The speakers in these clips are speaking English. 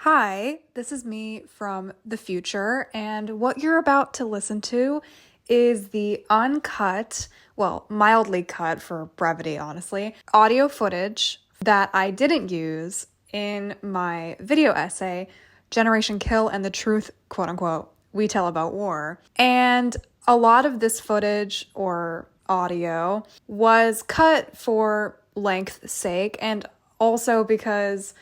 Hi, this is me from the future, and what you're about to listen to is the uncut, well, mildly cut for brevity, honestly, audio footage that I didn't use in my video essay, Generation Kill and the Truth, quote unquote, We Tell About War. And a lot of this footage or audio was cut for length's sake and also because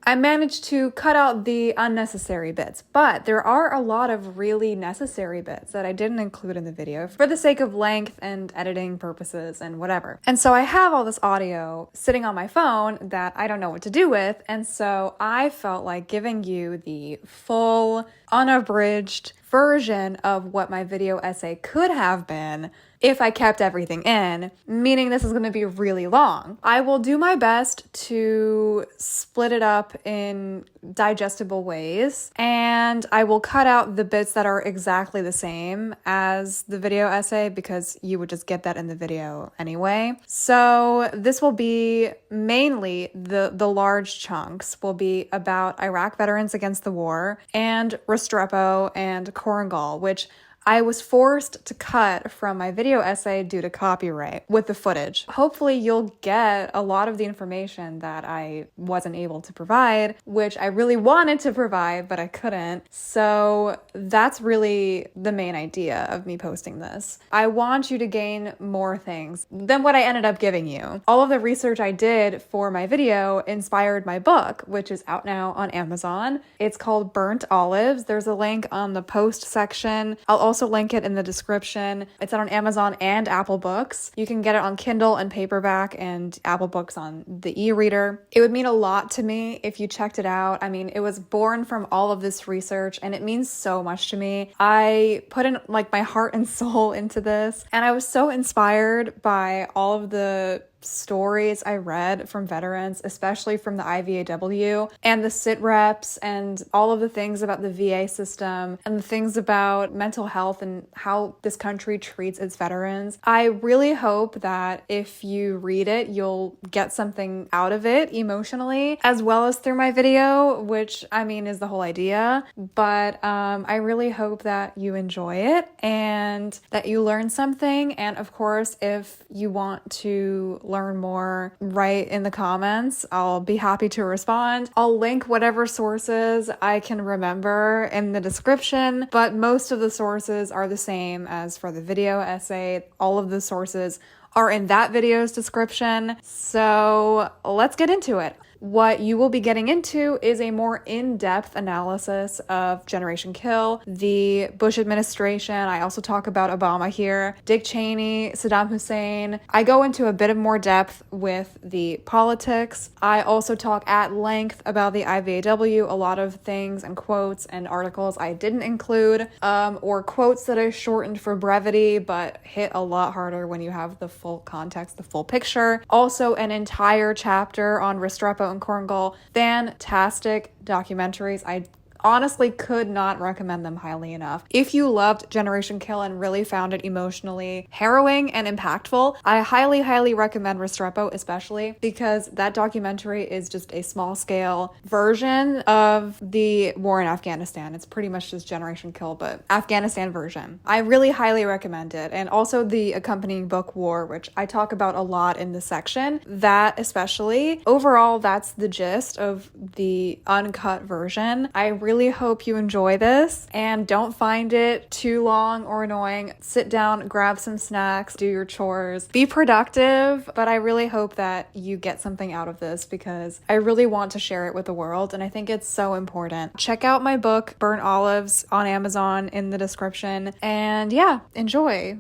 I managed to cut out the unnecessary bits, but there are a lot of really necessary bits that I didn't include in the video for the sake of length and editing purposes and whatever. And so I have all this audio sitting on my phone that I don't know what to do with, and so I felt like giving you the full, unabridged version of what my video essay could have been if I kept everything in, meaning this is going to be really long. I will do my best to split it up in digestible ways, and I will cut out the bits that are exactly the same as the video essay because you would just get that in the video anyway. So this will be mainly the large chunks will be about Iraq veterans against the war and Restrepo and Korengal, which I was forced to cut from my video essay due to copyright with the footage. Hopefully you'll get a lot of the information that I wasn't able to provide, which I really wanted to provide, but I couldn't. So that's really the main idea of me posting this. I want you to gain more things than what I ended up giving you. All of the research I did for my video inspired my book, which is out now on Amazon. It's called Burnt Olives. There's a link on the post section. I'll also link it in the description. It's out on Amazon and Apple Books. You can get it on Kindle and paperback and Apple Books on the e-reader. It would mean a lot to me if you checked it out. I mean, it was born from all of this research and it means so much to me. I put in like my heart and soul into this, and I was so inspired by all of the stories I read from veterans, especially from the IVAW and the sit reps and all of the things about the VA system and the things about mental health and how this country treats its veterans. I really hope that if you read it, you'll get something out of it emotionally, as well as through my video, which I mean is the whole idea. But I really hope that you enjoy it and that you learn something. And of course, if you want to learn more, write in the comments. I'll be happy to respond. I'll link whatever sources I can remember in the description, but most of the sources are the same as for the video essay. All of the sources are in that video's description. So let's get into it. What you will be getting into is a more in-depth analysis of Generation Kill, the Bush administration. I also talk about Obama here, Dick Cheney, Saddam Hussein. I go into a bit of more depth with the politics. I also talk at length about the IVAW, a lot of things and quotes and articles I didn't include, or quotes that I shortened for brevity, but hit a lot harder when you have the full context, the full picture. Also, an entire chapter on Restrepo and Korengal. Fantastic documentaries. I honestly could not recommend them highly enough. If you loved Generation Kill and really found it emotionally harrowing and impactful, I highly recommend Restrepo, especially because that documentary is just a small scale version of the war in Afghanistan. It's pretty much just Generation Kill, but Afghanistan version. I really highly recommend it. And also the accompanying book War, which I talk about a lot in the section. That especially. Overall, that's the gist of the uncut version. I really hope you enjoy this and don't find it too long or annoying. Sit down, grab some snacks, do your chores, be productive, but I really hope that you get something out of this because I really want to share it with the world and I think it's so important. Check out my book, Burnt Olives, on Amazon in the description, and yeah, enjoy.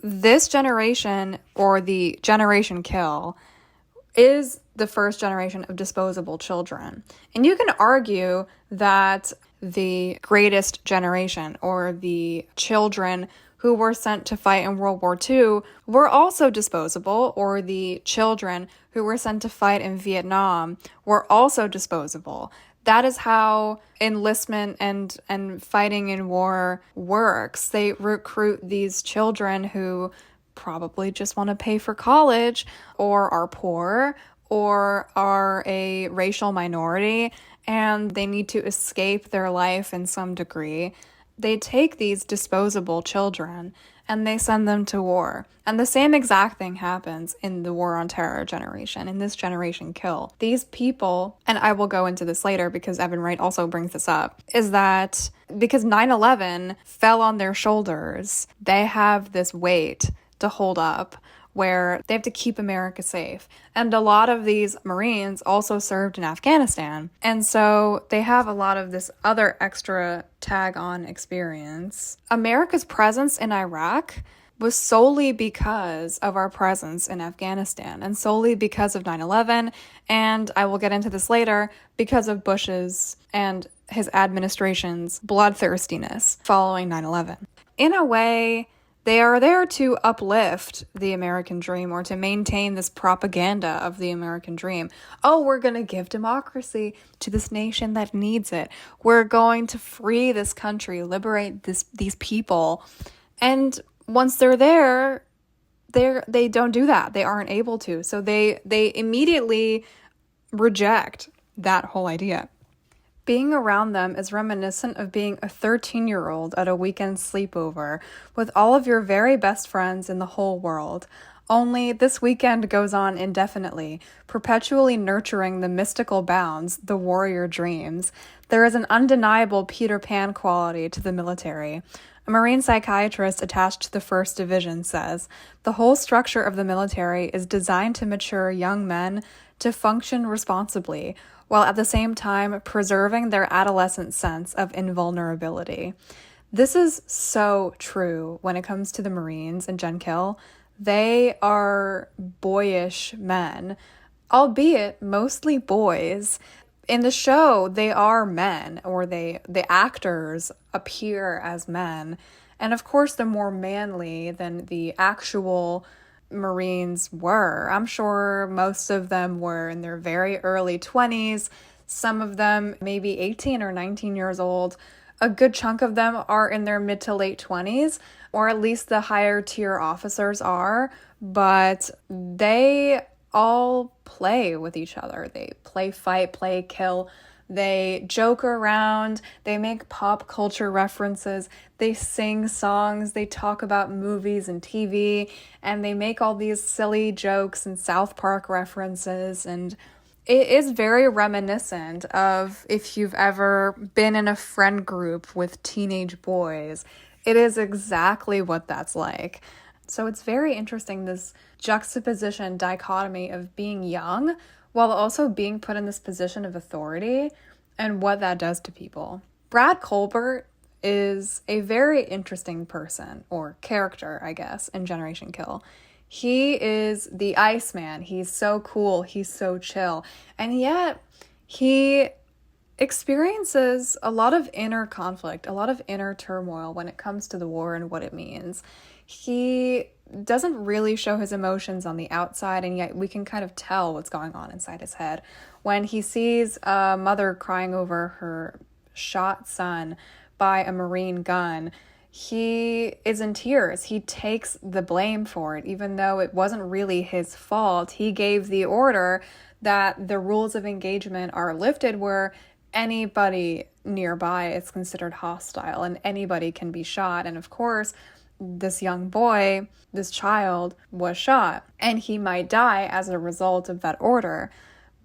This generation, or the Generation Kill, is the first generation of disposable children. And you can argue that the greatest generation, or the children who were sent to fight in World War II, were also disposable, or the children who were sent to fight in Vietnam were also disposable. That is how enlistment and fighting in war works. They recruit these children who probably just want to pay for college or are poor or are a racial minority, and they need to escape their life in some degree, they take these disposable children and they send them to war. And the same exact thing happens in the War on Terror generation, in this Generation Kill. These people, and I will go into this later because Evan Wright also brings this up, is that because 9/11 fell on their shoulders, they have this weight to hold up where they have to keep America safe. And a lot of these Marines also served in Afghanistan. And so they have a lot of this other extra tag-on experience. America's presence in Iraq was solely because of our presence in Afghanistan and solely because of 9/11. And I will get into this later, because of Bush's and his administration's bloodthirstiness following 9/11. In a way, they are there to uplift the American dream or to maintain this propaganda of the American dream. Oh, we're going to give democracy to this nation that needs it. We're going to free this country, liberate these people. And once they're there, they don't do that. They aren't able to. So they immediately reject that whole idea. Being around them is reminiscent of being a 13-year-old at a weekend sleepover with all of your very best friends in the whole world. Only this weekend goes on indefinitely, perpetually nurturing the mystical bounds, the warrior dreams. There is an undeniable Peter Pan quality to the military. A Marine psychiatrist attached to the 1st Division says, "The whole structure of the military is designed to mature young men to function responsibly, while at the same time preserving their adolescent sense of invulnerability." This is so true when it comes to the Marines and Gen Kill. They are boyish men, albeit mostly boys. In the show, they are men, or the actors appear as men. And of course, they're more manly than the actual Marines were. I'm sure most of them were in their very early 20s. Some of them maybe 18 or 19 years old. A good chunk of them are in their mid to late 20s, or at least the higher tier officers are, but they all play with each other. They play fight, play kill. They joke around, they make pop culture references, they sing songs, they talk about movies and TV, and they make all these silly jokes and South Park references. And it is very reminiscent of if you've ever been in a friend group with teenage boys. It is exactly what that's like. So it's very interesting, this juxtaposition, dichotomy of being young while also being put in this position of authority and what that does to people. Brad Colbert is a very interesting person, or character, I guess, in Generation Kill. He is the Iceman. He's so cool. He's so chill. And yet, he experiences a lot of inner conflict, a lot of inner turmoil when it comes to the war and what it means. He doesn't really show his emotions on the outside, and yet we can kind of tell what's going on inside his head. When he sees a mother crying over her shot son by a Marine gun, he is in tears. He takes the blame for it, even though it wasn't really his fault. He gave the order that the rules of engagement are lifted where anybody nearby is considered hostile and anybody can be shot. And of course, this young boy, this child, was shot, and he might die as a result of that order.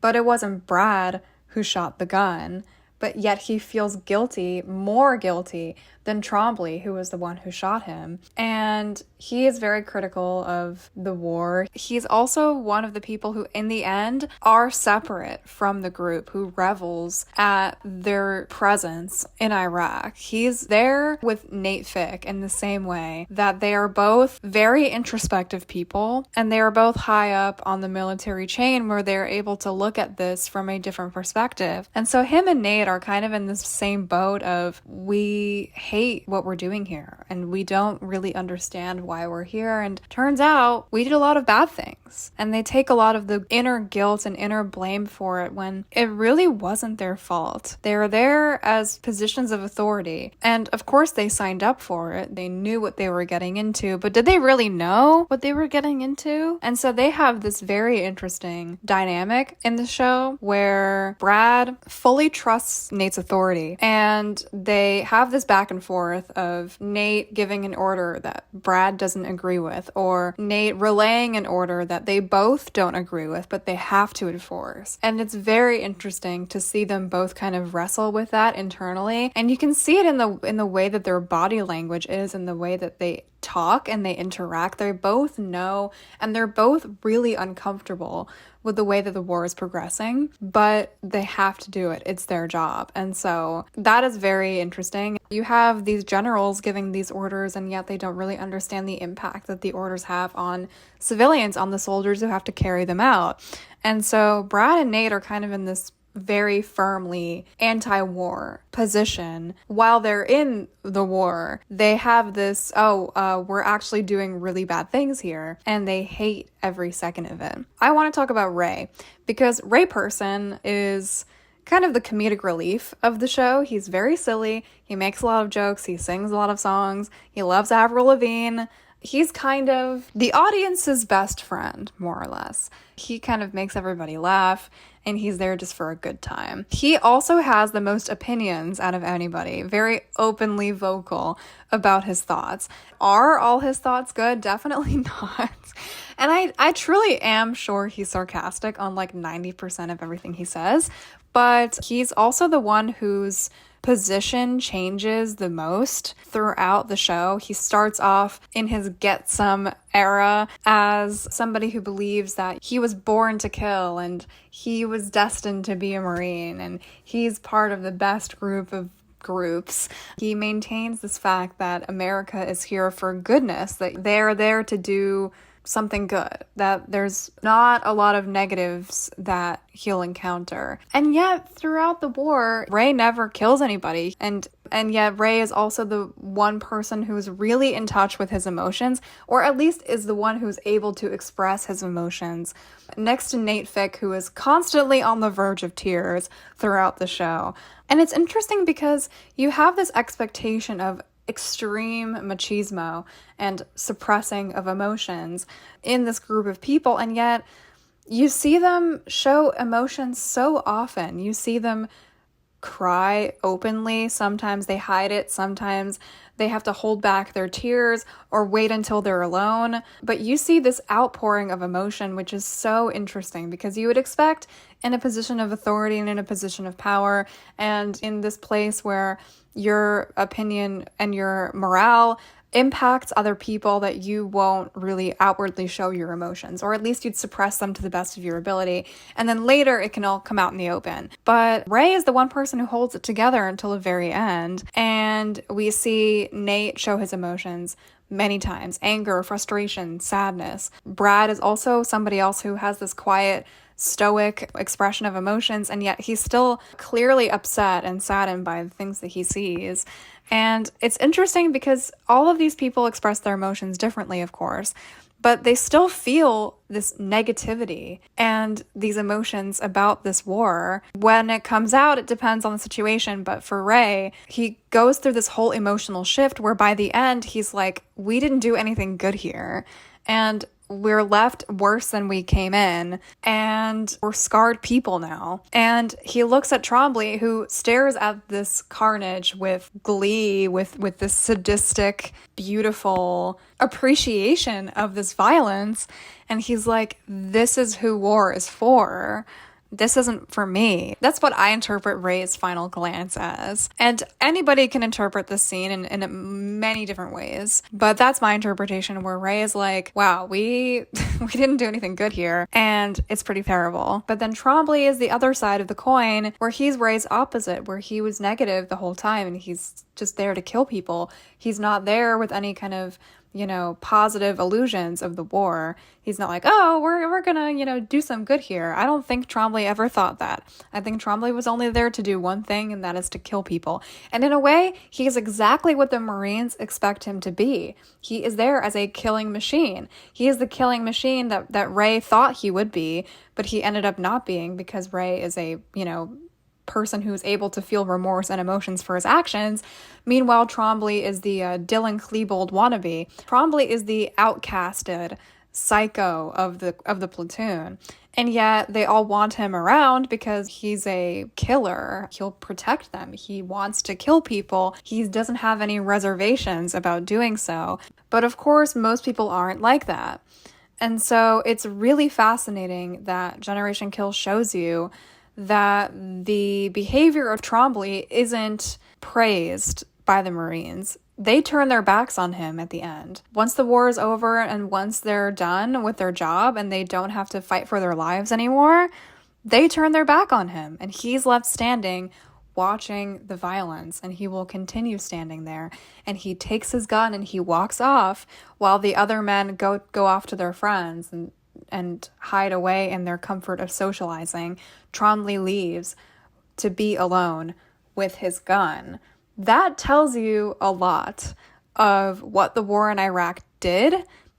But it wasn't Brad who shot the gun, but yet he feels guilty, more guilty than Trombley, who was the one who shot him. And he is very critical of the war. He's also one of the people who, in the end, are separate from the group, who revels at their presence in Iraq. He's there with Nate Fick in the same way that they are both very introspective people, and they are both high up on the military chain where they're able to look at this from a different perspective. And so him and Nate are kind of in this same boat of, we hate hate what we're doing here, and we don't really understand why we're here, and turns out we did a lot of bad things. And they take a lot of the inner guilt and inner blame for it when it really wasn't their fault. They were there as positions of authority, and of course they signed up for it. They knew what they were getting into, but did they really know what they were getting into? And so they have this very interesting dynamic in the show where Brad fully trusts Nate's authority, and they have this back and forth of Nate giving an order that Brad doesn't agree with, or Nate relaying an order that they both don't agree with, but they have to enforce. And it's very interesting to see them both kind of wrestle with that internally. And you can see it in the way that their body language is, in the way that they talk and they interact. They both know, and they're both really uncomfortable with the way that the war is progressing, but they have to do it. It's their job. And so that is very interesting. You have these generals giving these orders, and yet they don't really understand the impact that the orders have on civilians, on the soldiers who have to carry them out. And so Brad and Nate are kind of in this very firmly anti-war position. While they're in the war, they have this, we're actually doing really bad things here, and they hate every second of it. I want to talk about Ray, because Ray Person is kind of the comedic relief of the show. He's very silly. He makes a lot of jokes. He sings a lot of songs. He loves Avril Lavigne. He's kind of the audience's best friend, more or less. He kind of makes everybody laugh, and he's there just for a good time. He also has the most opinions out of anybody, very openly vocal about his thoughts. Are all his thoughts good? Definitely not. And I truly am sure he's sarcastic on like 90% of everything he says, but he's also the one whose position changes the most throughout the show. He starts off in his get some era as somebody who believes that he was born to kill and he was destined to be a Marine and he's part of the best group of groups. He maintains this fact that America is here for goodness, that they're there to do something good, that there's not a lot of negatives that he'll encounter. And yet throughout the war, Ray never kills anybody. And yet Ray is also the one person who's really in touch with his emotions, or at least is the one who's able to express his emotions, next to Nate Fick, who is constantly on the verge of tears throughout the show. And it's interesting because you have this expectation of extreme machismo and suppressing of emotions in this group of people, and yet you see them show emotions so often. You see them cry openly. Sometimes they hide it. Sometimes they have to hold back their tears or wait until they're alone. But you see this outpouring of emotion, which is so interesting because you would expect in a position of authority and in a position of power and in this place where your opinion and your morale impacts other people that you won't really outwardly show your emotions, or at least you'd suppress them to the best of your ability, and then later it can all come out in the open. But Ray is the one person who holds it together until the very end, and we see Nate show his emotions many times: anger, frustration, sadness. Brad is also somebody else who has this quiet, stoic expression of emotions, and yet he's still clearly upset and saddened by the things that he sees. And it's interesting because all of these people express their emotions differently, of course, but they still feel this negativity and these emotions about this war. When it comes out, it depends on the situation, but for Ray, he goes through this whole emotional shift where by the end, he's like, we didn't do anything good here, and we're left worse than we came in, and we're scarred people now. And he looks at Trombley, who stares at this carnage with glee, with this sadistic, beautiful appreciation of this violence, and he's like, this is who war is for. This isn't for me. That's what I interpret Ray's final glance as. And anybody can interpret this scene in many different ways. But that's my interpretation, where Ray is like, wow, we didn't do anything good here. And it's pretty terrible. But then Trombley is the other side of the coin, where he's Ray's opposite, where he was negative the whole time and he's just there to kill people. He's not there with any kind of, positive illusions of the war. He's not like, oh, we're gonna, do some good here. I don't think Trombley ever thought that. I think Trombley was only there to do one thing, and that is to kill people. And in a way, he is exactly what the Marines expect him to be. He is there as a killing machine. He is the killing machine that Ray thought he would be, but he ended up not being, because Ray is a, person who's able to feel remorse and emotions for his actions. Meanwhile, Trombley is the Dylan Klebold wannabe. Trombley is the outcasted psycho of the platoon. And yet they all want him around because he's a killer. He'll protect them. He wants to kill people. He doesn't have any reservations about doing so. But of course, most people aren't like that. And so it's really fascinating that Generation Kill shows you that the behavior of Trombley isn't praised by the Marines. They turn their backs on him at the end. Once the war is over and once they're done with their job and they don't have to fight for their lives anymore, they turn their back on him, and he's left standing watching the violence, and he will continue standing there. And he takes his gun and he walks off while the other men go off to their friends and hide away in their comfort of socializing. Trombley leaves to be alone with his gun. That tells you a lot of what the war in Iraq did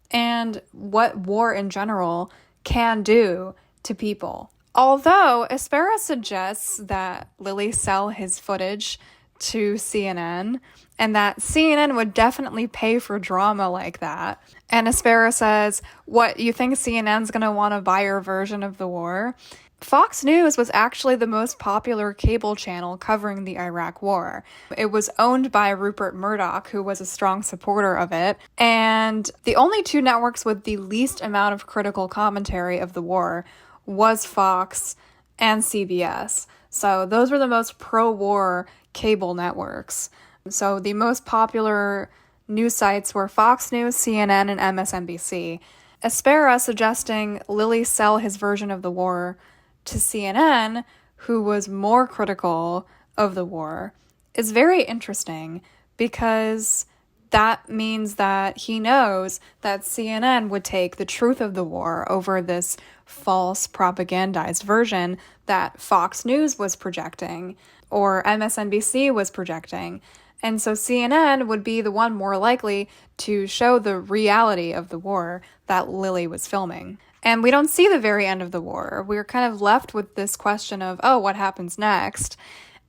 and what war in general can do to people. Although Aspera suggests that Lilly sell his footage to CNN, and that CNN would definitely pay for drama like that. And Aspera says, what, you think CNN's going to want to buy your version of the war? Fox News was actually the most popular cable channel covering the Iraq War. It was owned by Rupert Murdoch, who was a strong supporter of it, and the only two networks with the least amount of critical commentary of the war was Fox and CBS. So those were the most pro-war cable networks. So the most popular news sites were Fox News, CNN, and MSNBC. Aspera suggesting Lilly sell his version of the war to CNN, who was more critical of the war, is very interesting, because that means that he knows that CNN would take the truth of the war over this false propagandized version that Fox News was projecting or MSNBC was projecting. And so CNN would be the one more likely to show the reality of the war that Lilly was filming. And we don't see the very end of the war. We're kind of left with this question of, oh, what happens next?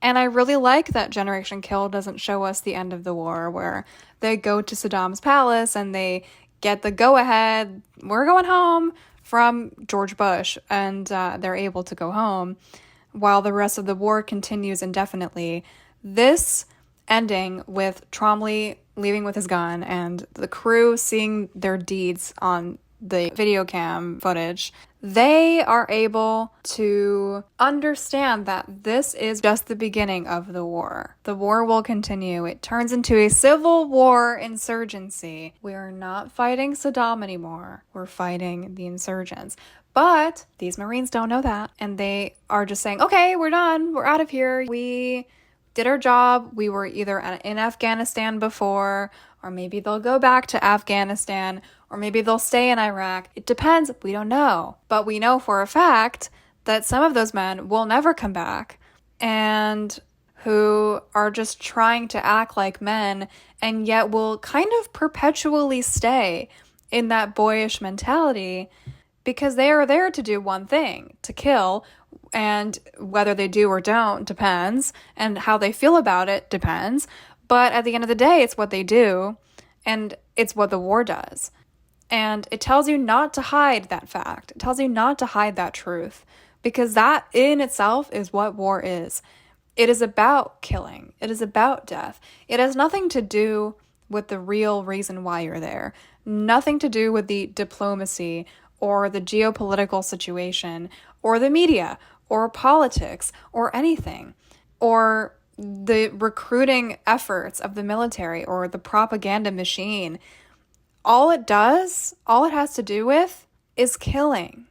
And I really like that Generation Kill doesn't show us the end of the war, where they go to Saddam's palace and they get the go-ahead, we're going home, from George Bush, and they're able to go home while the rest of the war continues indefinitely. This ending with Trombley leaving with his gun and the crew seeing their deeds on the video cam footage, they are able to understand that this is just the beginning of the war. The war will continue. It turns into a civil war insurgency. We are not fighting Saddam anymore. We're fighting the insurgents. But these Marines don't know that. And they are just saying, okay, we're done. We're out of here. We did our job. We were either in Afghanistan before, or maybe they'll go back to Afghanistan, or maybe they'll stay in Iraq. It depends. We don't know. But we know for a fact that some of those men will never come back, and who are just trying to act like men and yet will kind of perpetually stay in that boyish mentality, because they are there to do one thing, to kill. And whether they do or don't depends, and how they feel about it depends. But at the end of the day, it's what they do, and it's what the war does. And it tells you not to hide that fact. It tells you not to hide that truth, because that in itself is what war is. It is about killing. It is about death. It has nothing to do with the real reason why you're there. Nothing to do with the diplomacy or the geopolitical situation or the media or politics or anything, or the recruiting efforts of the military or the propaganda machine. All it has to do with is killing.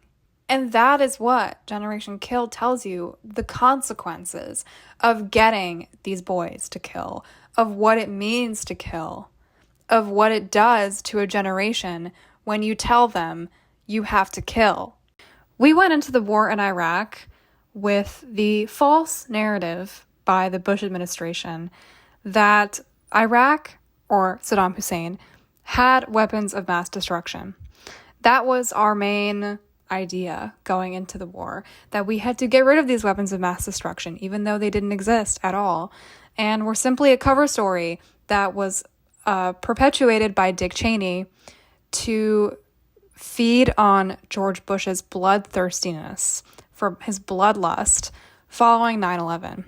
And that is what Generation Kill tells you, the consequences of getting these boys to kill, of what it means to kill, of what it does to a generation when you tell them you have to kill. We went into the war in Iraq with the false narrative by the Bush administration that Iraq, or Saddam Hussein, had weapons of mass destruction. That was our main idea going into the war, that we had to get rid of these weapons of mass destruction, even though they didn't exist at all, and were simply a cover story that was perpetuated by Dick Cheney to feed on George Bush's bloodthirstiness, for his bloodlust following 9/11.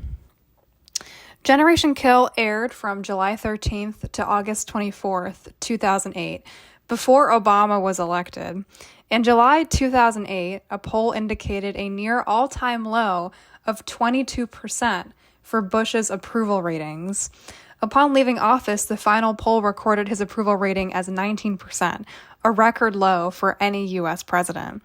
Generation Kill aired from July 13th to August 24th, 2008, before Obama was elected. In July 2008, a poll indicated a near all-time low of 22% for Bush's approval ratings. Upon leaving office, the final poll recorded his approval rating as 19%, a record low for any U.S. president.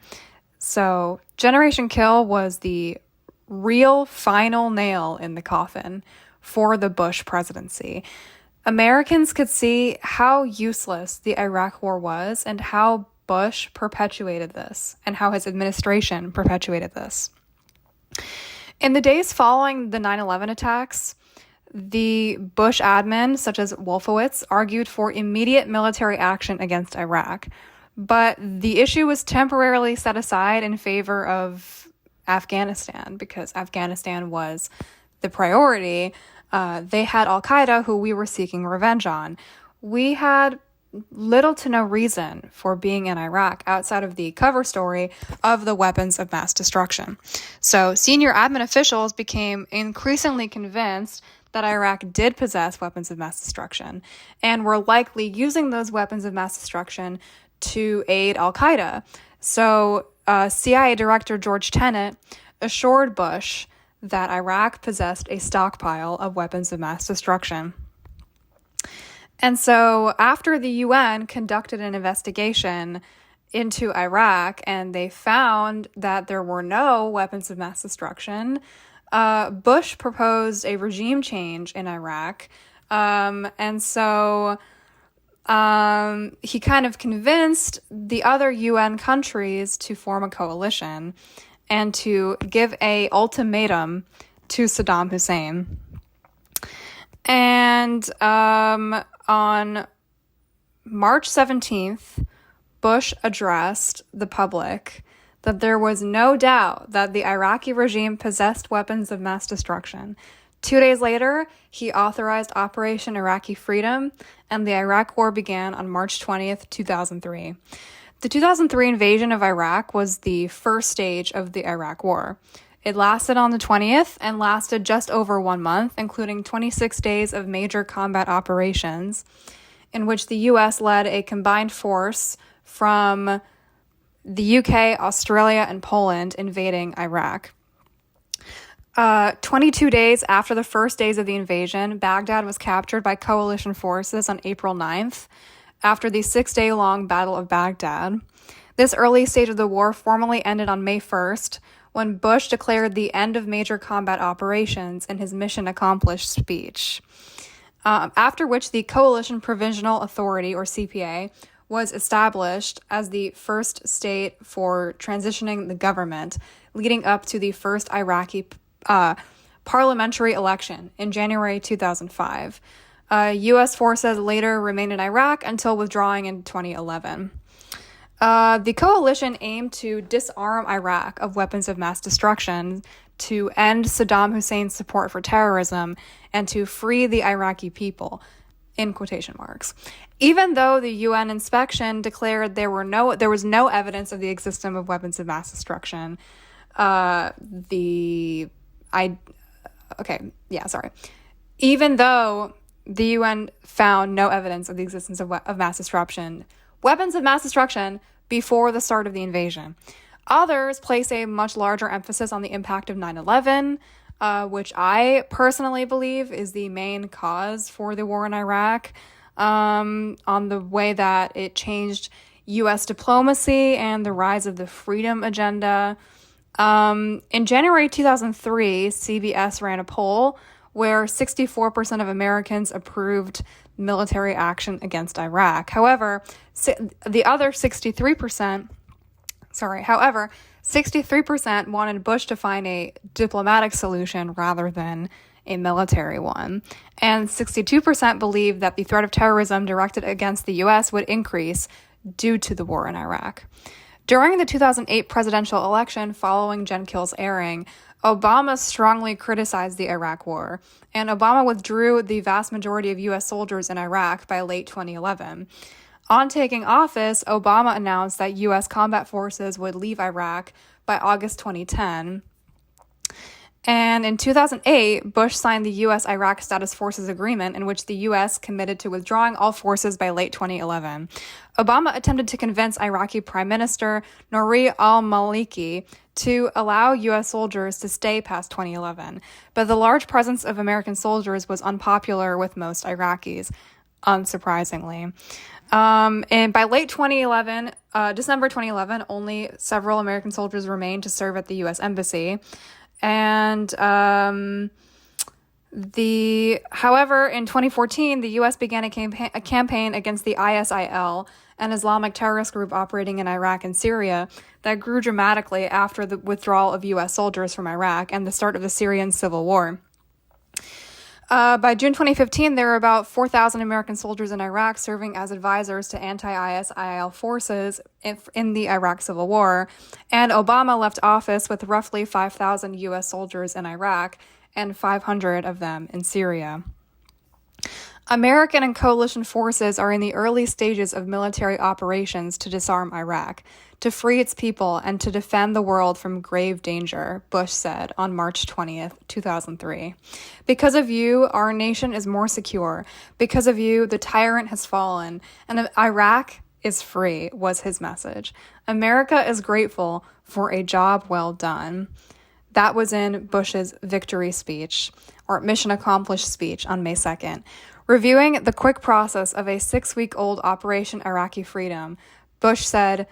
So, Generation Kill was the real final nail in the coffin for the Bush presidency. Americans could see how useless the Iraq War was and how Bush perpetuated this and how his administration perpetuated this. In the days following the 9/11 attacks, the Bush admin, such as Wolfowitz, argued for immediate military action against Iraq, but the issue was temporarily set aside in favor of Afghanistan because Afghanistan was the priority. They had al-Qaeda, who we were seeking revenge on. We had little to no reason for being in Iraq outside of the cover story of the weapons of mass destruction. So senior admin officials became increasingly convinced that Iraq did possess weapons of mass destruction and were likely using those weapons of mass destruction to aid al-Qaeda. So CIA Director George Tenet assured Bush that Iraq possessed a stockpile of weapons of mass destruction. And so after the UN conducted an investigation into Iraq and they found that there were no weapons of mass destruction, Bush proposed a regime change in Iraq. And so he kind of convinced the other UN countries to form a coalition and to give an ultimatum to Saddam Hussein. And on March 17th, Bush addressed the public that there was no doubt that the Iraqi regime possessed weapons of mass destruction. 2 days later, he authorized Operation Iraqi Freedom, and the Iraq War began on March 20th, 2003. The 2003 invasion of Iraq was the first stage of the Iraq War. It lasted on the 20th and lasted just over 1 month, including 26 days of major combat operations, in which the U.S. led a combined force from the UK, Australia, and Poland invading Iraq. 22 days after the first days of the invasion, Baghdad was captured by coalition forces on April 9th, after the 6-day-long Battle of Baghdad. This early stage of the war formally ended on May 1st, when Bush declared the end of major combat operations in his mission accomplished speech. After which the Coalition Provisional Authority, or CPA, was established as the first state for transitioning the government, leading up to the first Iraqi parliamentary election in January 2005. U.S. forces later remained in Iraq until withdrawing in 2011. The coalition aimed to disarm Iraq of weapons of mass destruction, to end Saddam Hussein's support for terrorism, and to free the Iraqi people, in quotation marks. Even though the UN inspection declared there was no evidence of the existence of weapons of mass destruction, Even though the UN found no evidence of the existence of mass destruction, weapons of mass destruction before the start of the invasion. Others place a much larger emphasis on the impact of 9/11, which I personally believe is the main cause for the war in Iraq, on the way that it changed U.S. diplomacy and the rise of the freedom agenda. In January 2003, CBS ran a poll where 64% of Americans approved military action against Iraq. However, the other 63%, however, 63% wanted Bush to find a diplomatic solution rather than a military one. And 62% believed that the threat of terrorism directed against the U.S. would increase due to the war in Iraq. During the 2008 presidential election following Jenkill's airing, Obama strongly criticized the Iraq war, and Obama withdrew the vast majority of U.S. soldiers in Iraq by late 2011. On taking office, Obama announced that U.S. combat forces would leave Iraq by August 2010. And in 2008, Bush signed the U.S.-Iraq Status Forces Agreement, in which the U.S. committed to withdrawing all forces by late 2011. Obama attempted to convince Iraqi Prime Minister Nouri al-Maliki to allow U.S. soldiers to stay past 2011, but the large presence of American soldiers was unpopular with most Iraqis, unsurprisingly. And by late 2011, December 2011, only several American soldiers remained to serve at the U.S. Embassy. And however, in 2014, the U.S. began a campaign against the ISIL, an Islamic terrorist group operating in Iraq and Syria, that grew dramatically after the withdrawal of U.S. soldiers from Iraq and the start of the Syrian civil war. By June 2015, there were about 4,000 American soldiers in Iraq serving as advisors to anti-ISIL forces in the Iraq Civil War, and Obama left office with roughly 5,000 U.S. soldiers in Iraq and 500 of them in Syria. American and coalition forces are in the early stages of military operations to disarm Iraq, to free its people, and to defend the world from grave danger, Bush said on March 20th, 2003. Because of you, our nation is more secure. Because of you, the tyrant has fallen, and Iraq is free, was his message. America is grateful for a job well done. That was in Bush's victory speech, or mission accomplished speech on May 2nd. Reviewing the quick process of a 6-week-old Operation Iraqi Freedom, Bush said,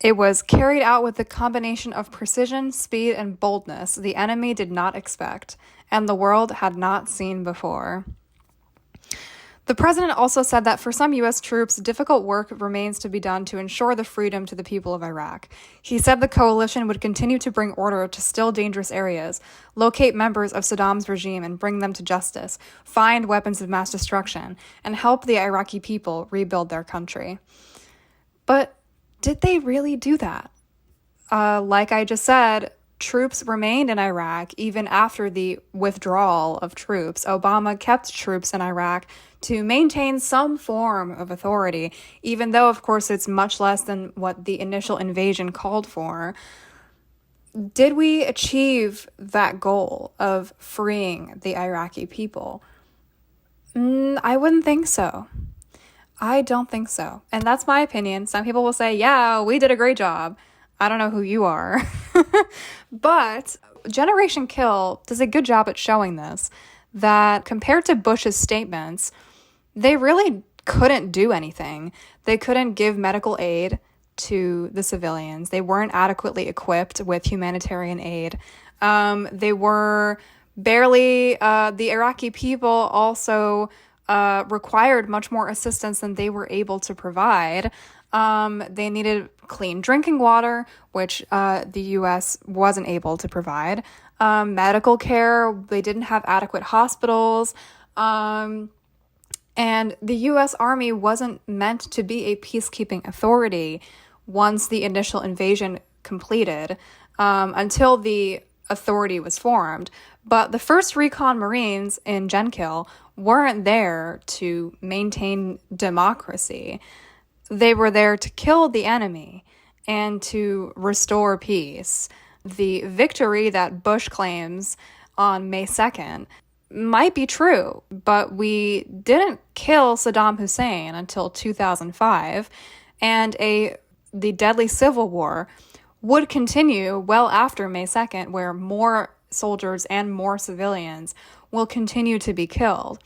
"It was carried out with the combination of precision, speed, and boldness the enemy did not expect, and the world had not seen before." The president also said that for some U.S. troops, difficult work remains to be done to ensure the freedom to the people of Iraq. He said the coalition would continue to bring order to still dangerous areas, locate members of Saddam's regime and bring them to justice, find weapons of mass destruction, and help the Iraqi people rebuild their country. But did they really do that? Like I just said, troops remained in Iraq even after the withdrawal of troops. Obama kept troops in Iraq to maintain some form of authority, even though, of course, it's much less than what the initial invasion called for. Did we achieve that goal of freeing the Iraqi people? I wouldn't think so. I don't think so. And that's my opinion. Some people will say, yeah, we did a great job. I don't know who you are. But Generation Kill does a good job at showing this, that compared to Bush's statements, they really couldn't do anything. They couldn't give medical aid to the civilians. They weren't adequately equipped with humanitarian aid. They were barely, the Iraqi people also required much more assistance than they were able to provide. They needed clean drinking water, which the U.S. wasn't able to provide. Medical care, they didn't have adequate hospitals. And the U.S. Army wasn't meant to be a peacekeeping authority once the initial invasion completed, until the authority was formed. But the first recon Marines in Genkill weren't there to maintain democracy. They were there to kill the enemy and to restore peace. The victory that Bush claims on May 2nd might be true, but we didn't kill Saddam Hussein until 2005, and the deadly civil war would continue well after May 2nd, where more soldiers and more civilians will continue to be killed.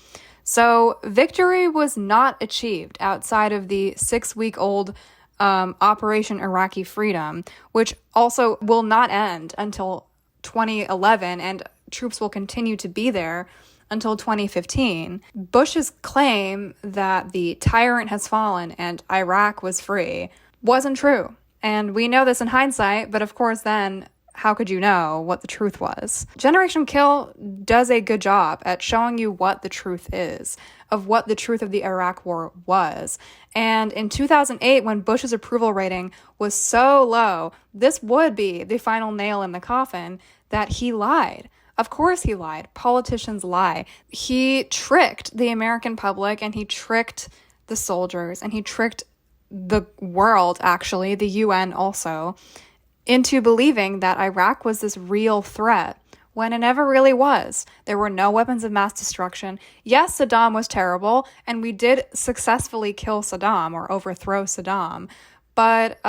So victory was not achieved outside of the 6-week-old Operation Iraqi Freedom, which also will not end until 2011, and troops will continue to be there until 2015. Bush's claim that the tyrant has fallen and Iraq was free wasn't true. And we know this in hindsight, but of course then, how could you know what the truth was? Generation Kill does a good job at showing you what the truth is, of what the truth of the Iraq War was. And in 2008, when Bush's approval rating was so low, this would be the final nail in the coffin that he lied. Of course he lied. Politicians lie. He tricked the American public, and he tricked the soldiers, and he tricked the world, actually, the UN also, into believing that Iraq was this real threat when it never really was. There were no weapons of mass destruction. Yes, Saddam was terrible, and we did successfully kill Saddam or overthrow Saddam, but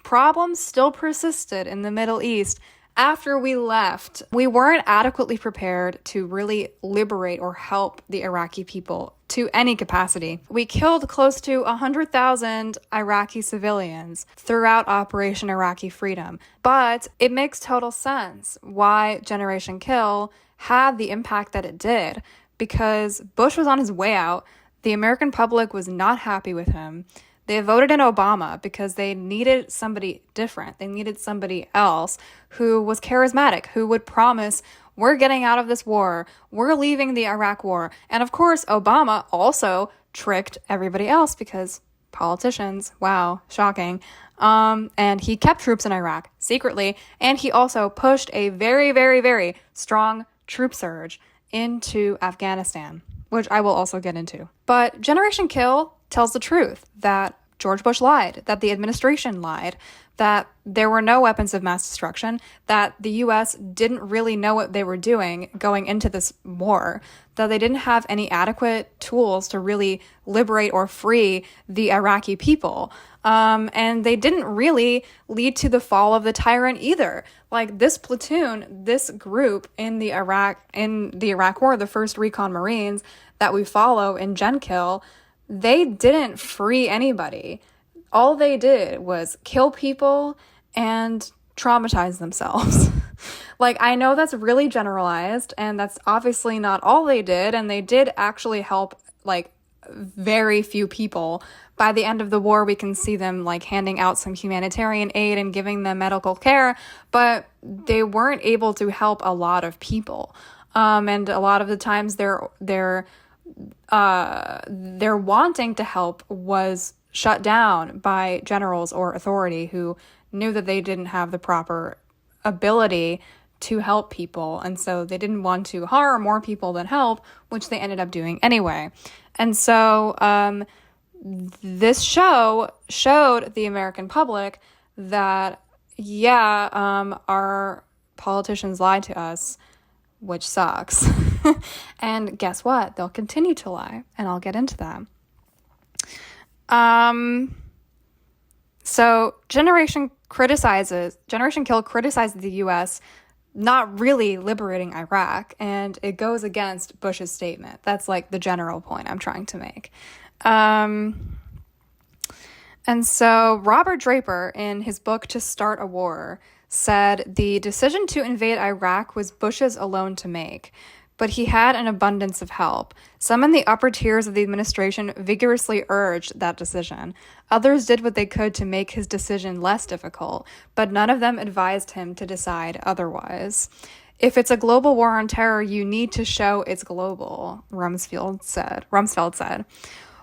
problems still persisted in the Middle East after we left. We weren't adequately prepared to really liberate or help the Iraqi people to any capacity. We killed close to 100,000 Iraqi civilians throughout Operation Iraqi Freedom. But it makes total sense why Generation Kill had the impact that it did, because Bush was on his way out. The American public was not happy with him. They voted in Obama because they needed somebody different. They needed somebody else who was charismatic, who would promise, we're getting out of this war, we're leaving the Iraq war. And of course, Obama also tricked everybody else because politicians, wow, shocking. And he kept troops in Iraq secretly, and he also pushed a very, very, very strong troop surge into Afghanistan, which I will also get into. But Generation Kill tells the truth that George Bush lied, that the administration lied, that there were no weapons of mass destruction, that the U.S. didn't really know what they were doing going into this war, that they didn't have any adequate tools to really liberate or free the Iraqi people. And they didn't really lead to the fall of the tyrant either. Like this platoon, this group in the Iraq War, the 1st Recon Marines that we follow in Gen Kill, they didn't free anybody. All they did was kill people and traumatize themselves. Like, I know that's really generalized, and that's obviously not all they did, and they did actually help, like, very few people. By the end of the war, we can see them, like, handing out some humanitarian aid and giving them medical care, but they weren't able to help a lot of people. And a lot of the times their wanting to help was shut down by generals or authority who knew that they didn't have the proper ability to help people. And so they didn't want to harm more people than help, which they ended up doing anyway. And so this show showed the American public that, our politicians lied to us, which sucks. And guess what? They'll continue to lie, and I'll get into that. So Generation Kill criticizes the U.S. not really liberating Iraq, and it goes against Bush's statement. That's like the general point I'm trying to make. And so Robert Draper, in his book To Start a War, said the decision to invade Iraq was Bush's alone to make, but he had an abundance of help. Some in the upper tiers of the administration vigorously urged that decision. Others did what they could to make his decision less difficult, but none of them advised him to decide otherwise. If it's a global war on terror, you need to show it's global, Rumsfeld said.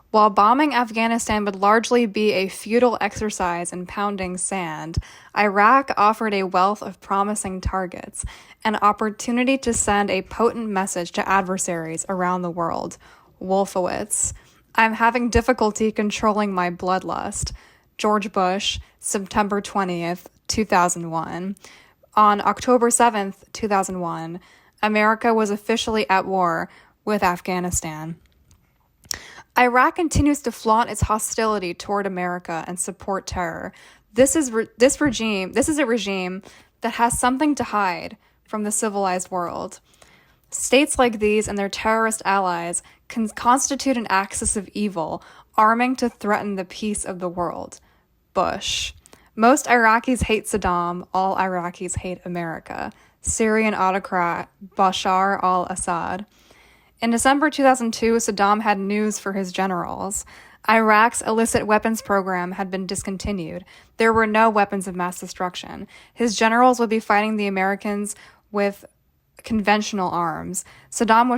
While bombing Afghanistan would largely be a futile exercise in pounding sand, Iraq offered a wealth of promising targets, an opportunity to send a potent message to adversaries around the world. Wolfowitz. I'm having difficulty controlling my bloodlust. George Bush, September 20th, 2001. On October 7th, 2001, America was officially at war with Afghanistan. Iraq continues to flaunt its hostility toward America and support terror. This is a regime that has something to hide from the civilized world. States like these and their terrorist allies can constitute an axis of evil, arming to threaten the peace of the world. Bush. Most Iraqis hate Saddam. All Iraqis hate America. Syrian autocrat Bashar al-Assad. In December 2002, Saddam had news for his generals. Iraq's illicit weapons program had been discontinued. There were no weapons of mass destruction. His generals would be fighting the Americans with conventional arms. Saddam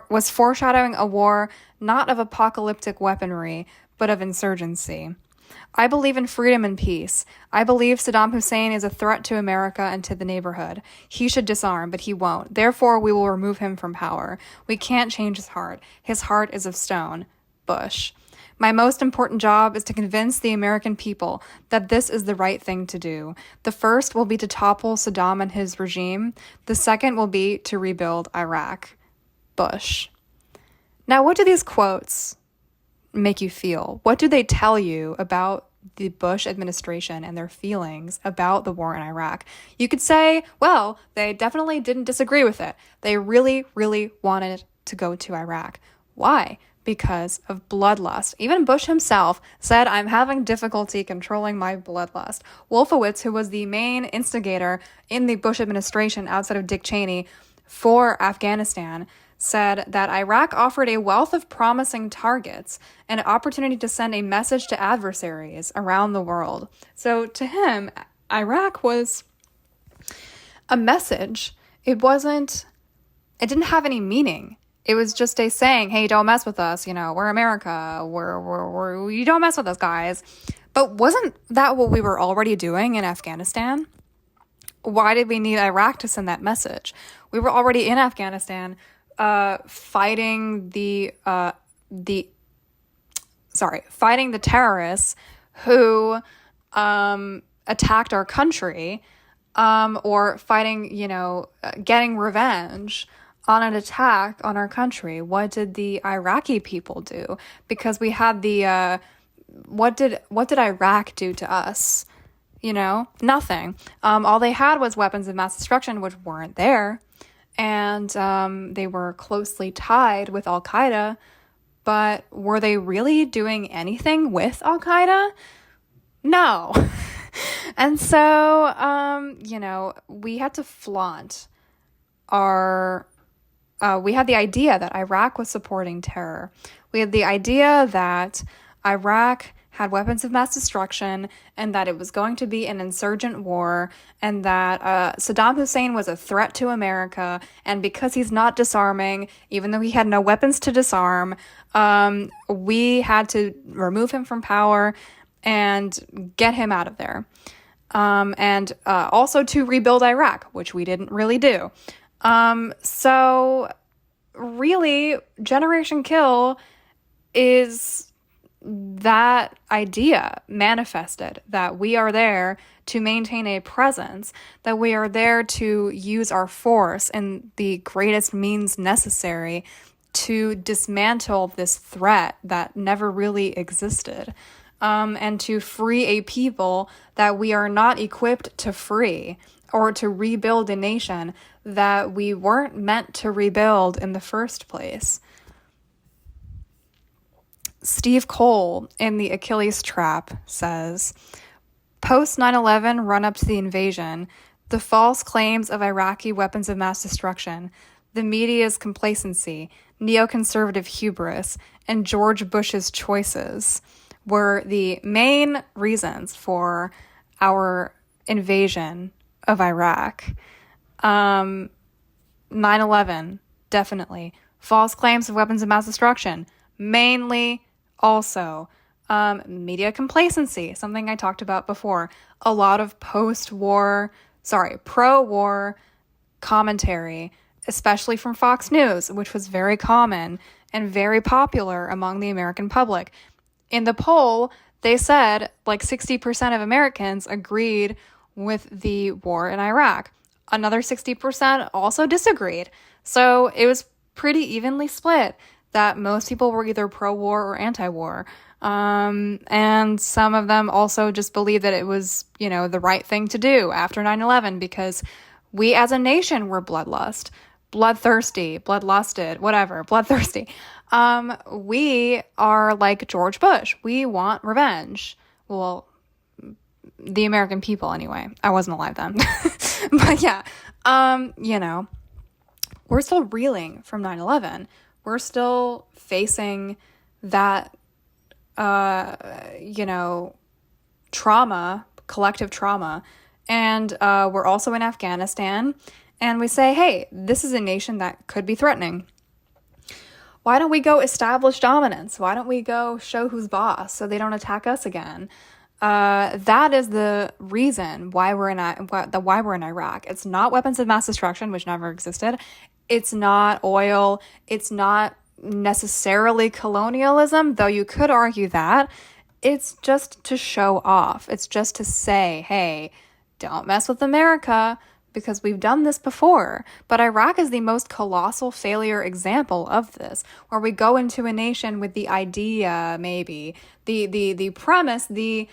was foreshadowing a war not of apocalyptic weaponry, but of insurgency. I believe in freedom and peace. I believe Saddam Hussein is a threat to America and to the neighborhood. He should disarm, but he won't. Therefore, we will remove him from power. We can't change his heart. His heart is of stone. Bush. My most important job is to convince the American people that this is the right thing to do. The first will be to topple Saddam and his regime. The second will be to rebuild Iraq. Bush. Now, what do these quotes make you feel? What do they tell you about the Bush administration and their feelings about the war in Iraq? You could say, well, they definitely didn't disagree with it. They really, really wanted to go to Iraq. Why? Because of bloodlust. Even Bush himself said, I'm having difficulty controlling my bloodlust. Wolfowitz, who was the main instigator in the Bush administration outside of Dick Cheney for Afghanistan, said that Iraq offered a wealth of promising targets, an opportunity to send a message to adversaries around the world. So to him, Iraq was a message. It didn't have any meaning. It was just a saying, hey, don't mess with us. We're America. You don't mess with us, guys. But wasn't that what we were already doing in Afghanistan? Why did we need Iraq to send that message? We were already in Afghanistan fighting the terrorists who attacked our country, or fighting, getting revenge on an attack on our country. What did the Iraqi people do? Because we had the what did Iraq do to us? Nothing. All they had was weapons of mass destruction, which weren't there. And they were closely tied with Al-Qaeda. But were they really doing anything with Al-Qaeda? No. And so, we had to flaunt our... we had the idea that Iraq was supporting terror. We had the idea that Iraq had weapons of mass destruction and that it was going to be an insurgent war and that Saddam Hussein was a threat to America. And because he's not disarming, even though he had no weapons to disarm, we had to remove him from power and get him out of there. And also to rebuild Iraq, which we didn't really do. So really, Generation Kill is that idea manifested, that we are there to maintain a presence, that we are there to use our force in the greatest means necessary to dismantle this threat that never really existed, and to free a people that we are not equipped to free, or to rebuild a nation that we weren't meant to rebuild in the first place. Steve Cole in The Achilles Trap says, post 9/11 run up to the invasion, the false claims of Iraqi weapons of mass destruction, the media's complacency, neoconservative hubris, and George Bush's choices were the main reasons for our invasion of Iraq. 9/11, definitely. False claims of weapons of mass destruction, mainly also. Media complacency, something I talked about before. A lot of pro-war commentary, especially from Fox News, which was very common and very popular among the American public. In the poll, they said like 60% of Americans agreed with the war in Iraq. Another 60% also disagreed. So it was pretty evenly split that most people were either pro-war or anti-war. And some of them also just believed that it was, the right thing to do after 9/11 because we as a nation were bloodlusted, bloodthirsty. We are like George Bush. We want revenge. Well, the American people anyway. I wasn't alive then. But yeah, we're still reeling from 9/11. We're still facing that, trauma, collective trauma. And we're also in Afghanistan. And we say, hey, this is a nation that could be threatening. Why don't we go establish dominance? Why don't we go show who's boss so they don't attack us again? That is the reason why we're in Iraq. It's not weapons of mass destruction, which never existed. It's not oil. It's not necessarily colonialism, though you could argue that. It's just to show off. It's just to say, hey, don't mess with America, because we've done this before. But Iraq is the most colossal failure example of this, where we go into a nation with the idea, maybe, the premise, the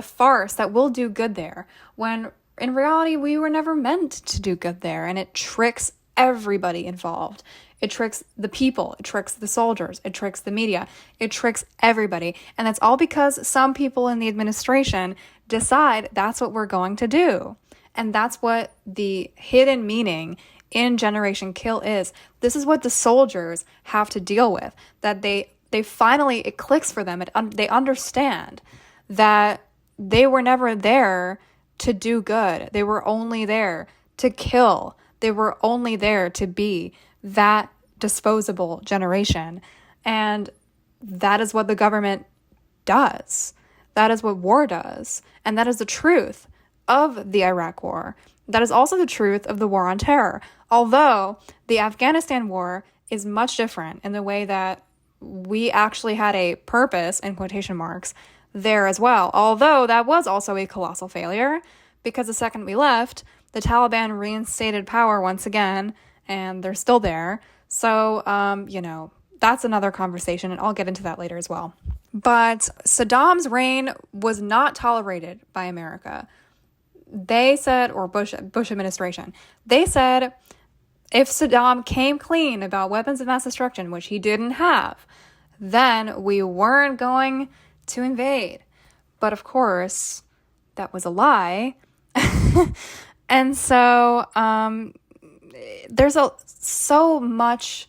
farce that we'll do good there, when in reality we were never meant to do good there, and it tricks everybody involved. It tricks the people, it tricks the soldiers, it tricks the media, it tricks everybody. And that's all because some people in the administration decide that's what we're going to do. And that's what the hidden meaning in Generation Kill is. This is what the soldiers have to deal with, that they finally, it clicks for them. They understand that they were never there to do good. They were only there to kill. They were only there to be that disposable generation. And that is what the government does. That is what war does. And that is the truth of the Iraq War. That is also the truth of the war on terror. Although the Afghanistan war is much different in the way that we actually had a purpose, in quotation marks, there as well. Although that was also a colossal failure, because the second we left, the Taliban reinstated power once again, and they're still there. So, that's another conversation, and I'll get into that later as well. But Saddam's reign was not tolerated by America. They said, or Bush administration, they said if Saddam came clean about weapons of mass destruction, which he didn't have, then we weren't going to invade. But of course, that was a lie. And so there's so much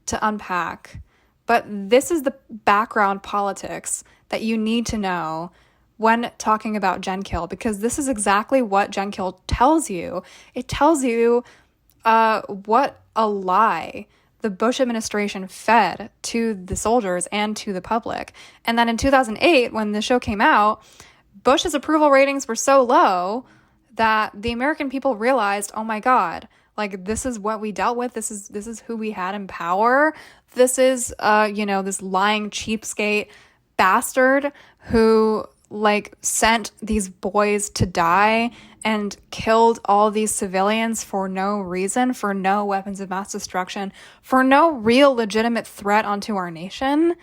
to unpack. But this is the background politics that you need to know when talking about Gen Kill, because this is exactly what Gen Kill tells you. It tells you what a lie the Bush administration fed to the soldiers and to the public. And then in 2008, when the show came out, Bush's approval ratings were so low that the American people realized, oh my God, like, this is what we dealt with. This is who we had in power. This is, this lying cheapskate bastard who, sent these boys to die and killed all these civilians for no reason, for no weapons of mass destruction, for no real legitimate threat onto our nation.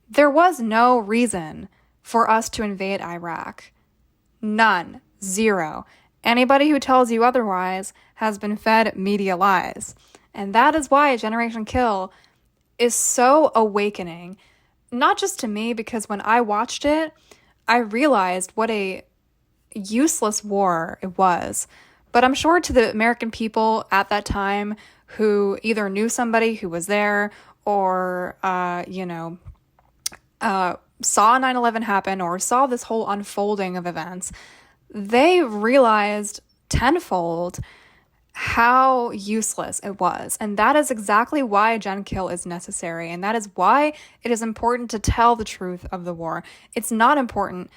There was no reason for us to invade Iraq. None. Zero. Anybody who tells you otherwise has been fed media lies. And that is why Generation Kill is so awakening. Not just to me, because when I watched it, I realized what a useless war it was. But I'm sure to the American people at that time who either knew somebody who was there or, saw 9/11 happen or saw this whole unfolding of events, they realized tenfold how useless it was. And that is exactly why Gen Kill is necessary. And that is why it is important to tell the truth of the war. It's not important,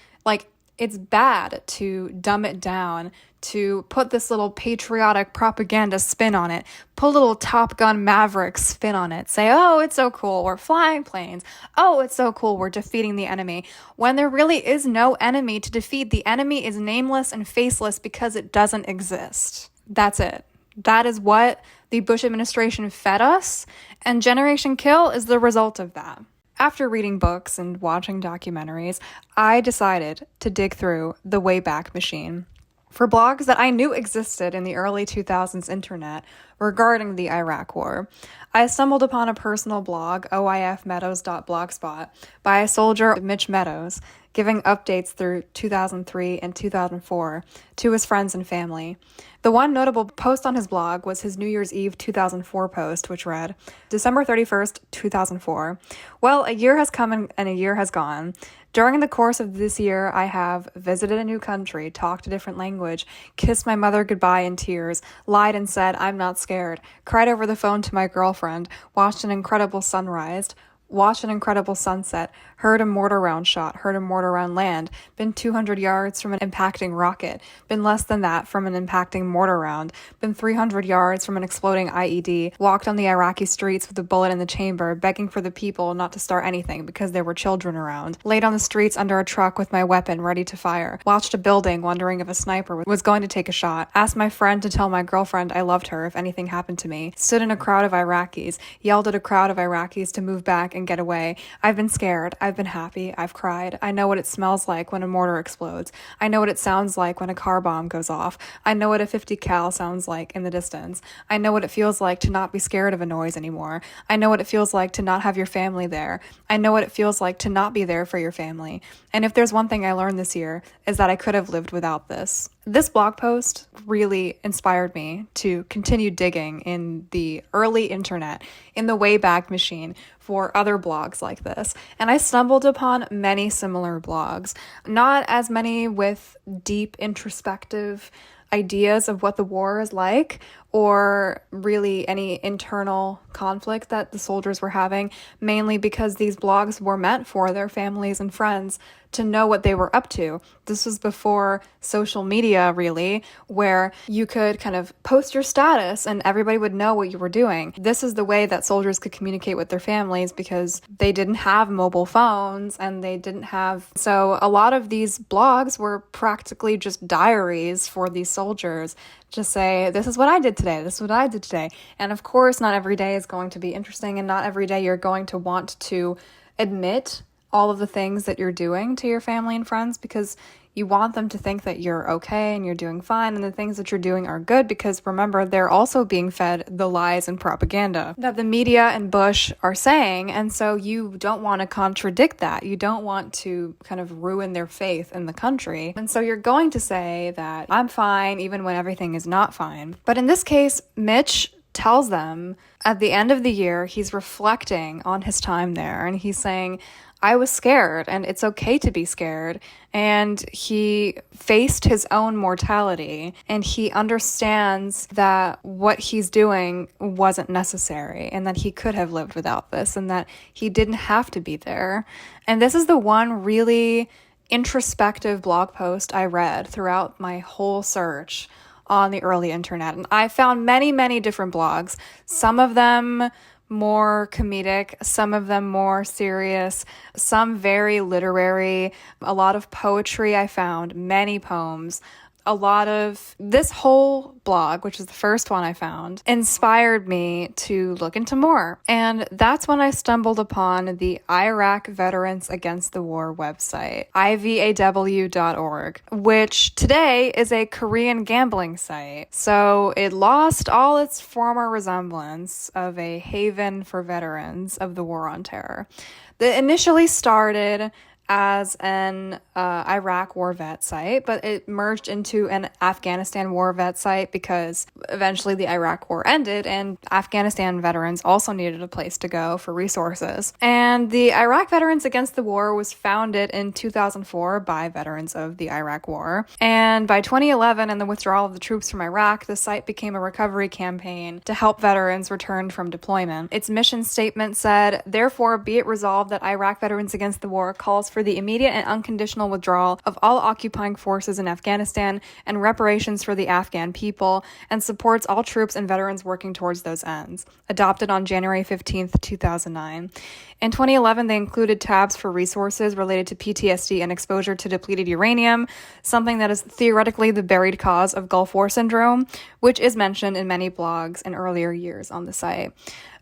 it's bad to dumb it down, to put this little patriotic propaganda spin on it, put a little Top Gun Maverick spin on it, say, oh, it's so cool, we're flying planes, oh, it's so cool, we're defeating the enemy, when there really is no enemy to defeat. The enemy is nameless and faceless because it doesn't exist. That's it. That is what the Bush administration fed us, and Generation Kill is the result of that. After reading books and watching documentaries, I decided to dig through the Wayback Machine for blogs that I knew existed in the early 2000s internet regarding the Iraq War. I stumbled upon a personal blog, oifmeadows.blogspot, by a soldier, Mitch Meadows, giving updates through 2003 and 2004 to his friends and family. The one notable post on his blog was his New Year's Eve 2004 post, which read, December 31st, 2004. Well, a year has come and a year has gone. During the course of this year, I have visited a new country, talked a different language, kissed my mother goodbye in tears, lied and said, I'm not scared, cried over the phone to my girlfriend, watched an incredible sunrise, watched an incredible sunset, heard a mortar round shot, heard a mortar round land, been 200 yards from an impacting rocket, been less than that from an impacting mortar round, been 300 yards from an exploding IED, walked on the Iraqi streets with a bullet in the chamber, begging for the people not to start anything because there were children around, laid on the streets under a truck with my weapon ready to fire, watched a building wondering if a sniper was going to take a shot, asked my friend to tell my girlfriend I loved her if anything happened to me, stood in a crowd of Iraqis, yelled at a crowd of Iraqis to move back and get away. I've been scared. I've been happy. I've cried. I know what it smells like when a mortar explodes. I know what it sounds like when a car bomb goes off. I know what a 50 cal sounds like in the distance. I know what it feels like to not be scared of a noise anymore. I know what it feels like to not have your family there. I know what it feels like to not be there for your family. And if there's one thing I learned this year, is that I could have lived without this. This blog post really inspired me to continue digging in the early internet, in the Wayback Machine, for other blogs like this. And I stumbled upon many similar blogs, not as many with deep introspective ideas of what the war is like, or really any internal conflict that the soldiers were having, mainly because these blogs were meant for their families and friends to know what they were up to. This was before social media, really, where you could kind of post your status and everybody would know what you were doing. This is the way that soldiers could communicate with their families because they didn't have mobile phones and they didn't have... So a lot of these blogs were practically just diaries for these soldiers. Just say, this is what I did today, this is what I did today. And of course, not every day is going to be interesting, and not every day you're going to want to admit all of the things that you're doing to your family and friends, because you want them to think that you're okay and you're doing fine and the things that you're doing are good, because remember, they're also being fed the lies and propaganda that the media and Bush are saying, and so you don't want to contradict that. You don't want to kind of ruin their faith in the country, and so you're going to say that I'm fine even when everything is not fine. But in this case, Mitch tells them at the end of the year, he's reflecting on his time there, and he's saying, I was scared, and it's okay to be scared. And he faced his own mortality, and he understands that what he's doing wasn't necessary, and that he could have lived without this, and that he didn't have to be there. And this is the one really introspective blog post I read throughout my whole search on the early internet. And I found many, many different blogs, some of them more comedic, some of them more serious, some very literary, a lot of poetry I found, many poems. A lot of this whole blog, which is the first one I found, inspired me to look into more. And that's when I stumbled upon the Iraq Veterans Against the War website, ivaw.org, which today is a Korean gambling site. So it lost all its former resemblance of a haven for veterans of the War on Terror. It initially started as an Iraq war vet site, but it merged into an Afghanistan war vet site because eventually the Iraq war ended and Afghanistan veterans also needed a place to go for resources. And the Iraq Veterans Against the War was founded in 2004 by veterans of the Iraq war. And by 2011 and the withdrawal of the troops from Iraq, the site became a recovery campaign to help veterans return from deployment. Its mission statement said, therefore, be it resolved that Iraq Veterans Against the War calls for the immediate and unconditional withdrawal of all occupying forces in Afghanistan and reparations for the Afghan people, and supports all troops and veterans working towards those ends. Adopted on January 15th, 2009. In 2011, they included tabs for resources related to PTSD and exposure to depleted uranium, something that is theoretically the buried cause of Gulf War syndrome, which is mentioned in many blogs in earlier years on the site.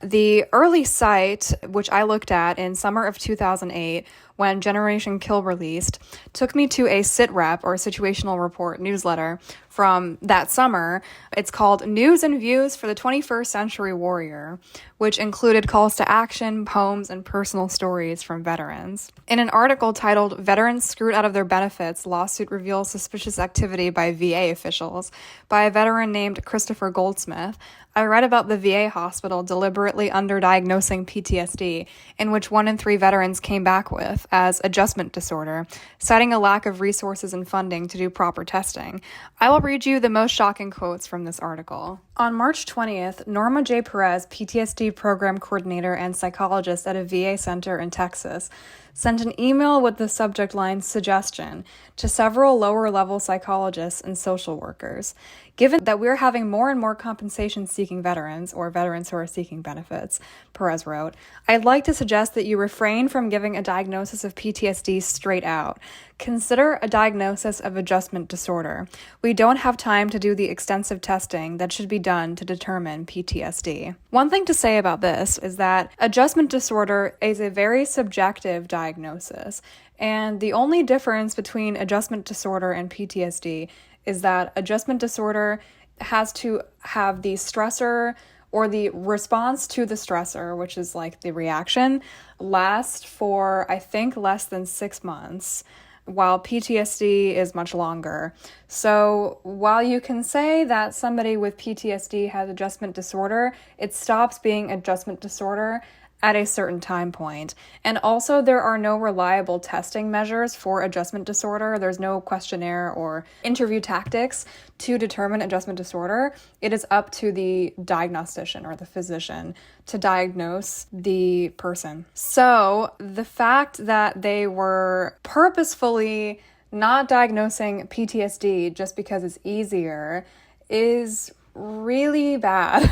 The early site, which I looked at in summer of 2008, when Generation Kill released, took me to a SITREP, or Situational Report newsletter, from that summer. It's called News and Views for the 21st Century Warrior, which included calls to action, poems, and personal stories from veterans. In an article titled Veterans Screwed Out of Their Benefits, Lawsuit Reveals Suspicious Activity by VA Officials by a veteran named Christopher Goldsmith, I read about the VA hospital deliberately underdiagnosing PTSD, in which 1 in 3 veterans came back with, as adjustment disorder, citing a lack of resources and funding to do proper testing. I will read you the most shocking quotes from this article. On March 20th, Norma J. Perez, PTSD program coordinator and psychologist at a VA center in Texas, sent an email with the subject line suggestion to several lower-level psychologists and social workers. Given that we're having more and more compensation-seeking veterans, or veterans who are seeking benefits, Perez wrote, I'd like to suggest that you refrain from giving a diagnosis of PTSD straight out. Consider a diagnosis of adjustment disorder. We don't have time to do the extensive testing that should be done to determine PTSD. One thing to say about this is that adjustment disorder is a very subjective diagnosis, and the only difference between adjustment disorder and PTSD is that adjustment disorder has to have the stressor or the response to the stressor, which is like the reaction, last for, I think, less than 6 months, while PTSD is much longer. So while you can say that somebody with PTSD has adjustment disorder, it stops being adjustment disorder at a certain time point. And also, there are no reliable testing measures for adjustment disorder. There's no questionnaire or interview tactics to determine adjustment disorder. It is up to the diagnostician or the physician to diagnose the person. So the fact that they were purposefully not diagnosing PTSD just because it's easier is really bad.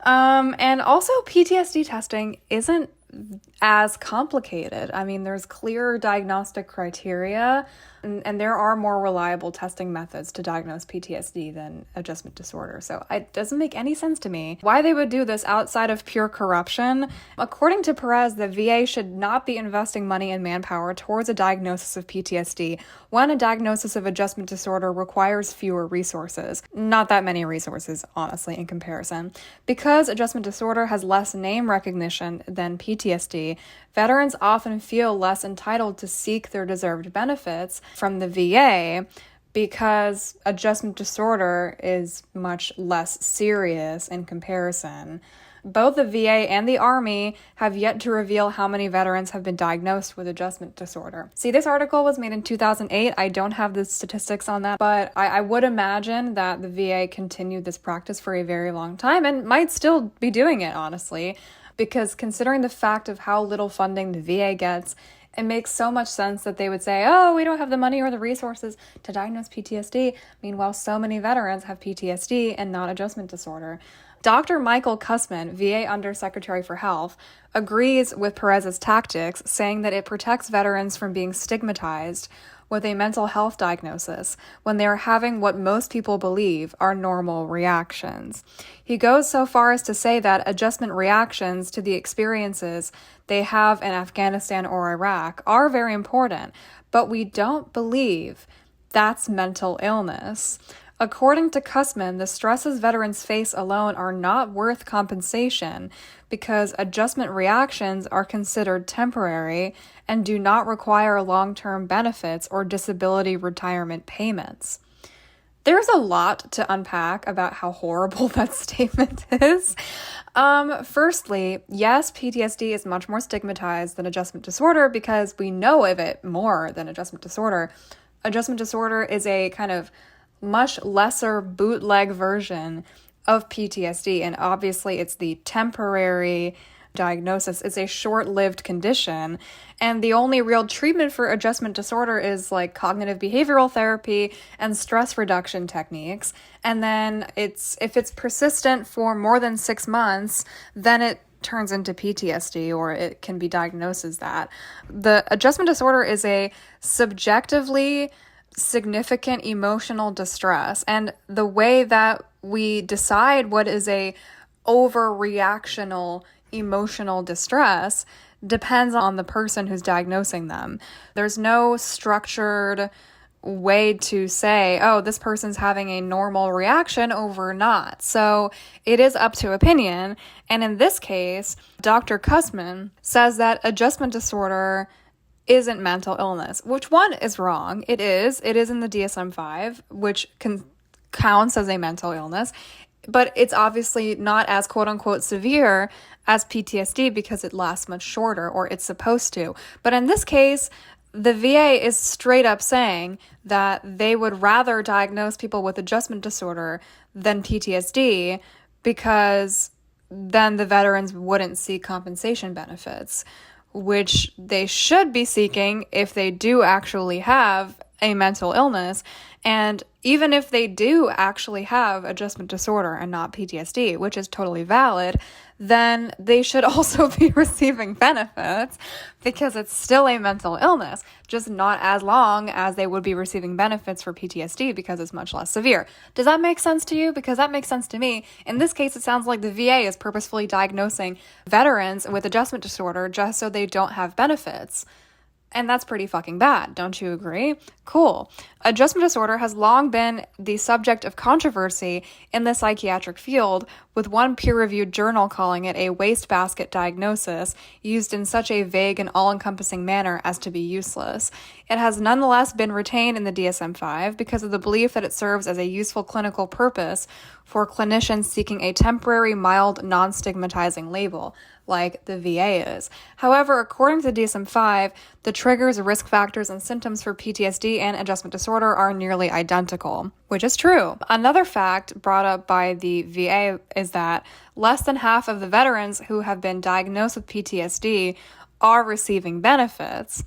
And also PTSD testing isn't as complicated. I mean, there's clear diagnostic criteria, and there are more reliable testing methods to diagnose PTSD than adjustment disorder. So it doesn't make any sense to me why they would do this outside of pure corruption. According to Perez, the VA should not be investing money and manpower towards a diagnosis of PTSD when a diagnosis of adjustment disorder requires fewer resources. Not that many resources, honestly, in comparison. Because adjustment disorder has less name recognition than PTSD, veterans often feel less entitled to seek their deserved benefits from the VA because adjustment disorder is much less serious in comparison. Both the VA and the Army have yet to reveal how many veterans have been diagnosed with adjustment disorder. See, this article was made in 2008. I don't have the statistics on that, but I would imagine that the VA continued this practice for a very long time and might still be doing it, honestly, because considering the fact of how little funding the VA gets, it makes so much sense that they would say, oh, we don't have the money or the resources to diagnose PTSD. Meanwhile, so many veterans have PTSD and not adjustment disorder. Dr. Michael Kussman, VA Undersecretary for Health, agrees with Perez's tactics, saying that it protects veterans from being stigmatized with a mental health diagnosis when they are having what most people believe are normal reactions. He goes so far as to say that adjustment reactions to the experiences they have in Afghanistan or Iraq are very important, but we don't believe that's mental illness. According to Kussman, the stresses veterans face alone are not worth compensation because adjustment reactions are considered temporary and do not require long-term benefits or disability retirement payments. There's a lot to unpack about how horrible that statement is. Firstly, yes, PTSD is much more stigmatized than adjustment disorder because we know of it more than adjustment disorder. Adjustment disorder is a kind of much lesser bootleg version of PTSD, and obviously it's the temporary diagnosis. It's a short-lived condition, and the only real treatment for adjustment disorder is like cognitive behavioral therapy and stress reduction techniques. And then if it's persistent for more than 6 months, then it turns into PTSD, or it can be diagnosed as that. The adjustment disorder is a subjectively significant emotional distress, and the way that we decide what is a overreactional emotional distress depends on the person who's diagnosing them. There's no structured way to say, oh, this person's having a normal reaction over not. So it is up to opinion. And in this case, Dr. Kussman says that adjustment disorder isn't mental illness, which one is wrong. It is in the DSM-5, which counts as a mental illness, but it's obviously not as quote unquote severe as PTSD because it lasts much shorter, or it's supposed to. But in this case, the VA is straight up saying that they would rather diagnose people with adjustment disorder than PTSD because then the veterans wouldn't seek compensation benefits, which they should be seeking if they do actually have a mental illness. And even if they do actually have adjustment disorder and not PTSD, which is totally valid, then they should also be receiving benefits because it's still a mental illness, just not as long as they would be receiving benefits for PTSD because it's much less severe. Does that make sense to you? Because that makes sense to me. In this case, it sounds like the VA is purposefully diagnosing veterans with adjustment disorder just so they don't have benefits. And that's pretty fucking bad, don't you agree? Cool. Adjustment disorder has long been the subject of controversy in the psychiatric field, with one peer-reviewed journal calling it a wastebasket diagnosis used in such a vague and all-encompassing manner as to be useless. It has nonetheless been retained in the DSM-5 because of the belief that it serves as a useful clinical purpose for clinicians seeking a temporary, mild, non-stigmatizing label, like the VA is. However, according to the DSM-5, the triggers, risk factors, and symptoms for PTSD and adjustment disorder are nearly identical, which is true. Another fact brought up by the VA is that less than half of the veterans who have been diagnosed with PTSD are receiving benefits.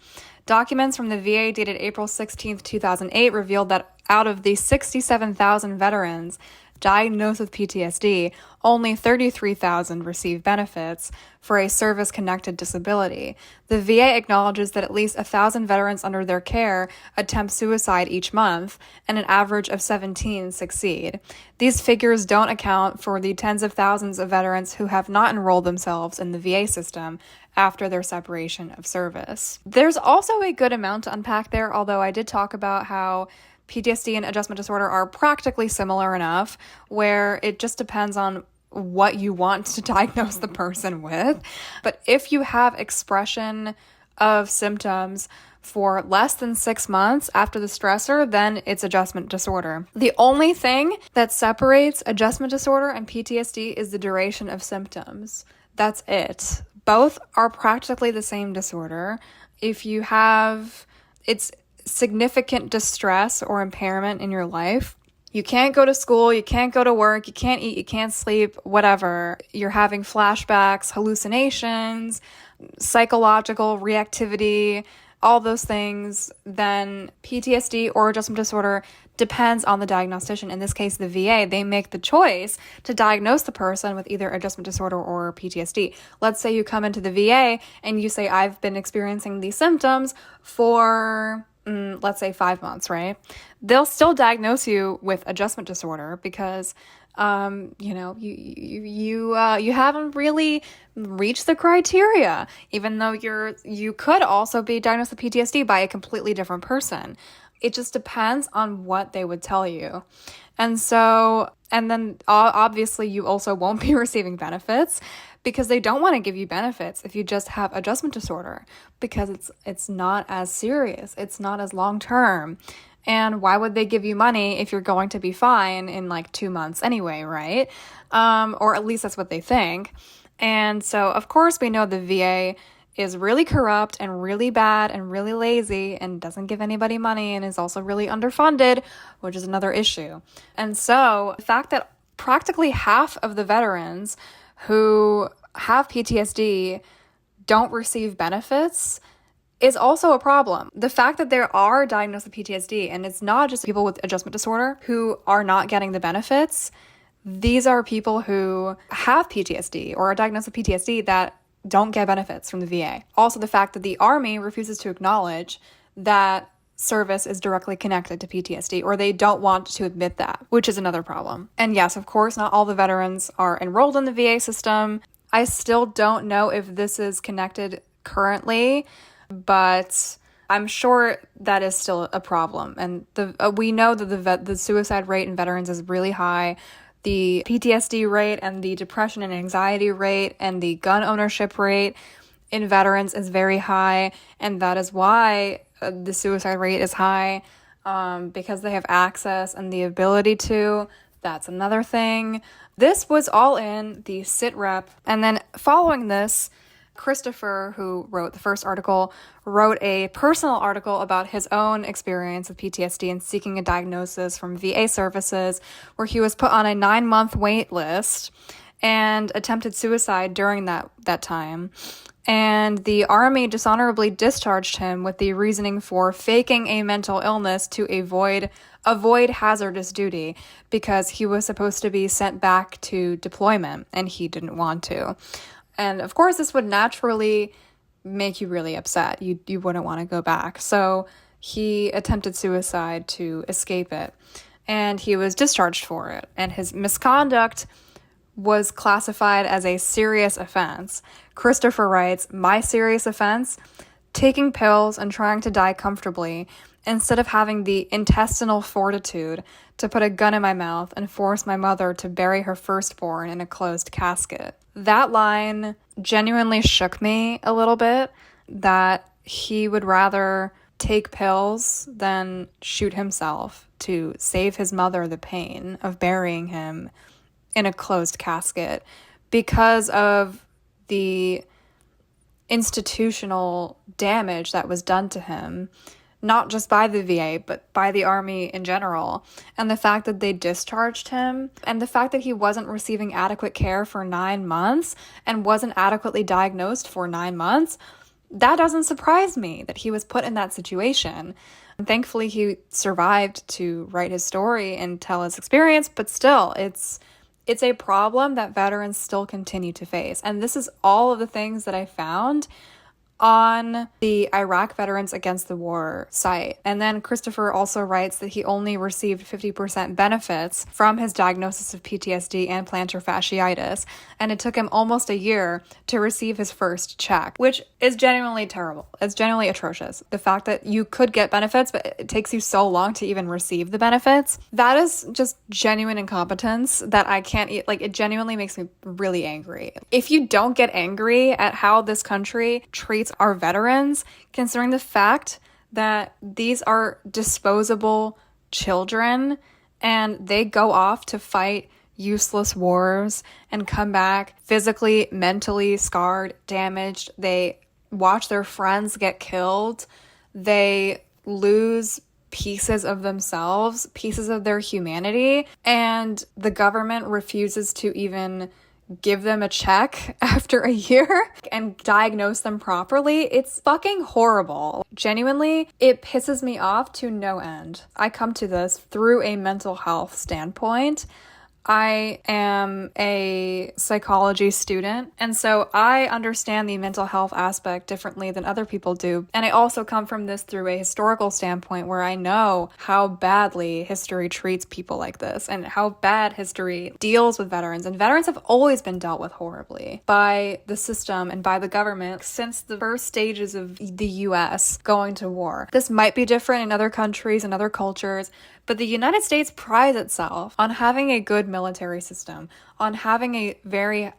Documents from the VA dated April 16, 2008 revealed that out of the 67,000 veterans diagnosed with PTSD, only 33,000 receive benefits for a service-connected disability. The VA acknowledges that at least 1,000 veterans under their care attempt suicide each month, and an average of 17 succeed. These figures don't account for the tens of thousands of veterans who have not enrolled themselves in the VA system after their separation of service. There's also a good amount to unpack there, although I did talk about how PTSD and adjustment disorder are practically similar enough where it just depends on what you want to diagnose the person with. But if you have expression of symptoms for less than 6 months after the stressor, then it's adjustment disorder. The only thing that separates adjustment disorder and PTSD is the duration of symptoms. That's it. Both are practically the same disorder. If you have it's significant distress or impairment in your life, you can't go to school, you can't go to work, you can't eat, you can't sleep, whatever. You're having flashbacks, hallucinations, psychological reactivity, all those things, then PTSD or adjustment disorder depends on the diagnostician. In this case, the VA, they make the choice to diagnose the person with either adjustment disorder or PTSD. Let's say you come into the VA and you say, I've been experiencing these symptoms for let's say 5 months, right? They'll still diagnose you with adjustment disorder because, you haven't really reached the criteria, even though you could also be diagnosed with PTSD by a completely different person. It just depends on what they would tell you. And then obviously you also won't be receiving benefits because they don't want to give you benefits if you just have adjustment disorder because it's not as serious, it's not as long term. And why would they give you money if you're going to be fine in like 2 months anyway, right? Or at least that's what they think. And so, of course, we know the VA is really corrupt and really bad and really lazy and doesn't give anybody money and is also really underfunded, which is another issue. And so the fact that practically half of the veterans who have PTSD don't receive benefits is also a problem. The fact that there are diagnosed with PTSD, and it's not just people with adjustment disorder who are not getting the benefits, these are people who have PTSD or are diagnosed with PTSD that don't get benefits from the VA. Also, the fact that the Army refuses to acknowledge that service is directly connected to PTSD, or they don't want to admit that, which is another problem. And yes, of course, not all the veterans are enrolled in the VA system. I still don't know if this is connected currently, but I'm sure that is still a problem. And we know that the suicide rate in veterans is really high. The PTSD rate and the depression and anxiety rate and the gun ownership rate in veterans is very high. And that is why the suicide rate is high, because they have access and the ability to. That's another thing. This was all in the sit rep. And then following this, Christopher, who wrote the first article, wrote a personal article about his own experience with PTSD and seeking a diagnosis from VA services, where he was put on a 9-month wait list and attempted suicide during that time. And the Army dishonorably discharged him with the reasoning for faking a mental illness to avoid hazardous duty, because he was supposed to be sent back to deployment and he didn't want to. And of course, this would naturally make you really upset. You wouldn't want to go back. So he attempted suicide to escape it, and he was discharged for it. And his misconduct was classified as a serious offense. Christopher writes, "My serious offense? Taking pills and trying to die comfortably instead of having the intestinal fortitude to put a gun in my mouth and force my mother to bury her firstborn in a closed casket." That line genuinely shook me a little bit, that he would rather take pills than shoot himself to save his mother the pain of burying him in a closed casket, because of the institutional damage that was done to him, not just by the VA, but by the Army in general. And the fact that they discharged him, and the fact that he wasn't receiving adequate care for 9 months and wasn't adequately diagnosed for 9 months, that doesn't surprise me that he was put in that situation. And thankfully, he survived to write his story and tell his experience, but still, it's a problem that veterans still continue to face. And this is all of the things that I found on the Iraq Veterans Against the War site. And then Christopher also writes that he only received 50% benefits from his diagnosis of PTSD and plantar fasciitis, and it took him almost a year to receive his first check, which is genuinely terrible. It's genuinely atrocious. The fact that you could get benefits, but it takes you so long to even receive the benefits, that is just genuine incompetence that I can't eat. Like, it genuinely makes me really angry. If you don't get angry at how this country treats our veterans, considering the fact that these are disposable children and they go off to fight useless wars and come back physically, mentally scarred, damaged. They watch their friends get killed. They lose pieces of themselves, pieces of their humanity, and the government refuses to even give them a check after a year and diagnose them properly. It's fucking horrible. Genuinely, it pisses me off to no end. I come to this through a mental health standpoint. I am a psychology student, and so I understand the mental health aspect differently than other people do. And I also come from this through a historical standpoint, where I know how badly history treats people like this and how bad history deals with veterans. And veterans have always been dealt with horribly by the system and by the government since the first stages of the US going to war. This might be different in other countries and other cultures, but the United States prides itself on having a good military system, on having a very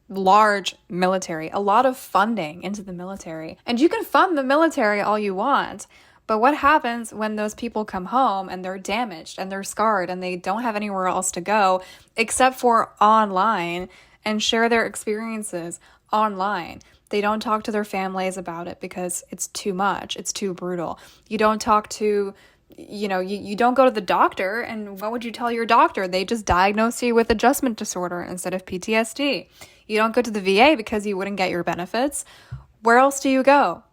large military, a lot of funding into the military. And you can fund the military all you want, but what happens when those people come home and they're damaged and they're scarred and they don't have anywhere else to go except for online and share their experiences online? They don't talk to their families about it because it's too much. It's too brutal. You don't talk to you don't go to the doctor, and what would you tell your doctor? They just diagnose you with adjustment disorder instead of PTSD. You don't go to the VA because you wouldn't get your benefits. Where else do you go?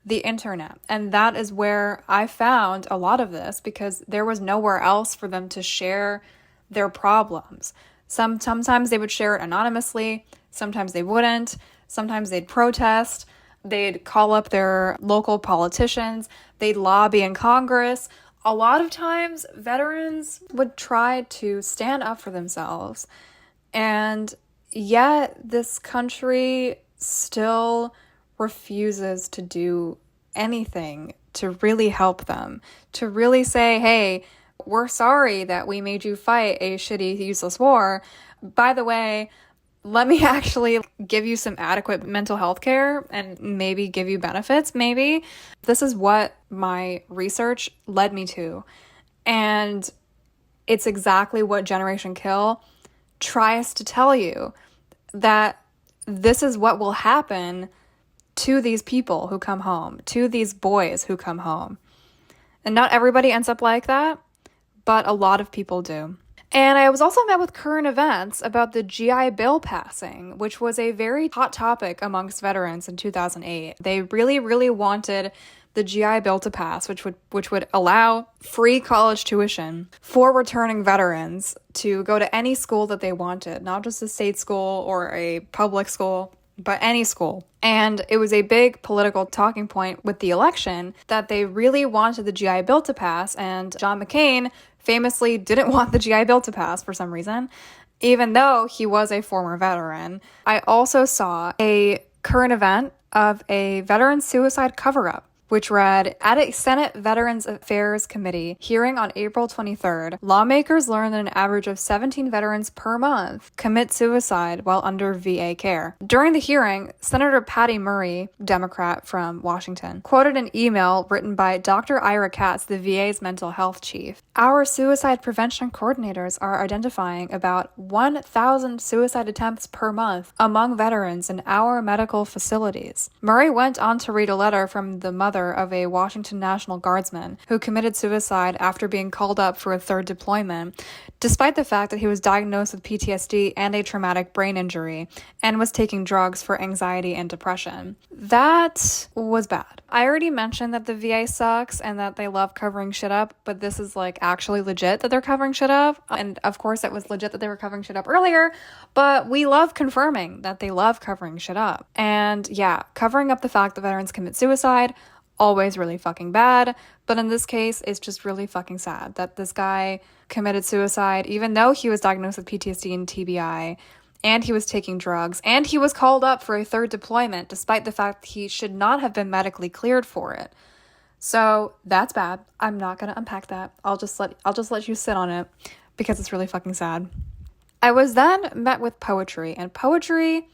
The internet. And that is where I found a lot of this, because there was nowhere else for them to share their problems. Sometimes they would share it anonymously. Sometimes they wouldn't. Sometimes they'd protest. They'd call up their local politicians. They'd lobby in Congress. A lot of times, veterans would try to stand up for themselves. And yet, this country still refuses to do anything to really help them, to really say, hey, we're sorry that we made you fight a shitty, useless war. By the way, let me actually give you some adequate mental health care and maybe give you benefits, maybe. This is what my research led me to. And it's exactly what Generation Kill tries to tell you, that this is what will happen to these people who come home, to these boys who come home. And not everybody ends up like that, but a lot of people do. And I was also met with current events about the GI Bill passing, which was a very hot topic amongst veterans in 2008. They really, really wanted the GI Bill to pass, which would allow free college tuition for returning veterans to go to any school that they wanted, not just a state school or a public school, but any school. And it was a big political talking point with the election that they really wanted the GI Bill to pass, and John McCain famously didn't want the GI Bill to pass for some reason, even though he was a former veteran. I also saw a current event of a veteran suicide cover-up, which read, at a Senate Veterans Affairs Committee hearing on April 23rd, lawmakers learned that an average of 17 veterans per month commit suicide while under VA care. During the hearing, Senator Patty Murray, Democrat from Washington, quoted an email written by Dr. Ira Katz, the VA's mental health chief. Our suicide prevention coordinators are identifying about 1,000 suicide attempts per month among veterans in our medical facilities. Murray went on to read a letter from the mother of a Washington National Guardsman who committed suicide after being called up for a third deployment, despite the fact that he was diagnosed with PTSD and a traumatic brain injury and was taking drugs for anxiety and depression. That was bad. I already mentioned that the VA sucks and that they love covering shit up, but this is like actually legit that they're covering shit up. And of course it was legit that they were covering shit up earlier, but we love confirming that they love covering shit up. And yeah, covering up the fact that veterans commit suicide, always really fucking bad, but in this case, it's just really fucking sad that this guy committed suicide, even though he was diagnosed with PTSD and TBI, and he was taking drugs, and he was called up for a third deployment, despite the fact that he should not have been medically cleared for it. So that's bad. I'm not gonna unpack that. I'll just let you sit on it because it's really fucking sad. I was then met with poetry, and poetry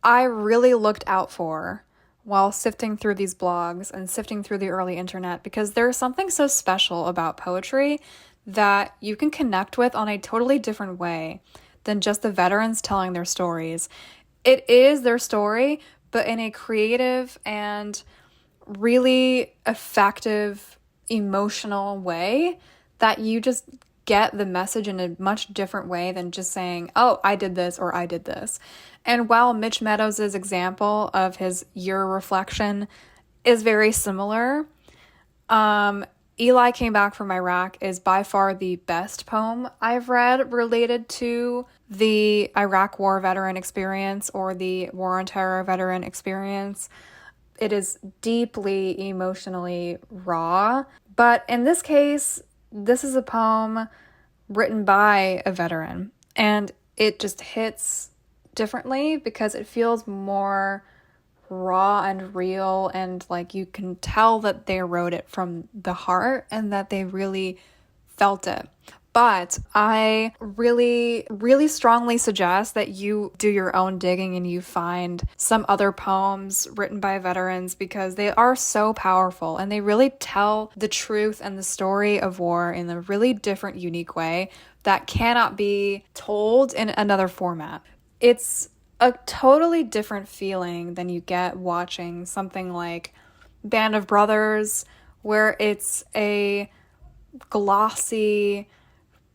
I really looked out for while sifting through these blogs and sifting through the early internet, because there's something so special about poetry that you can connect with on a totally different way than just the veterans telling their stories. It is their story, but in a creative and really effective, emotional way that you just get the message in a much different way than just saying, oh, I did this or I did this. And while Mitch Meadows' example of his year reflection is very similar, Eli Came Back from Iraq is by far the best poem I've read related to the Iraq War veteran experience or the War on Terror veteran experience. It is deeply emotionally raw, but in this case, this is a poem written by a veteran, and it just hits differently because it feels more raw and real, and like you can tell that they wrote it from the heart and that they really felt it. But I really, really strongly suggest that you do your own digging and you find some other poems written by veterans, because they are so powerful and they really tell the truth and the story of war in a really different, unique way that cannot be told in another format. It's a totally different feeling than you get watching something like Band of Brothers, where it's a glossy,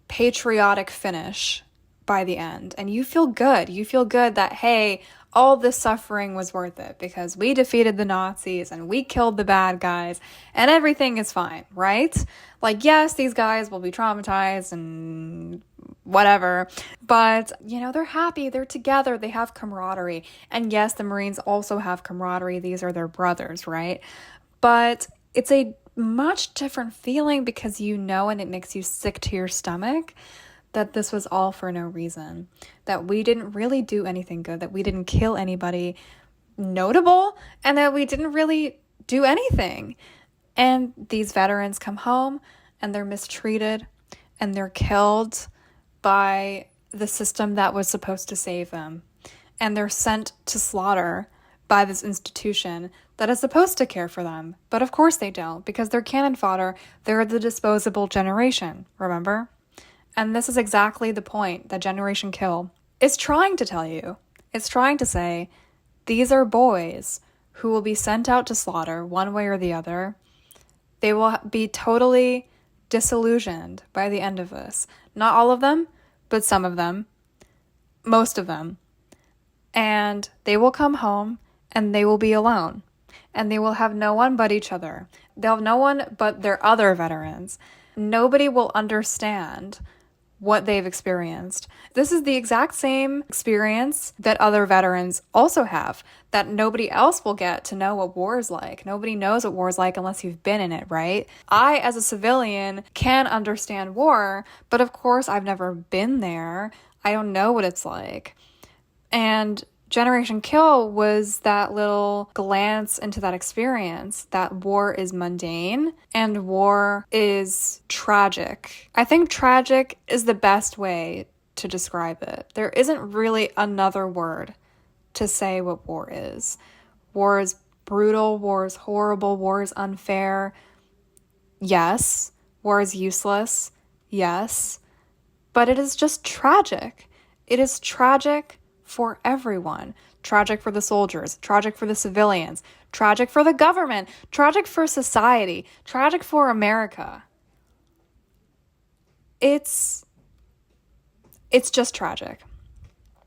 patriotic finish by the end, and you feel good. You feel good that, hey, all this suffering was worth it because we defeated the Nazis and we killed the bad guys and everything is fine, right? Like, yes, these guys will be traumatized and whatever, but you know, they're happy, they're together, they have camaraderie. And yes, the Marines also have camaraderie. These are their brothers, right? But it's a much different feeling because you know, and it makes you sick to your stomach, that this was all for no reason, that we didn't really do anything good, that we didn't kill anybody notable, and that we didn't really do anything. And these veterans come home and they're mistreated and they're killed by the system that was supposed to save them. And they're sent to slaughter by this institution that is supposed to care for them. But of course they don't, because they're cannon fodder. They're the disposable generation, remember? And this is exactly the point that Generation Kill is trying to tell you. It's trying to say, these are boys who will be sent out to slaughter one way or the other. They will be totally disillusioned by the end of this. Not all of them, but some of them. Most of them. And they will come home and they will be alone. And they will have no one but each other. They'll have no one but their other veterans. Nobody will understand what they've experienced. This is the exact same experience that other veterans also have, that nobody else will get to know what war is like. Nobody knows what war is like unless you've been in it, right? I, as a civilian, can understand war, but of course I've never been there. I don't know what it's like. And Generation Kill was that little glance into that experience, that war is mundane and war is tragic. I think tragic is the best way to describe it. There isn't really another word to say what war is. War is brutal, war is horrible, war is unfair. Yes. War is useless. Yes. But it is just tragic. It is tragic for everyone. Tragic for the soldiers, tragic for the civilians, tragic for the government, tragic for society, tragic for America. It's just tragic.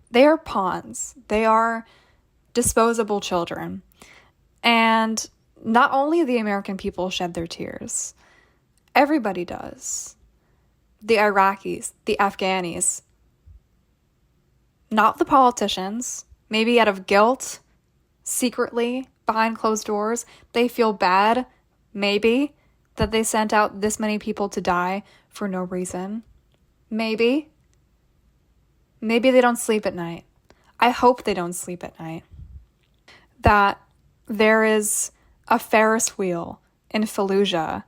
They are pawns. They are disposable children. And not only the American people shed their tears, everybody does. The Iraqis, the Afghanis, not the politicians, maybe out of guilt, secretly, behind closed doors. They feel bad, maybe, that they sent out this many people to die for no reason. Maybe. Maybe they don't sleep at night. I hope they don't sleep at night. That there is a Ferris wheel in Fallujah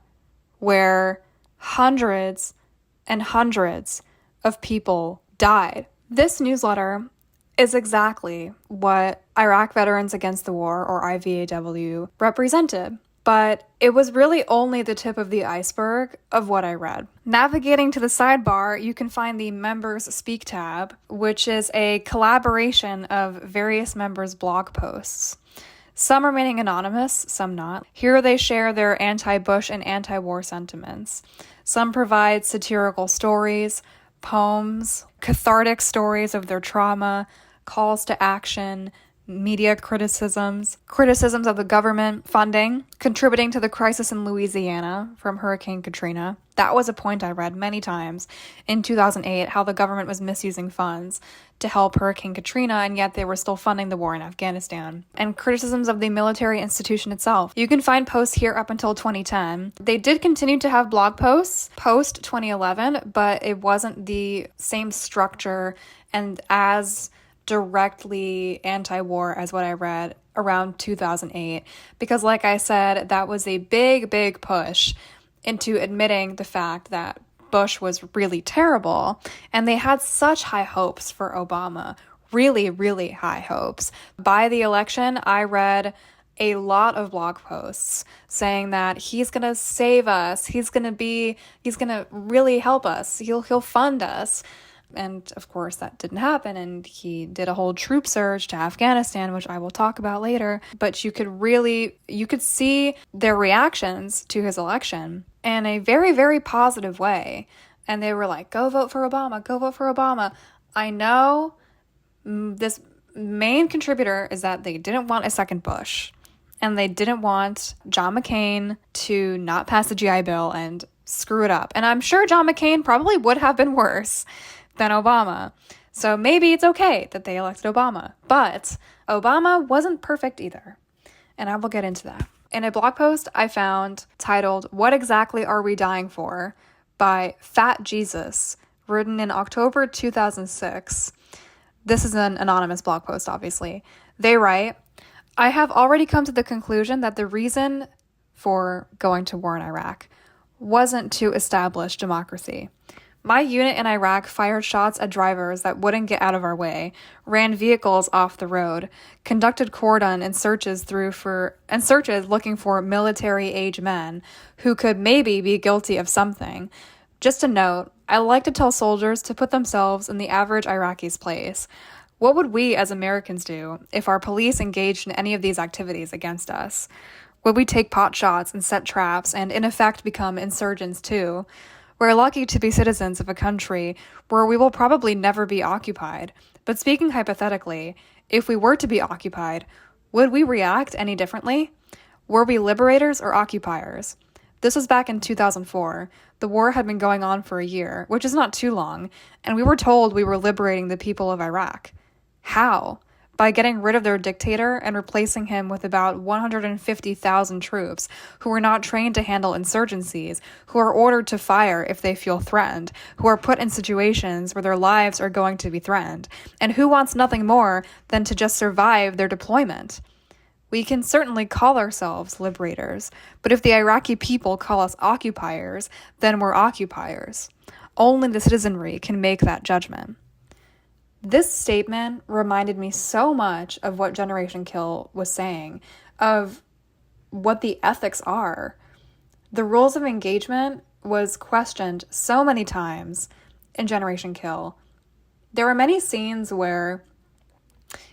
where hundreds and hundreds of people died. This newsletter is exactly what Iraq Veterans Against the War, or IVAW, represented. But it was really only the tip of the iceberg of what I read. Navigating to the sidebar, you can find the Members Speak tab, which is a collaboration of various members' blog posts. Some remaining anonymous, some not. Here they share their anti-Bush and anti-war sentiments. Some provide satirical stories, poems, cathartic stories of their trauma, calls to action, media criticisms of the government funding, contributing to the crisis in Louisiana from Hurricane Katrina. That was a point I read many times in 2008, how the government was misusing funds to help Hurricane Katrina, and yet they were still funding the war in Afghanistan. And criticisms of the military institution itself. You can find posts here up until 2010. They did continue to have blog posts post 2011, but it wasn't the same structure and as directly anti-war as what I read around 2008. Because like I said, that was a big, big push into admitting the fact that Bush was really terrible. And they had such high hopes for Obama. Really, really high hopes. By the election, I read a lot of blog posts saying that he's going to save us. He's going to really help us. He'll fund us. And of course that didn't happen, and he did a whole troop surge to Afghanistan, which I will talk about later. But you could see their reactions to his election in a very, very positive way. And they were like, go vote for Obama, go vote for Obama. I know this main contributor is that they didn't want a second Bush, and they didn't want John McCain to not pass the GI Bill and screw it up. And I'm sure John McCain probably would have been worse than Obama. So maybe it's okay that they elected Obama. But Obama wasn't perfect either. And I will get into that. In a blog post I found titled, "What Exactly Are We Dying For?" by Fat Jesus, written in October 2006. This is an anonymous blog post, obviously. They write, I have already come to the conclusion that the reason for going to war in Iraq wasn't to establish democracy. My unit in Iraq fired shots at drivers that wouldn't get out of our way, ran vehicles off the road, conducted cordon and searches looking for military-age men who could maybe be guilty of something. Just a note, I like to tell soldiers to put themselves in the average Iraqi's place. What would we as Americans do if our police engaged in any of these activities against us? Would we take pot shots and set traps and in effect become insurgents too? We're lucky to be citizens of a country where we will probably never be occupied. But speaking hypothetically, if we were to be occupied, would we react any differently? Were we liberators or occupiers? This was back in 2004. The war had been going on for a year, which is not too long, and we were told we were liberating the people of Iraq. How? By getting rid of their dictator and replacing him with about 150,000 troops who are not trained to handle insurgencies, who are ordered to fire if they feel threatened, who are put in situations where their lives are going to be threatened, and who wants nothing more than to just survive their deployment. We can certainly call ourselves liberators, but if the Iraqi people call us occupiers, then we're occupiers. Only the citizenry can make that judgment. This statement reminded me so much of what Generation Kill was saying, of what the ethics are. The rules of engagement was questioned so many times in Generation Kill. There were many scenes where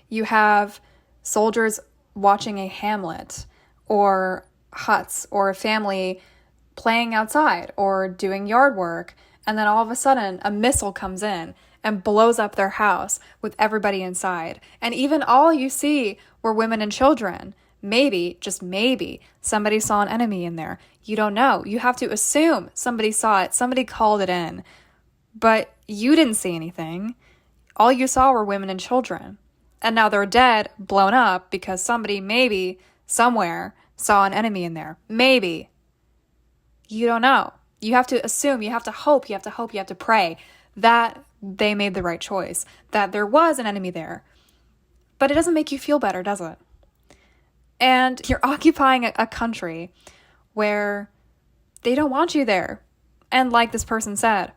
you have soldiers watching a hamlet or huts or a family playing outside or doing yard work, and then all of a sudden a missile comes in and blows up their house with everybody inside. And even all you see were women and children. Maybe, just maybe, somebody saw an enemy in there. You don't know. You have to assume somebody saw it, somebody called it in. But you didn't see anything. All you saw were women and children. And now they're dead, blown up, because somebody maybe, somewhere, saw an enemy in there. Maybe. You don't know. You have to assume, you have to hope, you have to pray that they made the right choice, that there was an enemy there. But it doesn't make you feel better, does it? And you're occupying a country where they don't want you there. And like this person said,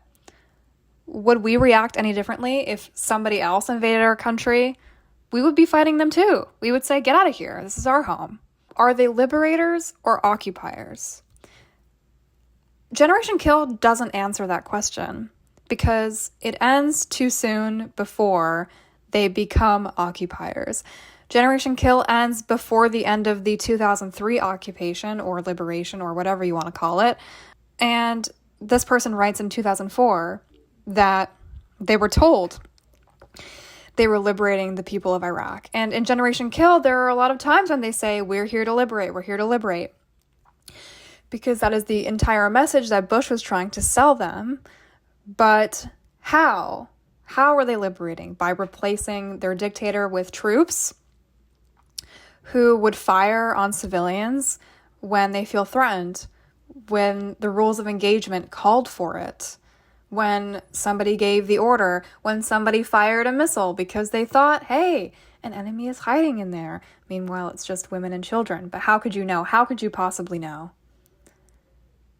would we react any differently if somebody else invaded our country? We would be fighting them too. We would say, get out of here. This is our home. Are they liberators or occupiers? Generation Kill doesn't answer that question, because it ends too soon before they become occupiers. Generation Kill ends before the end of the 2003 occupation or liberation or whatever you want to call it. And this person writes in 2004 that they were told they were liberating the people of Iraq. And in Generation Kill, there are a lot of times when they say, we're here to liberate, we're here to liberate. Because that is the entire message that Bush was trying to sell them. But how? How are they liberating? By replacing their dictator with troops who would fire on civilians when they feel threatened, when the rules of engagement called for it, when somebody gave the order, when somebody fired a missile because they thought, hey, an enemy is hiding in there. Meanwhile, it's just women and children. But how could you know? How could you possibly know?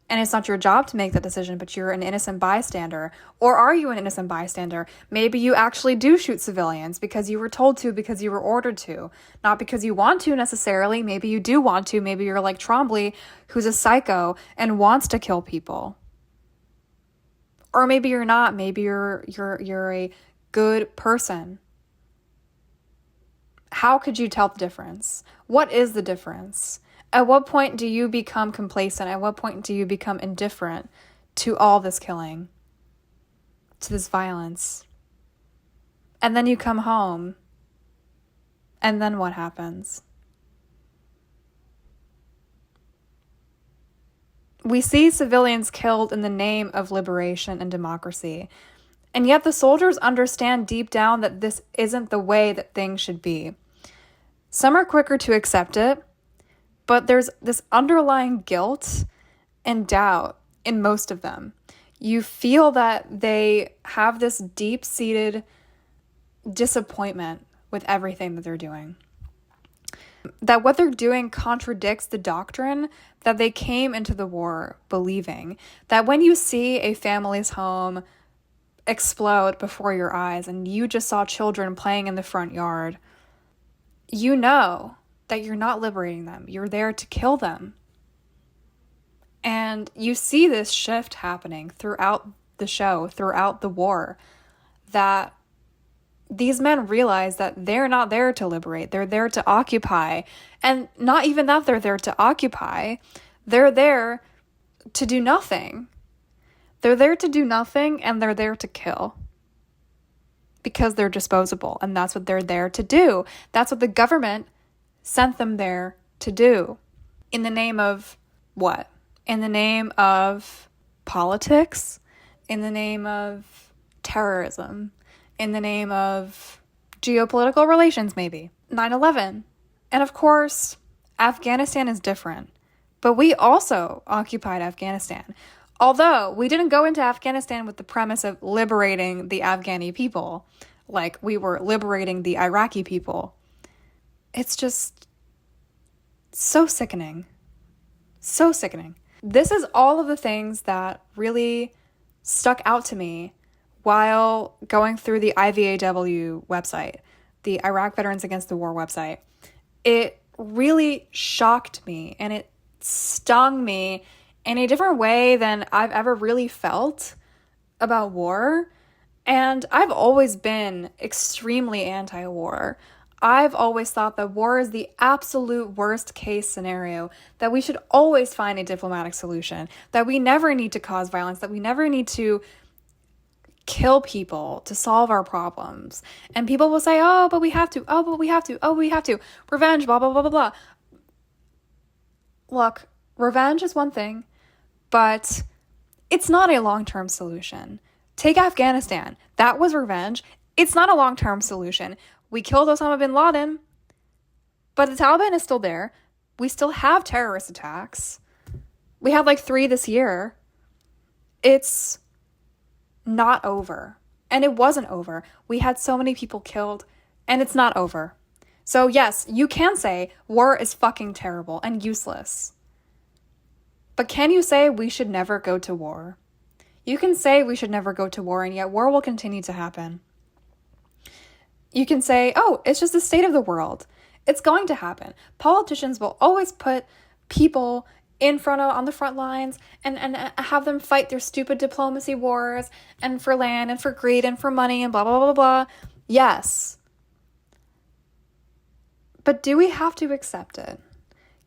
And it's not your job to make that decision, but you're an innocent bystander. Or are you an innocent bystander? Maybe you actually do shoot civilians because you were told to, because you were ordered to. Not because you want to necessarily. Maybe you do want to. Maybe you're like Trombley, who's a psycho and wants to kill people. Or maybe you're not. Maybe you're a good person. How could you tell the difference? What is the difference? At what point do you become complacent? At what point do you become indifferent to all this killing, to this violence? And then you come home, and then what happens? We see civilians killed in the name of liberation and democracy, and yet the soldiers understand deep down that this isn't the way that things should be. Some are quicker to accept it, but there's this underlying guilt and doubt in most of them. You feel that they have this deep-seated disappointment with everything that they're doing. that what they're doing contradicts the doctrine that they came into the war believing. That when you see a family's home explode before your eyes and you just saw children playing in the front yard, you know that you're not liberating them. You're there to kill them. And you see this shift happening throughout the show, throughout the war, that these men realize that they're not there to liberate. They're there to occupy. And not even that they're there to occupy. They're there to do nothing. They're there to do nothing, and they're there to kill. Because they're disposable, and that's what they're there to do. That's what the government sent them there to do. In the name of what? In the name of politics? In the name of terrorism? In the name of geopolitical relations, maybe. 9/11. And of course, Afghanistan is different. But we also occupied Afghanistan. Although we didn't go into Afghanistan with the premise of liberating the Afghani people, like we were liberating the Iraqi people. It's just so sickening. So sickening. This is all of the things that really stuck out to me while going through the IVAW website, the Iraq Veterans Against the War website. It really shocked me and it stung me in a different way than I've ever really felt about war. And I've always been extremely anti-war. I've always thought that war is the absolute worst case scenario, that we should always find a diplomatic solution, that we never need to cause violence, that we never need to kill people to solve our problems. And people will say, oh, but we have to, oh, but we have to, oh, we have to, revenge, blah, blah, blah, blah, blah. Look, revenge is one thing, but it's not a long-term solution. Take Afghanistan. That was revenge. It's not a long-term solution. We killed Osama bin Laden, but the Taliban is still there. We still have terrorist attacks. We had like 3 this year. It's not over. And it wasn't over. We had so many people killed, and it's not over. So yes, you can say war is fucking terrible and useless. But can you say we should never go to war? You can say we should never go to war, and yet war will continue to happen. You can say, oh, it's just the state of the world. It's going to happen. Politicians will always put people on the front lines and have them fight their stupid diplomacy wars and for land and for greed and for money and blah, blah, blah, blah. Yes. But do we have to accept it?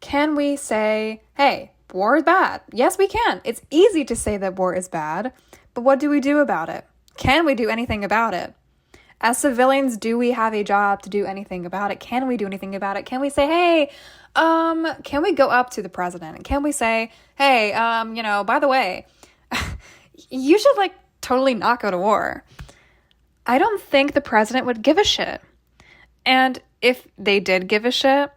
Can we say, hey, war is bad? Yes, we can. It's easy to say that war is bad, but what do we do about it? Can we do anything about it? As civilians, do we have a job to do anything about it? Can we do anything about it? Can we say, hey, can we go up to the president? And can we say, hey, by the way, you should totally not go to war. I don't think the president would give a shit. And if they did give a shit,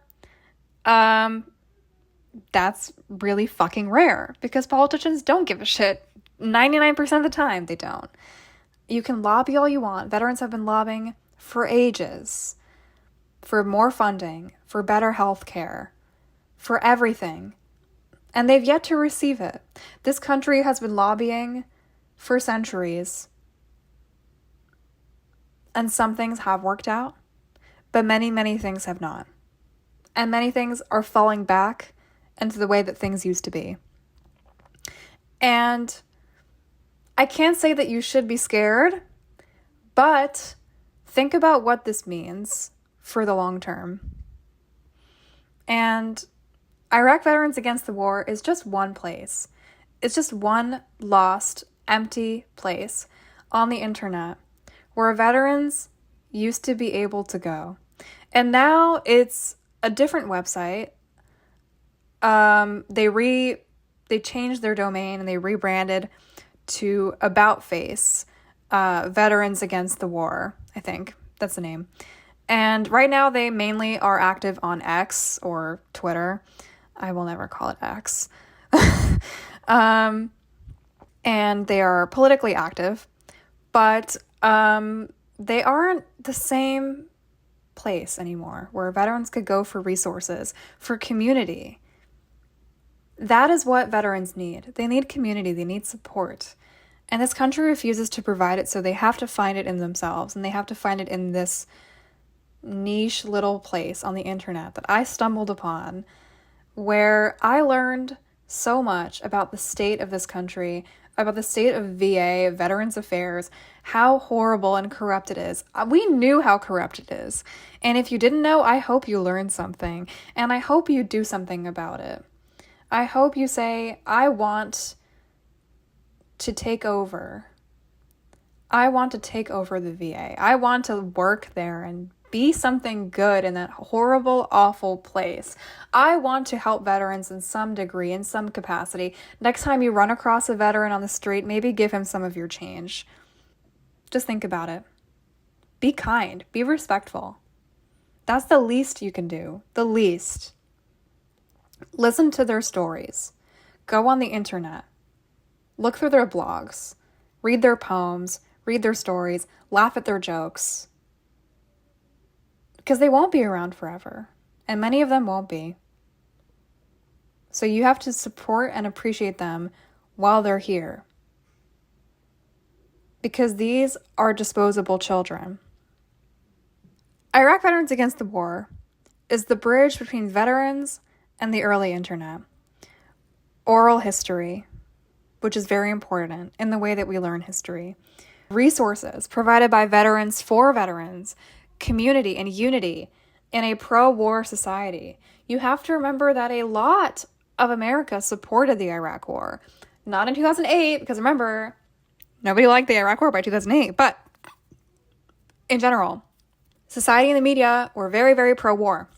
that's really fucking rare because politicians don't give a shit. 99% of the time, they don't. You can lobby all you want. Veterans have been lobbying for ages for more funding, for better health care, for everything. And they've yet to receive it. This country has been lobbying for centuries. And some things have worked out, but many, many things have not. And many things are falling back into the way that things used to be. And I can't say that you should be scared, but think about what this means for the long term. And Iraq Veterans Against the War is just one place. It's just one lost, empty place on the internet where veterans used to be able to go. And now it's a different website. They changed their domain and they rebranded to About Face, Veterans Against the War, I think. That's the name. And right now they mainly are active on X or Twitter. I will never call it X. And they are politically active, but they aren't the same place anymore where veterans could go for resources, for community. That is what veterans need. They need community, they need support. And this country refuses to provide it, so they have to find it in themselves, and they have to find it in this niche little place on the internet that I stumbled upon, where I learned so much about the state of this country, about the state of VA, Veterans Affairs, how horrible and corrupt it is. We knew how corrupt it is. And if you didn't know, I hope you learned something. And I hope you do something about it. I hope you say, I want to take over. I want to take over the VA. I want to work there and be something good in that horrible, awful place. I want to help veterans in some degree, in some capacity. Next time you run across a veteran on the street, maybe give him some of your change. Just think about it. Be kind. Be respectful. That's the least you can do. The least. Listen to their stories. Go on the internet. Look through their blogs. Read their poems. Read their stories. Laugh at their jokes. Because they won't be around forever. And many of them won't be. So you have to support and appreciate them while they're here. Because these are disposable children. Iraq Veterans Against the War is the bridge between veterans and the early internet. Oral history, which is very important in the way that we learn history. Resources provided by veterans for veterans. Community and unity in a pro-war society. You have to remember that a lot of America supported the Iraq War. Not in 2008, because remember, nobody liked the Iraq War by 2008, but in general, society and the media were very, very pro-war.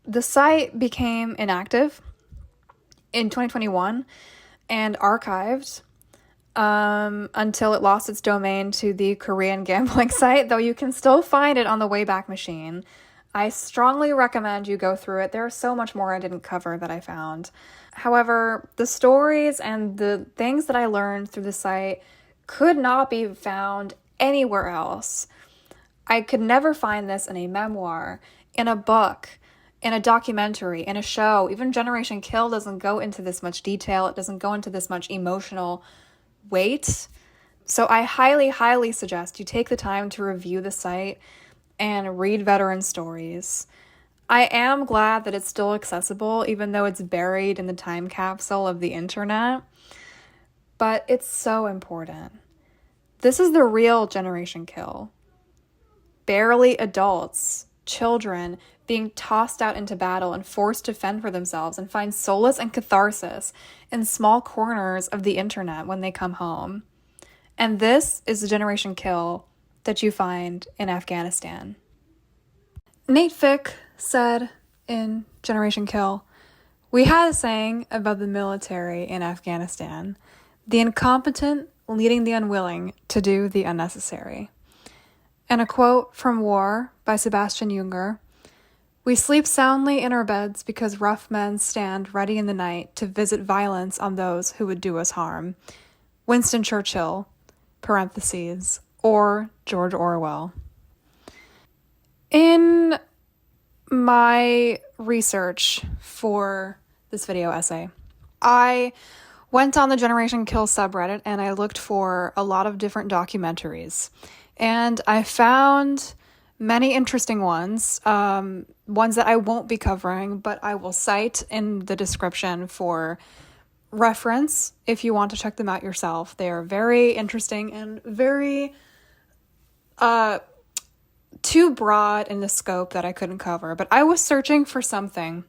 The site became inactive in 2021 and archived until it lost its domain to the Korean gambling site, though you can still find it on the Wayback Machine. I strongly recommend you go through it. There's so much more I didn't cover that I found. However, the stories and the things that I learned through the site could not be found anywhere else. I could never find this in a memoir, in a book, in a documentary, in a show. Even Generation Kill doesn't go into this much detail. It doesn't go into this much emotional weight. So I highly, highly suggest you take the time to review the site and read veteran stories. I am glad that it's still accessible, even though it's buried in the time capsule of the internet. But it's so important. This is the real Generation Kill. Barely adults, children, being tossed out into battle and forced to fend for themselves and find solace and catharsis in small corners of the internet when they come home. And this is the Generation Kill that you find in Afghanistan. Nate Fick said in Generation Kill, "We had a saying about the military in Afghanistan, the incompetent leading the unwilling to do the unnecessary." And a quote from War by Sebastian Junger, "We sleep soundly in our beds because rough men stand ready in the night to visit violence on those who would do us harm." Winston Churchill, parentheses, or George Orwell. In my research for this video essay, I went on the Generation Kill subreddit and I looked for a lot of different documentaries. And I found many interesting ones, ones that I won't be covering, but I will cite in the description for reference if you want to check them out yourself. They are very interesting and very too broad in the scope that I couldn't cover. But I was searching for something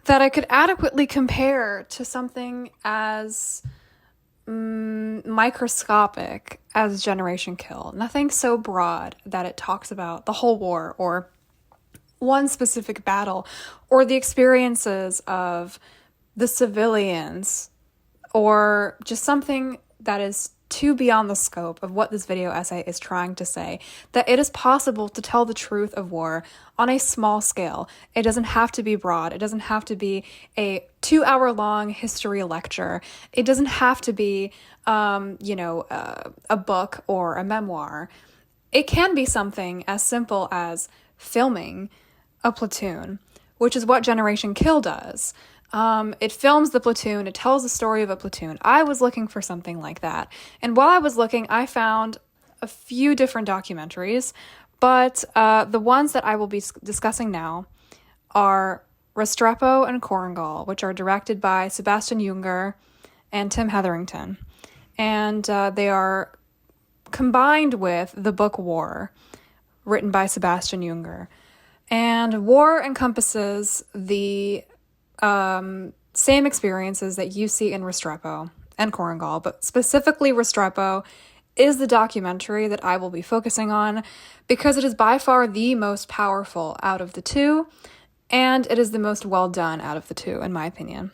that I could adequately compare to something as microscopic as Generation Kill. Nothing so broad that it talks about the whole war or one specific battle or the experiences of the civilians, or just something that is too beyond the scope of what this video essay is trying to say, that it is possible to tell the truth of war on a small scale. It doesn't have to be broad. It doesn't have to be a 2-hour-long history lecture. It doesn't have to be, a book or a memoir. it can be something as simple as filming a platoon, which is what Generation Kill does. It films the platoon, it tells the story of a platoon. I was looking for something like that. And while I was looking, I found a few different documentaries, but the ones that I will be discussing now are Restrepo and Korengal, which are directed by Sebastian Junger and Tim Hetherington. And they are combined with the book War, written by Sebastian Junger. And War encompasses the same experiences that you see in Restrepo and Korengal, but specifically Restrepo is the documentary that I will be focusing on because it is by far the most powerful out of the two, and it is the most well done out of the two, in my opinion.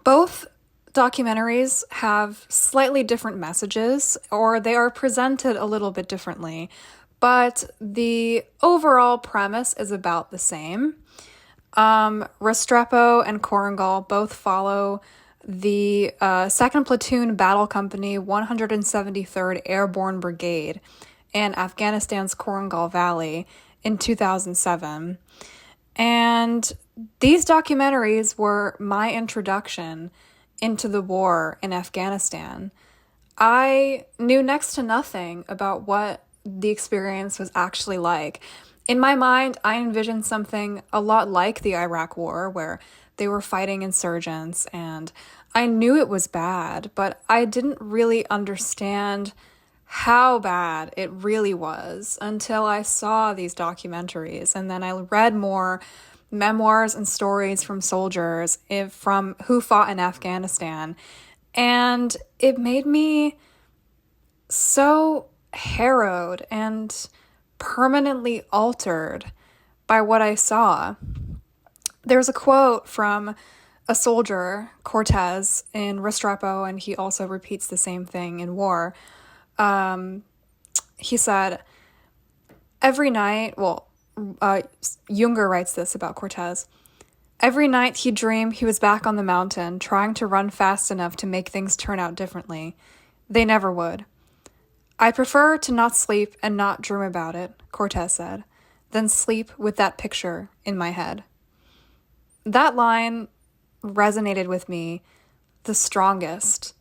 Both documentaries have slightly different messages, or they are presented a little bit differently, but the overall premise is about the same. Restrepo and Korengal both follow the 2nd Platoon Battle Company 173rd Airborne Brigade in Afghanistan's Korengal Valley in 2007. And these documentaries were my introduction into the war in Afghanistan. I knew next to nothing about what the experience was actually like. In my mind, I envisioned something a lot like the Iraq War, where they were fighting insurgents, and I knew it was bad, but I didn't really understand how bad it really was until I saw these documentaries, and then I read more memoirs and stories from soldiers from who fought in Afghanistan, and it made me so harrowed and permanently altered by what I saw. There's a quote from a soldier, Cortez, in Restrepo, and he also repeats the same thing in War. He said, every night, Junger writes this about Cortez, every night he'd dream he was back on the mountain, trying to run fast enough to make things turn out differently. They never would. I prefer to not sleep and not dream about it, Cortez said, than sleep with that picture in my head. That line resonated with me the strongest.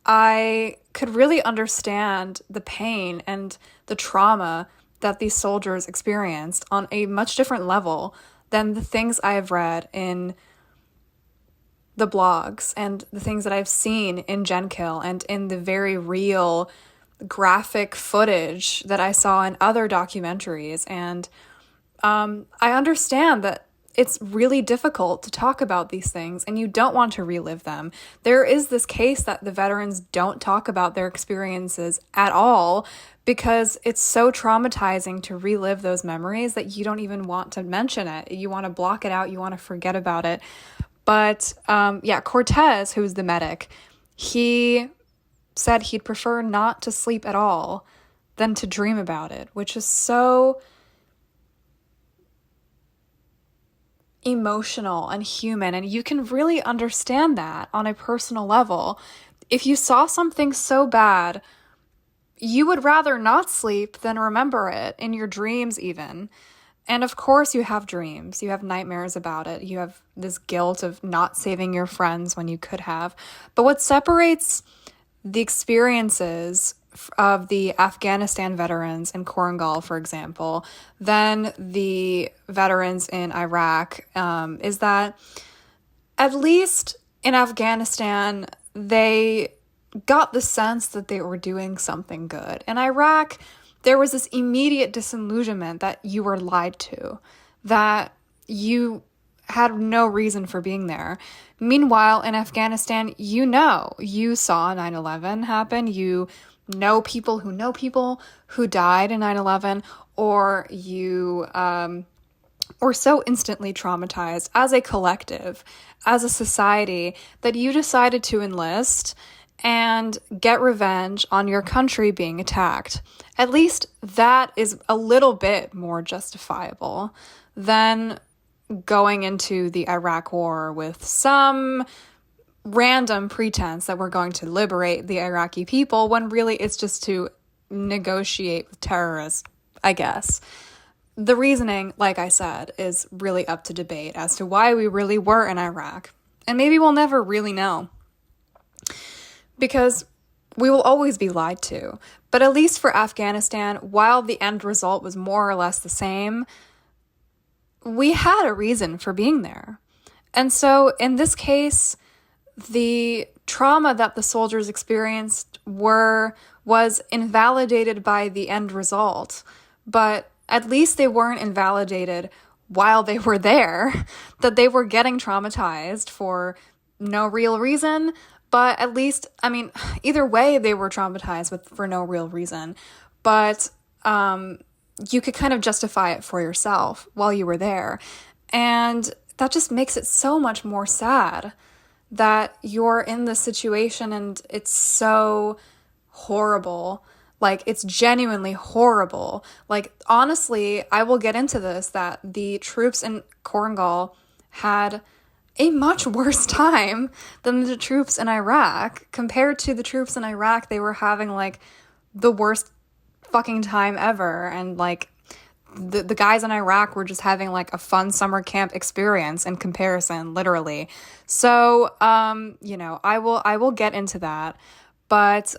I could really understand the pain and the trauma that these soldiers experienced on a much different level than the things I have read in the blogs and the things that I've seen in Gen Kill and in the very real graphic footage that I saw in other documentaries. And I understand that it's really difficult to talk about these things and you don't want to relive them. There is this case that the veterans don't talk about their experiences at all because it's so traumatizing to relive those memories that you don't even want to mention it. You want to block it out. You want to forget about it. But Cortez, who's the medic, he said he'd prefer not to sleep at all than to dream about it, which is so emotional and human, and you can really understand that on a personal level. If you saw something so bad, you would rather not sleep than remember it in your dreams even. And of course you have dreams, you have nightmares about it, you have this guilt of not saving your friends when you could have. But what separates the experiences of the Afghanistan veterans in Korengal, for example, than the veterans in Iraq, is that at least in Afghanistan, they got the sense that they were doing something good. In Iraq, there was this immediate disillusionment that you were lied to, that you had no reason for being there. Meanwhile, in Afghanistan, you saw 9/11 happen. You know people who died in 9/11, or you were so instantly traumatized as a collective, as a society, that you decided to enlist and get revenge on your country being attacked. At least that is a little bit more justifiable than going into the Iraq War with some random pretense that we're going to liberate the Iraqi people, when really it's just to negotiate with terrorists, I guess. The reasoning, like I said, is really up to debate as to why we really were in Iraq. And maybe we'll never really know. Because we will always be lied to. But at least for Afghanistan, while the end result was more or less the same, we had a reason for being there. And so in this case, the trauma that the soldiers experienced was invalidated by the end result. But at least they weren't invalidated while they were there, that they were getting traumatized for no real reason. But at least, I mean, either way, they were traumatized for no real reason. But you could kind of justify it for yourself while you were there. And that just makes it so much more sad that you're in this situation and it's so horrible. Like, it's genuinely horrible. Like, honestly, I will get into this, that the troops in Korangal had a much worse time than the troops in Iraq. Compared to the troops in Iraq, they were having, like, the worst fucking time ever. And, like, the guys in Iraq were just having, like, a fun summer camp experience in comparison, literally. So, I will get into that. But,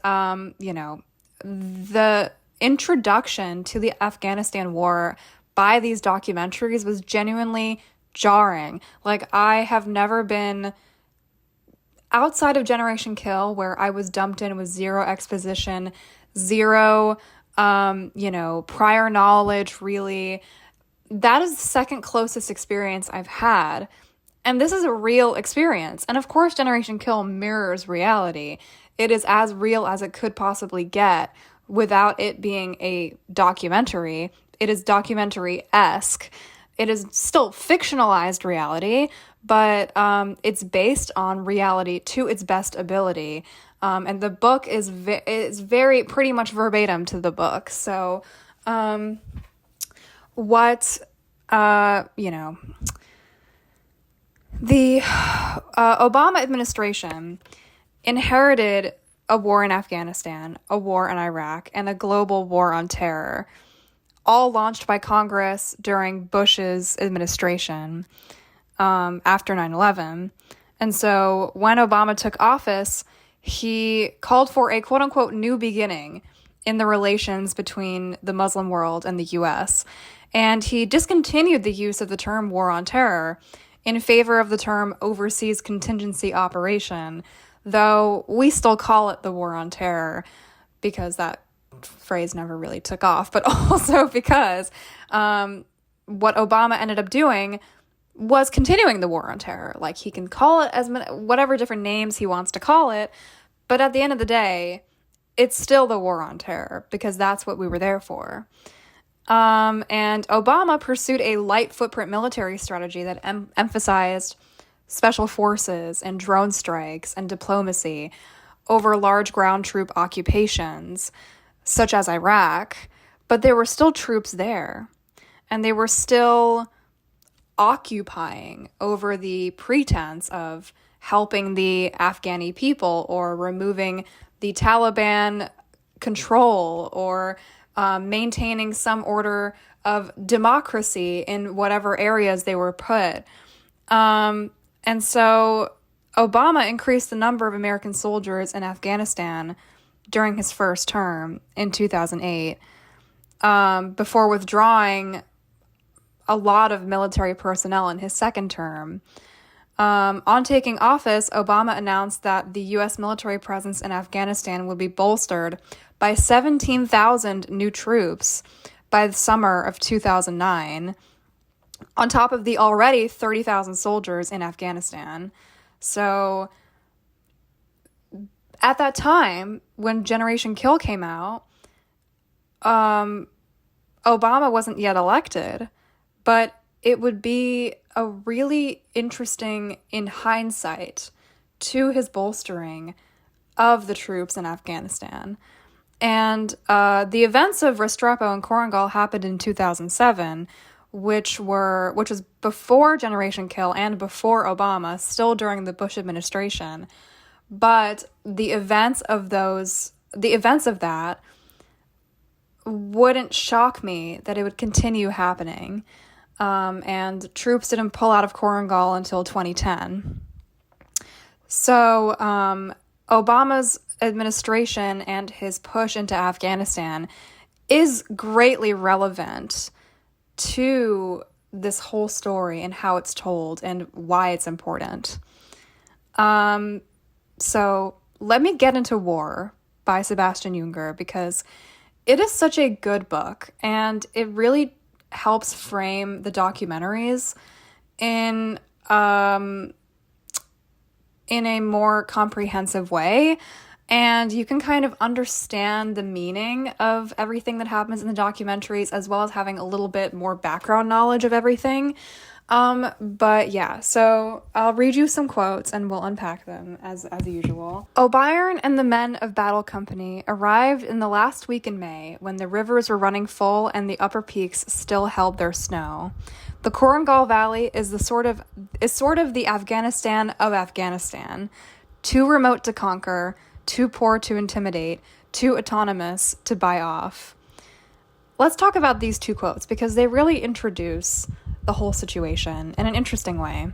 the introduction to the Afghanistan war by these documentaries was genuinely jarring. Like, I have never been outside of Generation Kill, where I was dumped in with zero exposition, zero, prior knowledge, really. That is the second closest experience I've had. And this is a real experience. And of course, Generation Kill mirrors reality. It is as real as it could possibly get without it being a documentary. It is documentary-esque. It is still fictionalized reality, but it's based on reality to its best ability. And the book is very pretty much verbatim to the book. So the Obama administration inherited a war in Afghanistan, a war in Iraq, and a global war on terror, all launched by Congress during Bush's administration after 9/11. And so when Obama took office, he called for a quote-unquote new beginning in the relations between the Muslim world and the U.S., and he discontinued the use of the term war on terror in favor of the term overseas contingency operation, though we still call it the war on terror because that phrase never really took off, but also because what Obama ended up doing was continuing the war on terror. Like, he can call it as whatever different names he wants to call it, but at the end of the day, it's still the war on terror because that's what we were there for. And Obama pursued a light footprint military strategy that emphasized special forces and drone strikes and diplomacy over large ground troop occupations, such as Iraq, but there were still troops there, and they were still occupying over the pretense of helping the Afghani people or removing the Taliban control or maintaining some order of democracy in whatever areas they were put. And so Obama increased the number of American soldiers in Afghanistan during his first term in 2008, before withdrawing a lot of military personnel in his second term. On taking office, Obama announced that the U.S. military presence in Afghanistan would be bolstered by 17,000 new troops by the summer of 2009, on top of the already 30,000 soldiers in Afghanistan. So at that time, when Generation Kill came out, Obama wasn't yet elected, but it would be a really interesting, in hindsight, to his bolstering of the troops in Afghanistan. And the events of Restrepo and Korangal happened in 2007, which was before Generation Kill and before Obama, still during the Bush administration. But the events of that wouldn't shock me that it would continue happening. And troops didn't pull out of Korengal until 2010. So Obama's administration and his push into Afghanistan is greatly relevant to this whole story and how it's told and why it's important. So let me get into War by Sebastian Junger, because it is such a good book, and it really helps frame the documentaries in a more comprehensive way. And you can kind of understand the meaning of everything that happens in the documentaries, as well as having a little bit more background knowledge of everything. But yeah, so I'll read you some quotes and we'll unpack them as usual. O'Byrne and the men of Battle Company arrived in the last week in May, when the rivers were running full and the upper peaks still held their snow. The Korengal Valley is sort of the Afghanistan of Afghanistan, too remote to conquer, too poor to intimidate, too autonomous to buy off. Let's talk about these two quotes, because they really introduce the whole situation in an interesting way.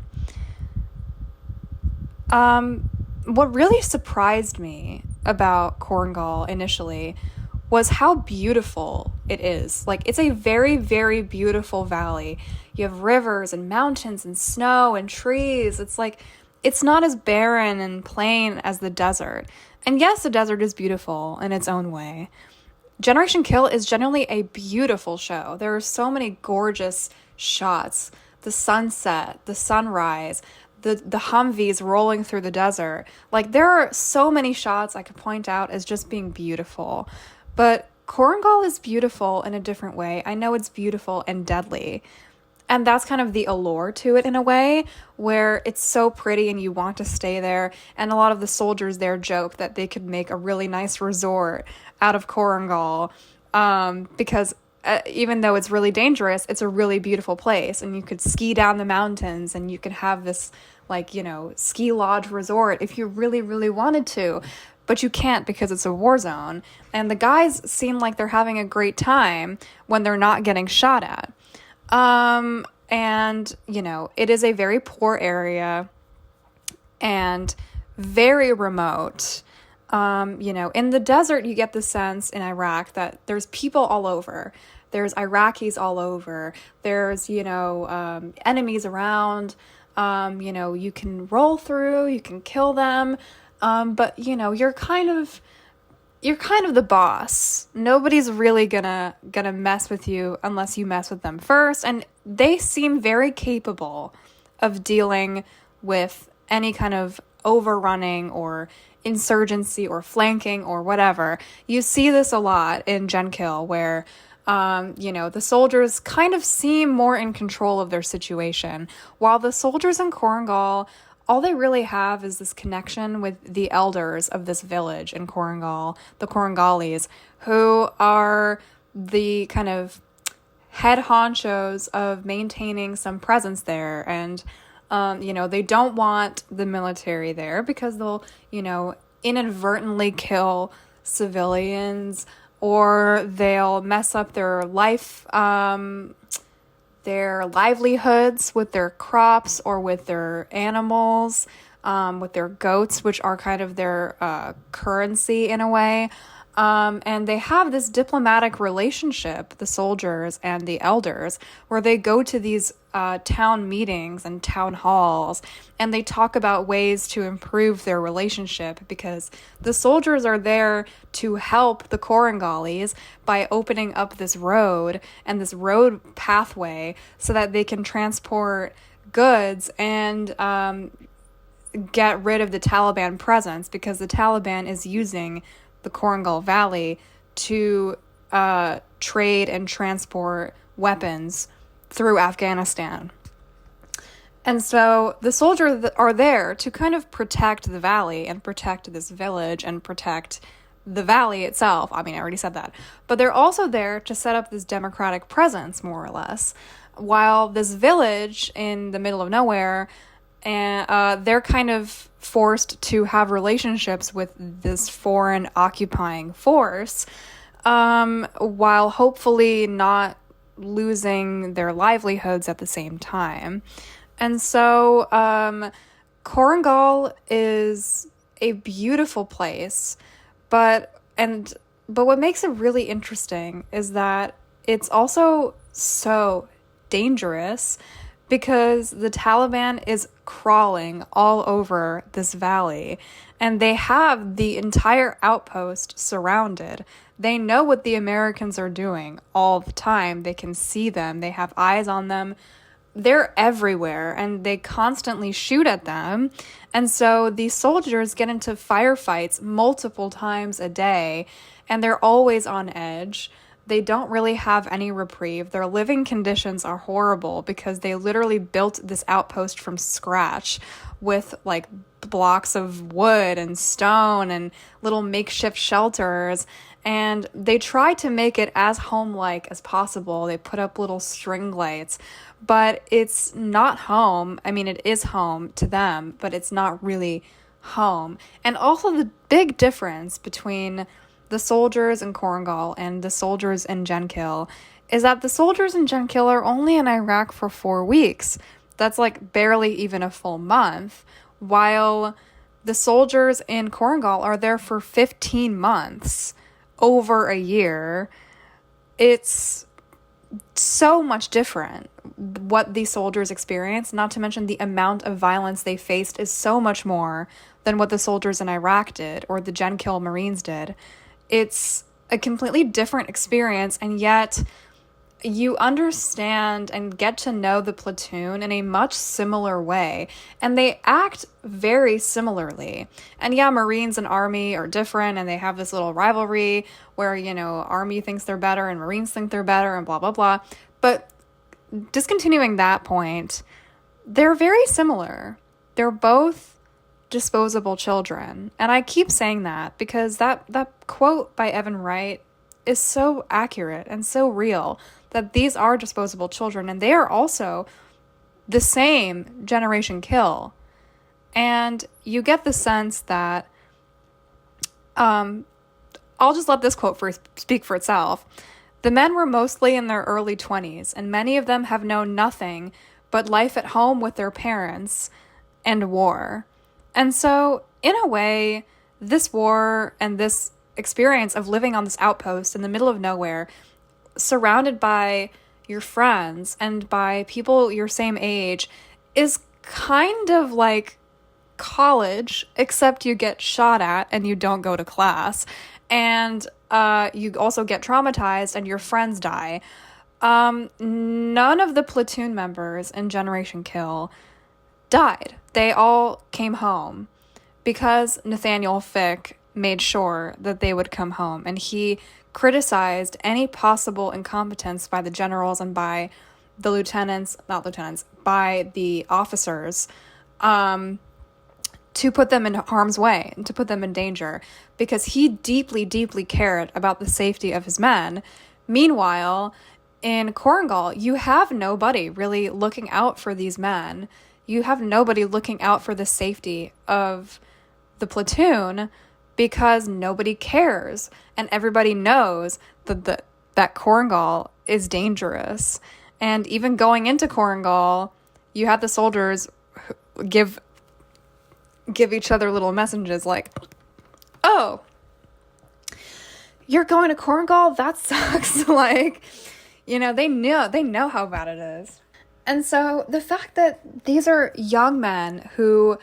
What really surprised me about Korengal initially was how beautiful it is. Like, it's a very, very beautiful valley. You have rivers and mountains and snow and trees. It's like, it's not as barren and plain as the desert. And yes, the desert is beautiful in its own way. Generation Kill is genuinely a beautiful show. There are so many gorgeous shots. The sunset, the sunrise, the Humvees rolling through the desert. Like, there are so many shots I could point out as just being beautiful. But Korengal is beautiful in a different way. I know it's beautiful and deadly. And that's kind of the allure to it in a way, where it's so pretty and you want to stay there. And a lot of the soldiers there joke that they could make a really nice resort out of Korengal, because even though it's really dangerous, it's a really beautiful place. And you could ski down the mountains and you could have this, like, you know, ski lodge resort if you really, really wanted to. But you can't, because it's a war zone. And the guys seem like they're having a great time when they're not getting shot at. And, you know, it is a very poor area and very remote. You know, in the desert, you get the sense in Iraq that there's people all over. There's Iraqis all over. There's, you know, enemies around. You know, you can roll through, you can kill them. But, you know, you're kind of the boss. Nobody's really gonna mess with you unless you mess with them first. And they seem very capable of dealing with any kind of overrunning or insurgency or flanking or whatever. You see this a lot in Gen Kill, where you know, the soldiers kind of seem more in control of their situation, while the soldiers in Korengal, all they really have is this connection with the elders of this village in Korengal, the Korengalis, who are the kind of head honchos of maintaining some presence there. And, you know, they don't want the military there because they'll, you know, inadvertently kill civilians, or they'll mess up their livelihoods with their crops or with their animals, with their goats, which are kind of their currency in a way. And they have this diplomatic relationship, the soldiers and the elders, where they go to these town meetings and town halls, and they talk about ways to improve their relationship, because the soldiers are there to help the Korengalis by opening up this road and this road pathway so that they can transport goods and get rid of the Taliban presence, because the Taliban is using the Korengal Valley to trade and transport weapons through Afghanistan. And so the soldiers are there to kind of protect the valley and protect this village and protect the valley itself. I mean, I already said that. But they're also there to set up this democratic presence, more or less, while this village in the middle of nowhere, and they're kind of forced to have relationships with this foreign occupying force, while hopefully not losing their livelihoods at the same time. And so, Korengal is a beautiful place, but what makes it really interesting is that it's also so dangerous because the Taliban is crawling all over this valley and they have the entire outpost surrounded. They know what the Americans are doing all the time. They can see them. They have eyes on them. They're everywhere and they constantly shoot at them. And so these soldiers get into firefights multiple times a day and they're always on edge. They don't really have any reprieve. Their living conditions are horrible because they literally built this outpost from scratch with like blocks of wood and stone and little makeshift shelters. And they try to make it as home-like as possible. They put up little string lights, but it's not home. I mean, it is home to them, but it's not really home. And also the big difference between the soldiers in Korengal and the soldiers in Jenkil is that the soldiers in Jenkil are only in Iraq for 4 weeks. That's like barely even a full month, while the soldiers in Korengal are there for 15 months, over a year. It's so much different what these soldiers experience, not to mention the amount of violence they faced is so much more than what the soldiers in Iraq did or the Jenkil Marines did. It's a completely different experience, and yet you understand and get to know the platoon in a much similar way, and they act very similarly. And yeah, Marines and Army are different, and they have this little rivalry where, you know, Army thinks they're better and Marines think they're better and blah, blah, blah. But discontinuing that point, they're very similar. They're both disposable children. And I keep saying that because that quote by Evan Wright is so accurate and so real, that these are disposable children and they are also the same generation kill. And you get the sense that, I'll just let this quote speak for itself. The men were mostly in their early 20s, and many of them have known nothing but life at home with their parents and war. And so, in a way, this war and this experience of living on this outpost in the middle of nowhere, surrounded by your friends and by people your same age, is kind of like college, except you get shot at and you don't go to class. And you also get traumatized and your friends die. None of the platoon members in Generation Kill died. They all came home because Nathaniel Fick made sure that they would come home, and he criticized any possible incompetence by the generals and by the by the officers, to put them in harm's way and to put them in danger, because he deeply, deeply cared about the safety of his men. Meanwhile, in Korengal, you have nobody really looking out for these men. You have nobody looking out for the safety of the platoon because nobody cares. And everybody knows that Korengal is dangerous. And even going into Korengal, you have the soldiers give each other little messages like, oh, you're going to Korengal? That sucks. Like, you know, they know how bad it is. And so the fact that these are young men who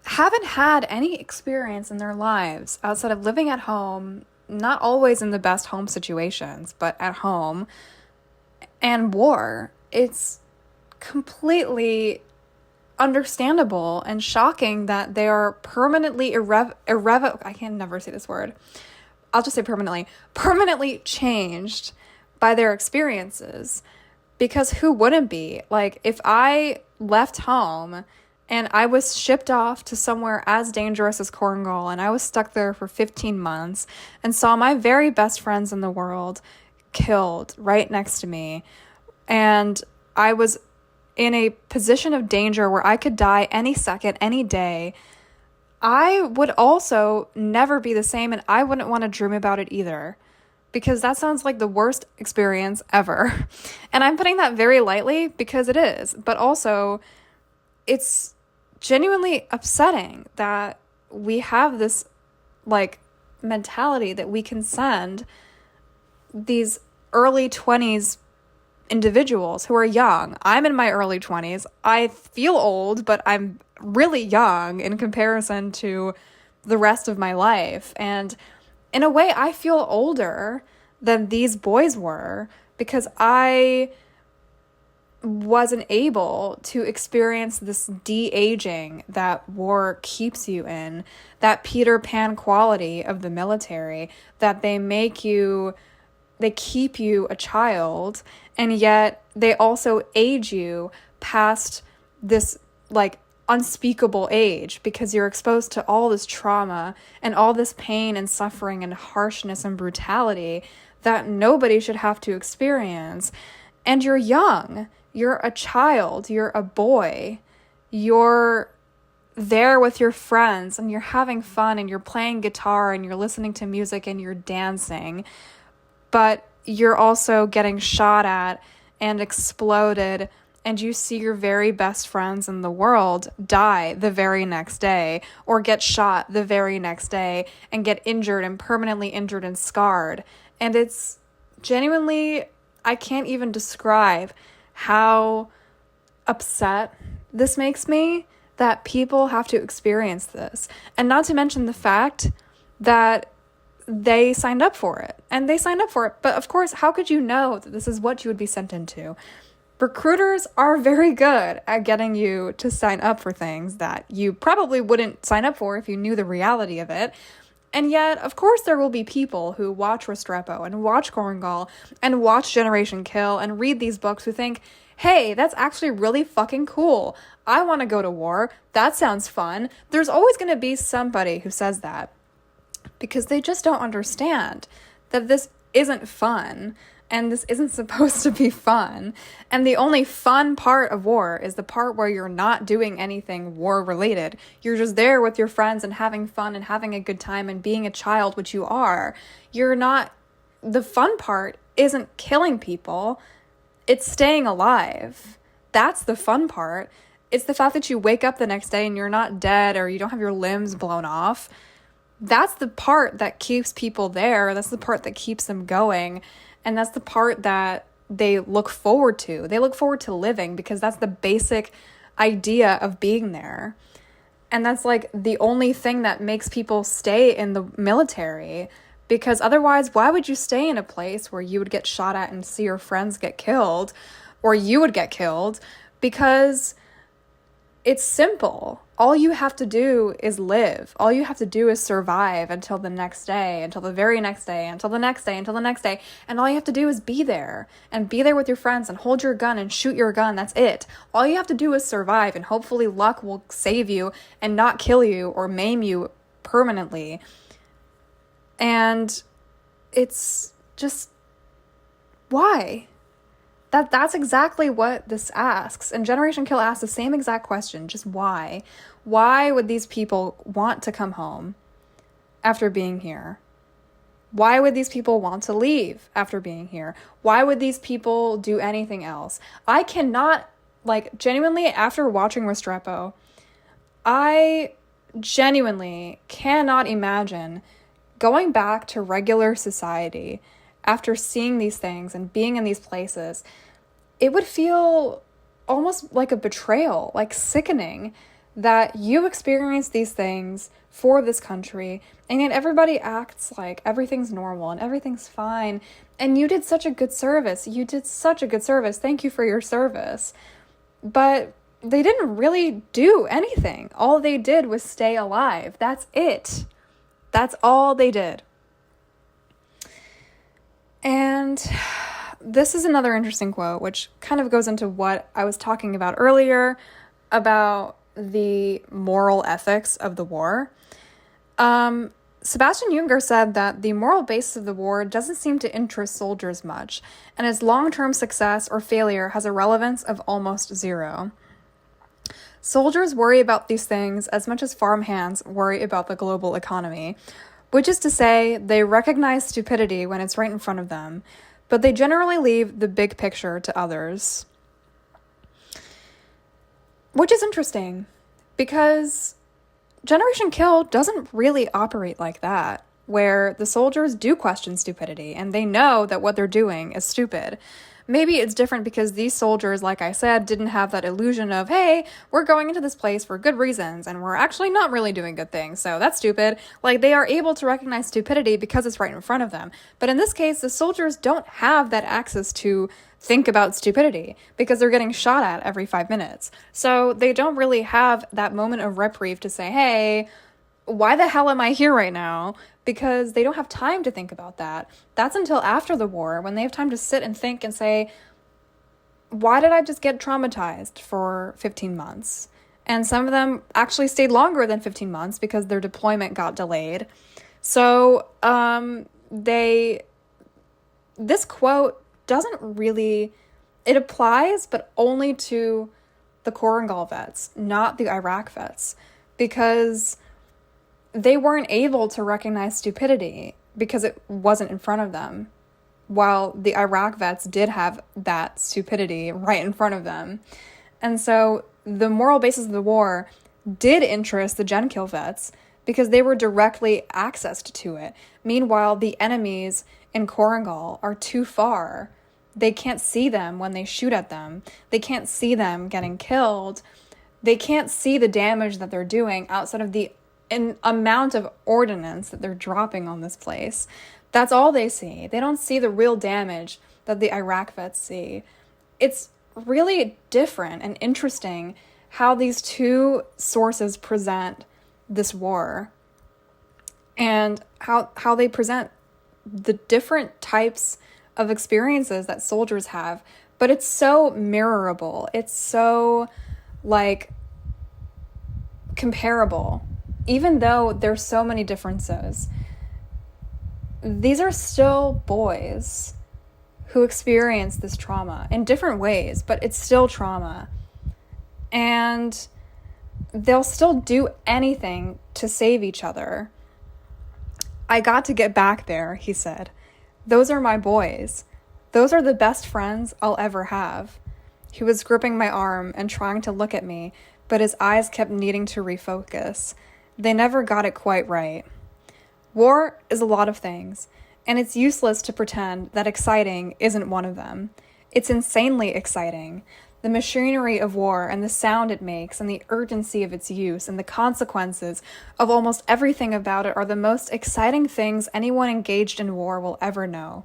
haven't had any experience in their lives outside of living at home, not always in the best home situations, but at home, and war, it's completely understandable and shocking that they are permanently I can never say this word. I'll just say permanently changed by their experiences. Because who wouldn't be? Like, if I left home and I was shipped off to somewhere as dangerous as Korengal and I was stuck there for 15 months and saw my very best friends in the world killed right next to me, and I was in a position of danger where I could die any second, any day, I would also never be the same, and I wouldn't want to dream about it either. because that sounds like the worst experience ever. And I'm putting that very lightly because it is, but also it's genuinely upsetting that we have this like mentality that we can send these early 20s individuals who are young. I'm in my early 20s. I feel old, but I'm really young in comparison to the rest of my life. And in a way, I feel older than these boys were because I wasn't able to experience this de-aging that war keeps you in, that Peter Pan quality of the military, that they keep you a child, and yet they also age you past this like unspeakable age because you're exposed to all this trauma and all this pain and suffering and harshness and brutality that nobody should have to experience. And you're young, you're a child, you're a boy, you're there with your friends and you're having fun and you're playing guitar and you're listening to music and you're dancing, but you're also getting shot at and exploded, and you see your very best friends in the world die the very next day or get shot the very next day and get injured and permanently injured and scarred. And it's genuinely, I can't even describe how upset this makes me that people have to experience this. And not to mention the fact that they signed up for it. And they signed up for it. But of course, how could you know that this is what you would be sent into? Recruiters are very good at getting you to sign up for things that you probably wouldn't sign up for if you knew the reality of it. And yet, of course, there will be people who watch Restrepo and watch Korengal and watch Generation Kill and read these books who think, hey, that's actually really fucking cool. I want to go to war. That sounds fun. There's always going to be somebody who says that because they just don't understand that this isn't fun and this isn't supposed to be fun. And the only fun part of war is the part where you're not doing anything war related. You're just there with your friends and having fun and having a good time and being a child, which you are. The fun part isn't killing people. It's staying alive. That's the fun part. It's the fact that you wake up the next day and you're not dead or you don't have your limbs blown off. That's the part that keeps people there. That's the part that keeps them going. And that's the part that they look forward to. They look forward to living because that's the basic idea of being there. And that's like the only thing that makes people stay in the military. Because otherwise, why would you stay in a place where you would get shot at and see your friends get killed, or you would get killed? Because it's simple. All you have to do is live. All you have to do is survive until the next day, until the very next day, until the next day, until the next day. And all you have to do is be there and be there with your friends and hold your gun and shoot your gun. That's it. All you have to do is survive, and hopefully luck will save you and not kill you or maim you permanently. And it's just, why? That's exactly what this asks. And Generation Kill asks the same exact question, just why? Why would these people want to come home after being here? Why would these people want to leave after being here? Why would these people do anything else? I cannot, genuinely, after watching Restrepo, I genuinely cannot imagine going back to regular society after seeing these things and being in these places. It would feel almost like a betrayal, like sickening, that you experienced these things for this country, and yet everybody acts like everything's normal and everything's fine, and you did such a good service. You did such a good service. Thank you for your service. But they didn't really do anything. All they did was stay alive. That's it. That's all they did. And this is another interesting quote, which kind of goes into what I was talking about earlier about the moral ethics of the war. Sebastian Junger said that the moral basis of the war doesn't seem to interest soldiers much, and its long-term success or failure has a relevance of almost zero. Soldiers worry about these things as much as farmhands worry about the global economy. which is to say they recognize stupidity when it's right in front of them, but they generally leave the big picture to others. Which is interesting, because Generation Kill doesn't really operate like that, where the soldiers do question stupidity, and they know that what they're doing is stupid. Maybe it's different because these soldiers, like I said, didn't have that illusion of, hey, we're going into this place for good reasons, and we're actually not really doing good things, so that's stupid. Like, they are able to recognize stupidity because it's right in front of them. But in this case, the soldiers don't have that access to think about stupidity because they're getting shot at every 5 minutes. So they don't really have that moment of reprieve to say, hey, why the hell am I here right now? Because they don't have time to think about that. That's until after the war, when they have time to sit and think and say, why did I just get traumatized for 15 months? And some of them actually stayed longer than 15 months because their deployment got delayed. So this quote doesn't really, it applies, but only to the Korengal vets, not the Iraq vets, because they weren't able to recognize stupidity because it wasn't in front of them, while the Iraq vets did have that stupidity right in front of them. And so the moral basis of the war did interest the Gen Kill vets because they were directly accessed to it. Meanwhile, the enemies in Korengal are too far. They can't see them when they shoot at them. They can't see them getting killed. They can't see the damage that they're doing outside of the amount of ordnance that they're dropping on this place. That's all they see. They don't see the real damage that the Iraq vets see. It's really different and interesting how these two sources present this war and how they present the different types of experiences that soldiers have. But it's so mirrorable. It's so, comparable. Even though there's so many differences, these are still boys who experience this trauma in different ways, but it's still trauma. And they'll still do anything to save each other. I got to get back there, he said. Those are my boys. Those are the best friends I'll ever have. He was gripping my arm and trying to look at me, but his eyes kept needing to refocus. They never got it quite right. War is a lot of things, and it's useless to pretend that exciting isn't one of them. It's insanely exciting. The machinery of war and the sound it makes and the urgency of its use and the consequences of almost everything about it are the most exciting things anyone engaged in war will ever know.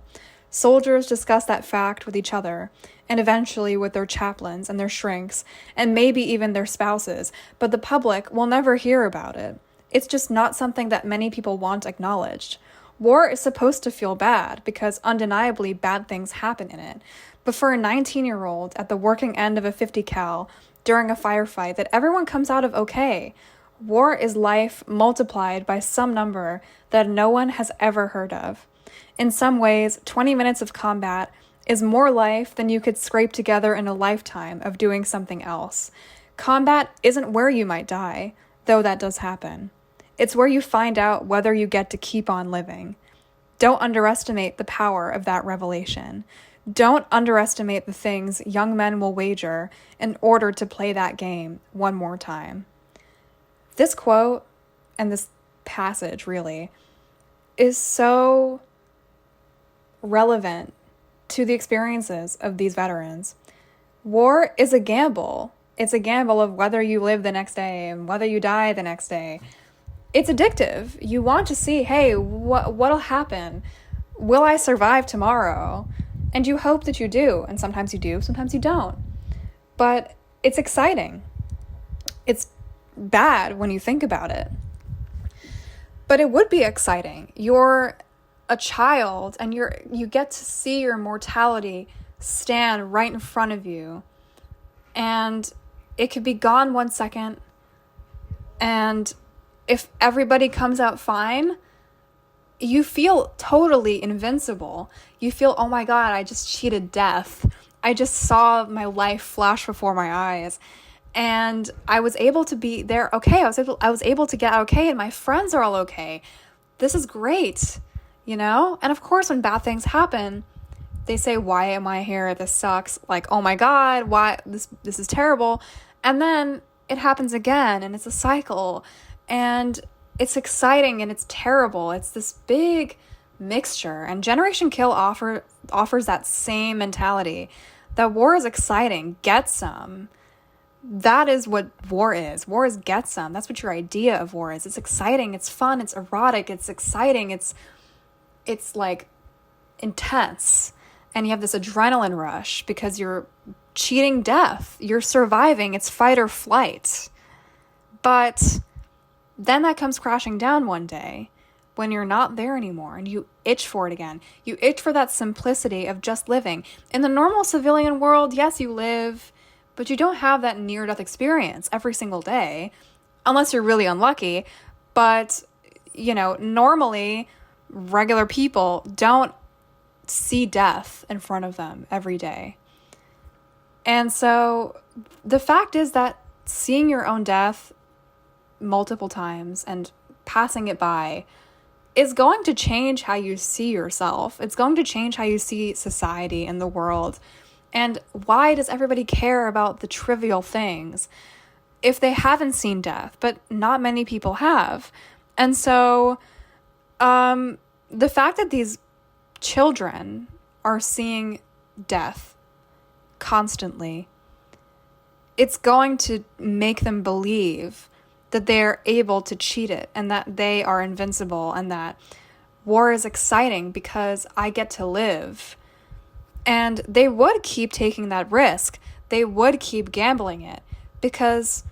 Soldiers discuss that fact with each other, and eventually with their chaplains and their shrinks, and maybe even their spouses, but the public will never hear about it. It's just not something that many people want acknowledged. War is supposed to feel bad, because undeniably bad things happen in it. But for a 19-year-old at the working end of a 50 cal during a firefight that everyone comes out of okay, war is life multiplied by some number that no one has ever heard of. In some ways, 20 minutes of combat is more life than you could scrape together in a lifetime of doing something else. Combat isn't where you might die, though that does happen. It's where you find out whether you get to keep on living. Don't underestimate the power of that revelation. Don't underestimate the things young men will wager in order to play that game one more time. This quote, and this passage really, is so relevant to the experiences of these veterans. War is a gamble. It's a gamble of whether you live the next day and whether you die the next day. It's addictive. You want to see, hey, what'll happen? Will I survive tomorrow? And you hope that you do. And sometimes you do, sometimes you don't. But it's exciting. It's bad when you think about it. But it would be exciting. You're a child and you get to see your mortality stand right in front of you. And it could be gone 1 second. And if everybody comes out fine, you feel totally invincible. You feel, oh my God, I just cheated death. I just saw my life flash before my eyes. And I was able to be there okay. I was able to get okay, and my friends are all okay. this is great, you know? And of course, when bad things happen, they say, why am I here? This sucks. Like, oh my God, why this is terrible. And then it happens again, and it's a cycle, and it's exciting and it's terrible. It's this big mixture. And Generation Kill offers that same mentality, that war is exciting, get some. That is what war is. War is get some. That's what your idea of war is. It's exciting, it's fun, it's erotic, it's exciting, it's like intense. And you have this adrenaline rush because you're cheating death. You're surviving. It's fight or flight. But then that comes crashing down one day when you're not there anymore and you itch for it again. You itch for that simplicity of just living. In the normal civilian world, yes, you live, but you don't have that near-death experience every single day, unless you're really unlucky. But, you know, normally, regular people don't see death in front of them every day. And so the fact is that seeing your own death multiple times and passing it by is going to change how you see yourself. It's going to change how you see society and the world. And why does everybody care about the trivial things if they haven't seen death? But not many people have. And so the fact that these children are seeing death constantly, it's going to make them believe that they're able to cheat it and that they are invincible and that war is exciting because I get to live. And they would keep taking that risk. They would keep gambling it, because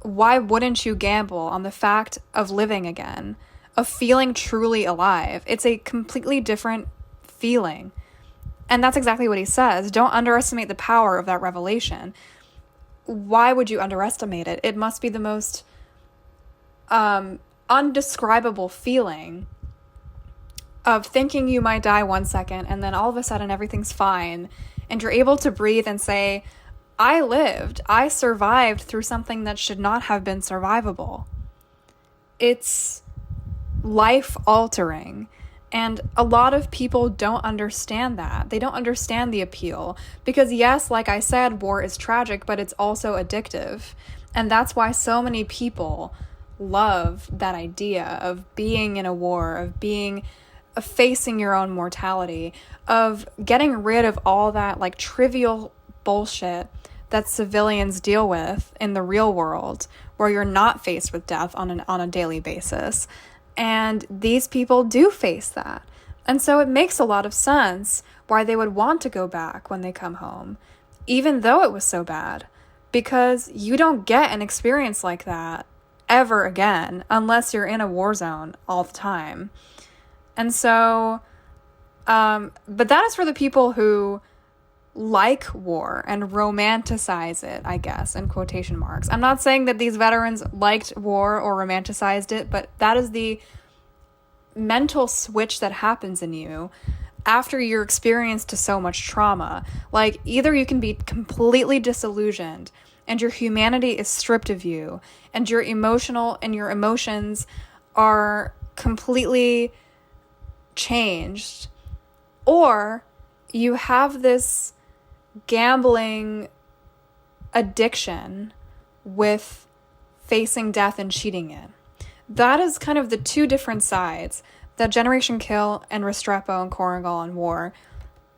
why wouldn't you gamble on the fact of living again, of feeling truly alive? It's a completely different feeling. And that's exactly what he says. Don't underestimate the power of that revelation. Why would you underestimate it? It must be the most undescribable feeling of thinking you might die 1 second and then all of a sudden everything's fine and you're able to breathe and say, I lived, I survived through something that should not have been survivable. It's life altering. And a lot of people don't understand that. They don't understand the appeal because, yes, like I said, war is tragic, but it's also addictive. And that's why so many people love that idea of being in a war, of facing your own mortality, of getting rid of all that like trivial bullshit that civilians deal with in the real world, where you're not faced with death on a daily basis. And these people do face that. And so it makes a lot of sense why they would want to go back when they come home, even though it was so bad, because you don't get an experience like that ever again unless you're in a war zone all the time. And so, but that is for the people who like war and romanticize it, I guess, in quotation marks. I'm not saying that these veterans liked war or romanticized it, but that is the mental switch that happens in you after you're experienced to so much trauma. Like, either you can be completely disillusioned and your humanity is stripped of you and your emotions are completely changed, or you have this gambling addiction with facing death and cheating it. That is kind of the two different sides that Generation Kill and Restrepo and Korengal and War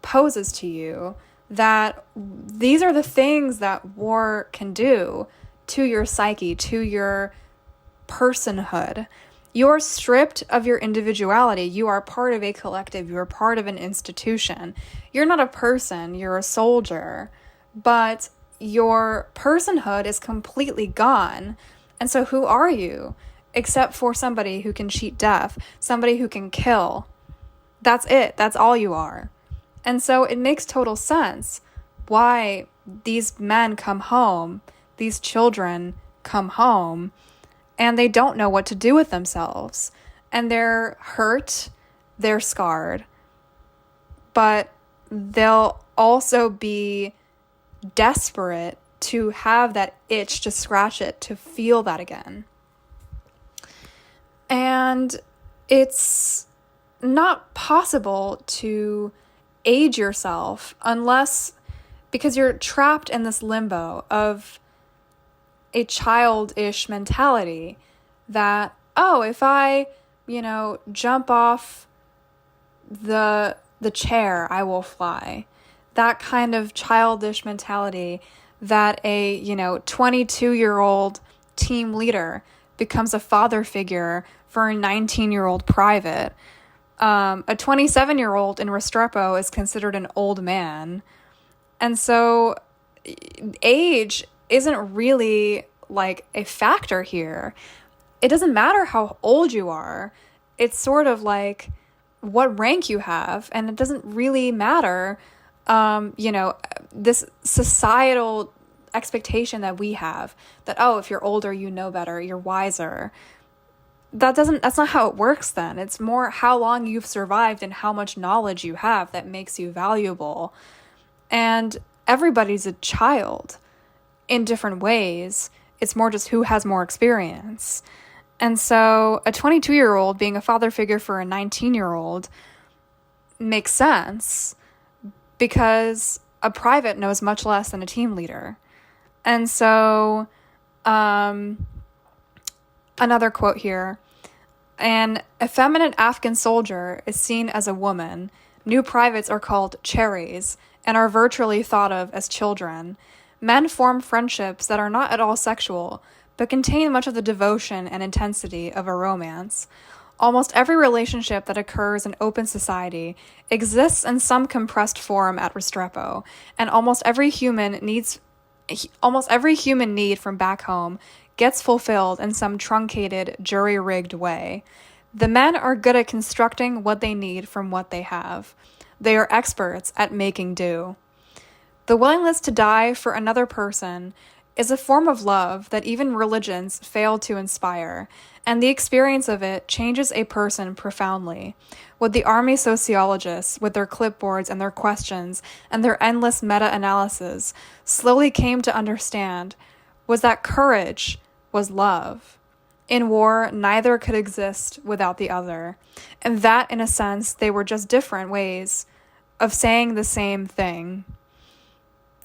poses to you, that these are the things that war can do to your psyche, to your personhood. You're stripped of your individuality. You are part of a collective. You are part of an institution. You're not a person. You're a soldier. But your personhood is completely gone. And so who are you? Except for somebody who can cheat death, somebody who can kill. That's it. That's all you are. And so it makes total sense why these men come home, these children come home, and they don't know what to do with themselves. And they're hurt, they're scarred, but they'll also be desperate to have that itch to scratch it, to feel that again. And it's not possible to age yourself because you're trapped in this limbo of a childish mentality that, oh, if I, jump off the chair, I will fly. That kind of childish mentality that a, 22-year-old team leader becomes a father figure for a 19-year-old private. A 27-year-old in Restrepo is considered an old man. And so age isn't really like a factor here. It doesn't matter how old you are. It's sort of like what rank you have, and it doesn't really matter, this societal expectation that we have that, oh, if you're older, you know better, you're wiser. That's not how it works then. It's more how long you've survived and how much knowledge you have that makes you valuable. And everybody's a child in different ways. It's more just who has more experience. And so a 22-year-old being a father figure for a 19-year-old makes sense because a private knows much less than a team leader. And so another quote here, an effeminate Afghan soldier is seen as a woman. New privates are called cherries and are virtually thought of as children. Men form friendships that are not at all sexual, but contain much of the devotion and intensity of a romance. Almost every relationship that occurs in open society exists in some compressed form at Restrepo, and almost every human need from back home gets fulfilled in some truncated, jury-rigged way. The men are good at constructing what they need from what they have. They are experts at making do. The willingness to die for another person is a form of love that even religions fail to inspire, and the experience of it changes a person profoundly. What the army sociologists, with their clipboards and their questions and their endless meta-analysis, slowly came to understand was that courage was love. In war, neither could exist without the other, and that, in a sense, they were just different ways of saying the same thing.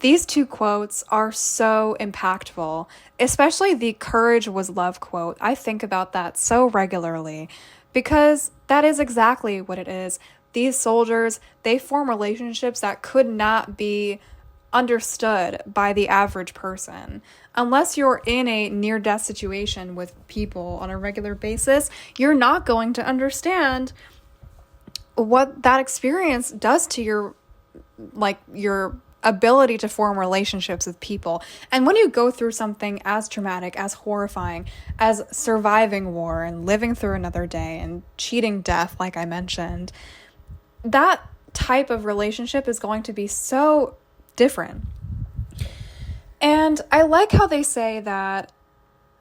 These two quotes are so impactful, especially the courage was love quote. I think about that so regularly because that is exactly what it is. These soldiers, they form relationships that could not be understood by the average person. Unless you're in a near-death situation with people on a regular basis, you're not going to understand what that experience does to your ability to form relationships with people. And when you go through something as traumatic, as horrifying, as surviving war and living through another day and cheating death, like I mentioned, that type of relationship is going to be so different. And I like how they say that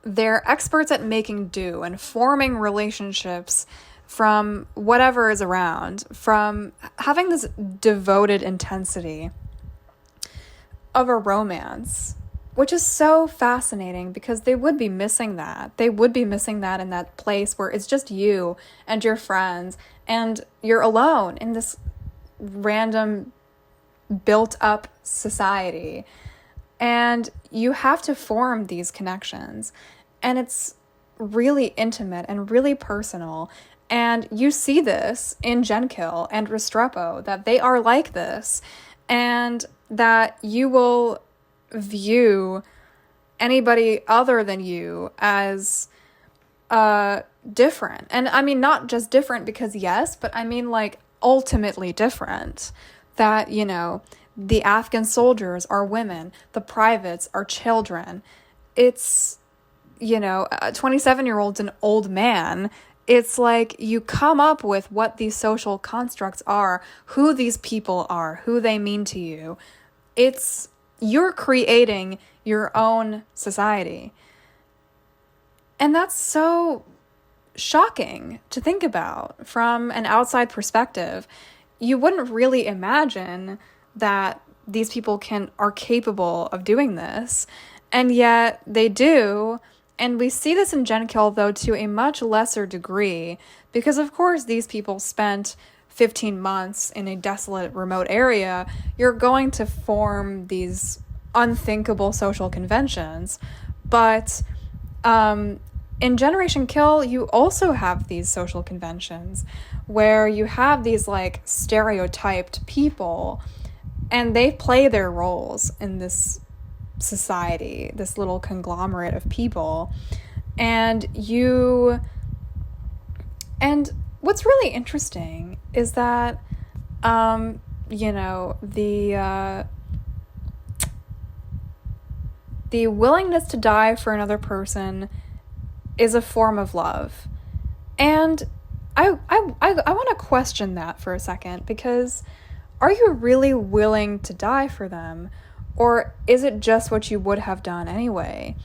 they're experts at making do and forming relationships from whatever is around, from having this devoted intensity of a romance, which is so fascinating because they would be missing that. They would be missing that in that place where it's just you and your friends and you're alone in this random built up society. And you have to form these connections. And it's really intimate and really personal. And you see this in Genkill and Restrepo, that they are like this. And that you will view anybody other than you as different. And I mean, not just different because yes, but I mean like ultimately different. That, the Afghan soldiers are women, the privates are children. It's, a 27-year-old's an old man. It's like you come up with what these social constructs are, who these people are, who they mean to you. You're creating your own society. And that's so shocking to think about from an outside perspective. You wouldn't really imagine that these people are capable of doing this, and yet they do, And we see this in Genkill, though, to a much lesser degree, because of course these people spent 15 months in a desolate, remote area. You're going to form these unthinkable social conventions. But in Generation Kill, you also have these social conventions where you have these like stereotyped people, and they play their roles in this society, this little conglomerate of people. And what's really interesting is that, the willingness to die for another person is a form of love. And I want to question that for a second, because are you really willing to die for them? Or is it just what you would have done anyway?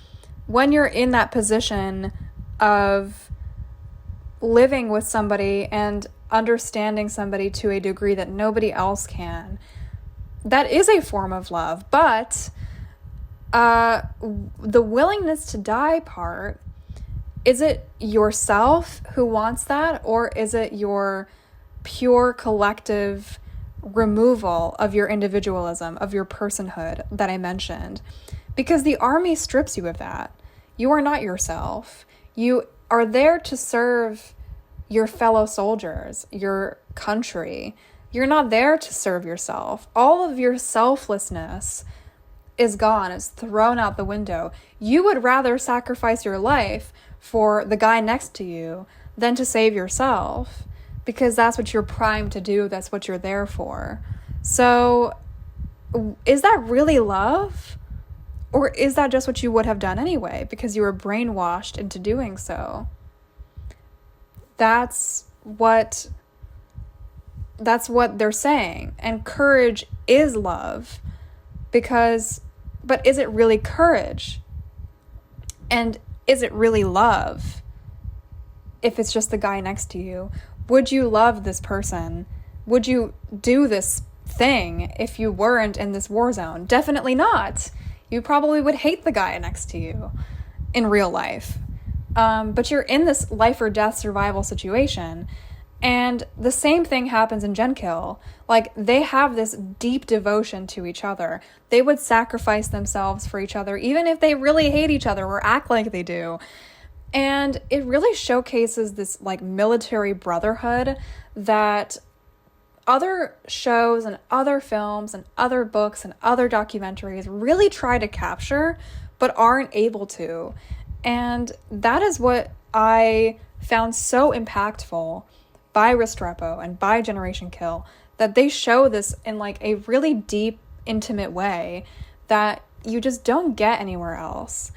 When you're in that position of living with somebody and understanding somebody to a degree that nobody else can, that is a form of love. But the willingness to die part, is it yourself who wants that, or is it your pure collective removal of your individualism, of your personhood that I mentioned? Because the army strips you of that. You are not yourself. You are there to serve your fellow soldiers, your country. You're not there to serve yourself. All of your selflessness is gone. It's thrown out the window. You would rather sacrifice your life for the guy next to you than to save yourself, because that's what you're primed to do. That's what you're there for. So is that really love? Or is that just what you would have done anyway because you were brainwashed into doing so? That's what they're saying. And courage is love. But is it really courage? And is it really love? If it's just the guy next to you, would you love this person? Would you do this thing if you weren't in this war zone? Definitely not. You probably would hate the guy next to you in real life. But you're in this life or death survival situation. And the same thing happens in Genkill. Like, they have this deep devotion to each other. They would sacrifice themselves for each other, even if they really hate each other or act like they do. And it really showcases this like military brotherhood that other shows and other films and other books and other documentaries really try to capture, but aren't able to. And that is what I found so impactful by Restrepo and by Generation Kill, that they show this in like a really deep, intimate way that you just don't get anywhere else.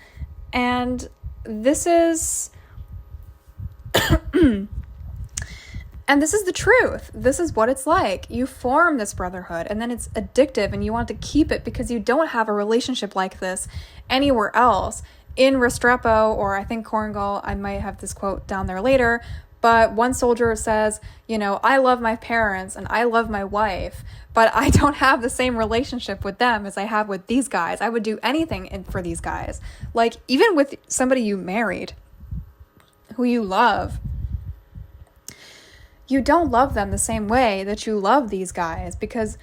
And this is and this is the truth. This is what it's like. You form this brotherhood and then it's addictive and you want to keep it because you don't have a relationship like this anywhere else. In Restrepo, or I think Korngal, I might have this quote down there later, but one soldier says, I love my parents and I love my wife, but I don't have the same relationship with them as I have with these guys. I would do anything for these guys. Like, even with somebody you married, who you love, you don't love them the same way that you love these guys, because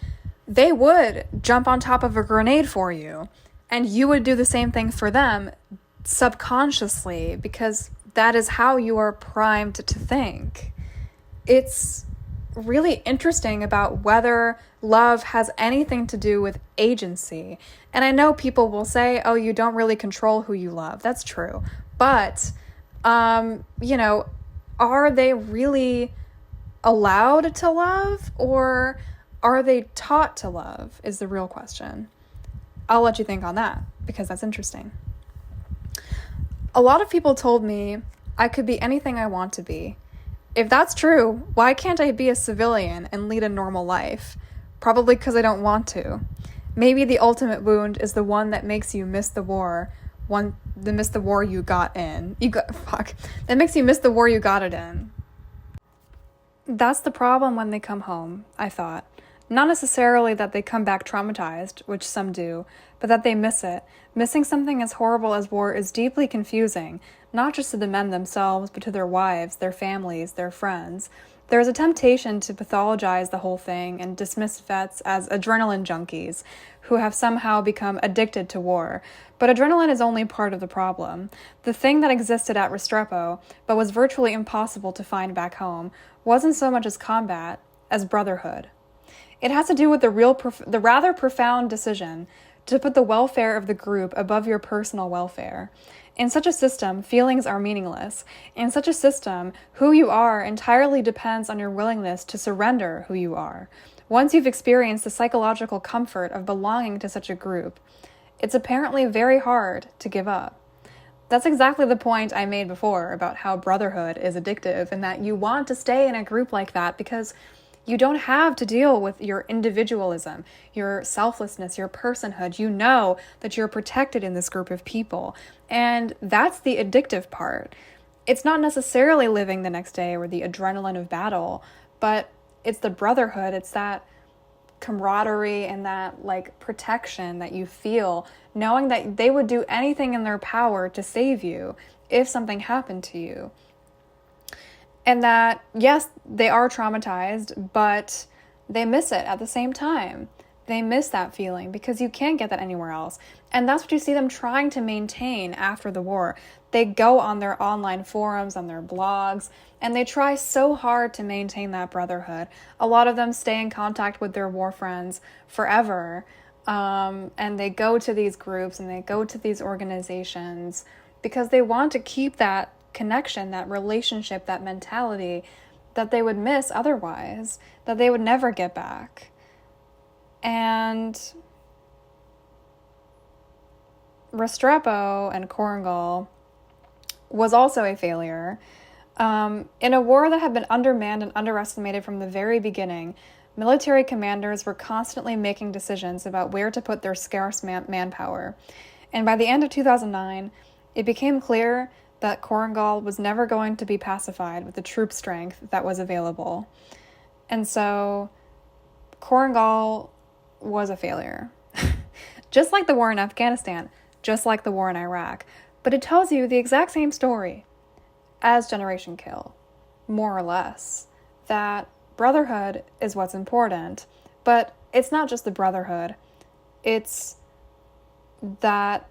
they would jump on top of a grenade for you, and you would do the same thing for them subconsciously, because that is how you are primed to think. It's really interesting about whether love has anything to do with agency. And I know people will say, oh, you don't really control who you love. That's true. But, are they really allowed to love, or are they taught to love is the real question. I'll let you think on that, because that's interesting. A lot of people told me I could be anything I want to be. If that's true, why can't I be a civilian and lead a normal life? Probably because I don't want to. Maybe the ultimate wound is the one that makes you miss the war. Miss the war you got in. That makes you miss the war you got it in. That's the problem when they come home, I thought. Not necessarily that they come back traumatized, which some do, but that they miss it. Missing something as horrible as war is deeply confusing, not just to the men themselves, but to their wives, their families, their friends. There is a temptation to pathologize the whole thing and dismiss vets as adrenaline junkies who have somehow become addicted to war. But adrenaline is only part of the problem. The thing that existed at Restrepo, but was virtually impossible to find back home, wasn't so much as combat as brotherhood. It has to do with the rather profound decision to put the welfare of the group above your personal welfare. In such a system, feelings are meaningless. In such a system, who you are entirely depends on your willingness to surrender who you are. Once you've experienced the psychological comfort of belonging to such a group, it's apparently very hard to give up. That's exactly the point I made before about how brotherhood is addictive and that you want to stay in a group like that because you don't have to deal with your individualism, your selflessness, your personhood. You know that you're protected in this group of people. And that's the addictive part. It's not necessarily living the next day or the adrenaline of battle, but it's the brotherhood. It's that camaraderie and that protection that you feel, knowing that they would do anything in their power to save you if something happened to you. And that, yes, they are traumatized, but they miss it at the same time. They miss that feeling because you can't get that anywhere else. And that's what you see them trying to maintain after the war. They go on their online forums, on their blogs, and they try so hard to maintain that brotherhood. A lot of them stay in contact with their war friends forever. And they go to these groups and they go to these organizations because they want to keep that connection, that relationship, that mentality that they would miss otherwise, that they would never get back. And Restrepo and Korengal was also a failure. In a war that had been undermanned and underestimated from the very beginning, military commanders were constantly making decisions about where to put their scarce manpower. And by the end of 2009, it became clear that Korengal was never going to be pacified with the troop strength that was available. And so Korengal was a failure. Just like the war in Afghanistan, just like the war in Iraq. But it tells you the exact same story as Generation Kill, more or less. That brotherhood is what's important, but it's not just the brotherhood. It's that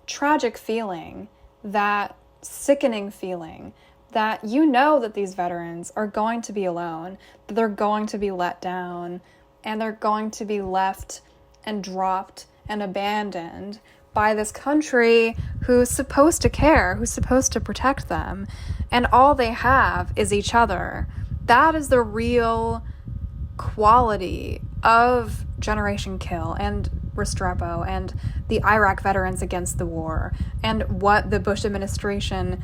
tragic feeling, that sickening feeling that you know that these veterans are going to be alone, that they're going to be let down, and they're going to be left and dropped and abandoned by this country who's supposed to care, who's supposed to protect them, and all they have is each other. That is the real quality of Generation Kill and Restrepo and the Iraq veterans against the war, and what the Bush administration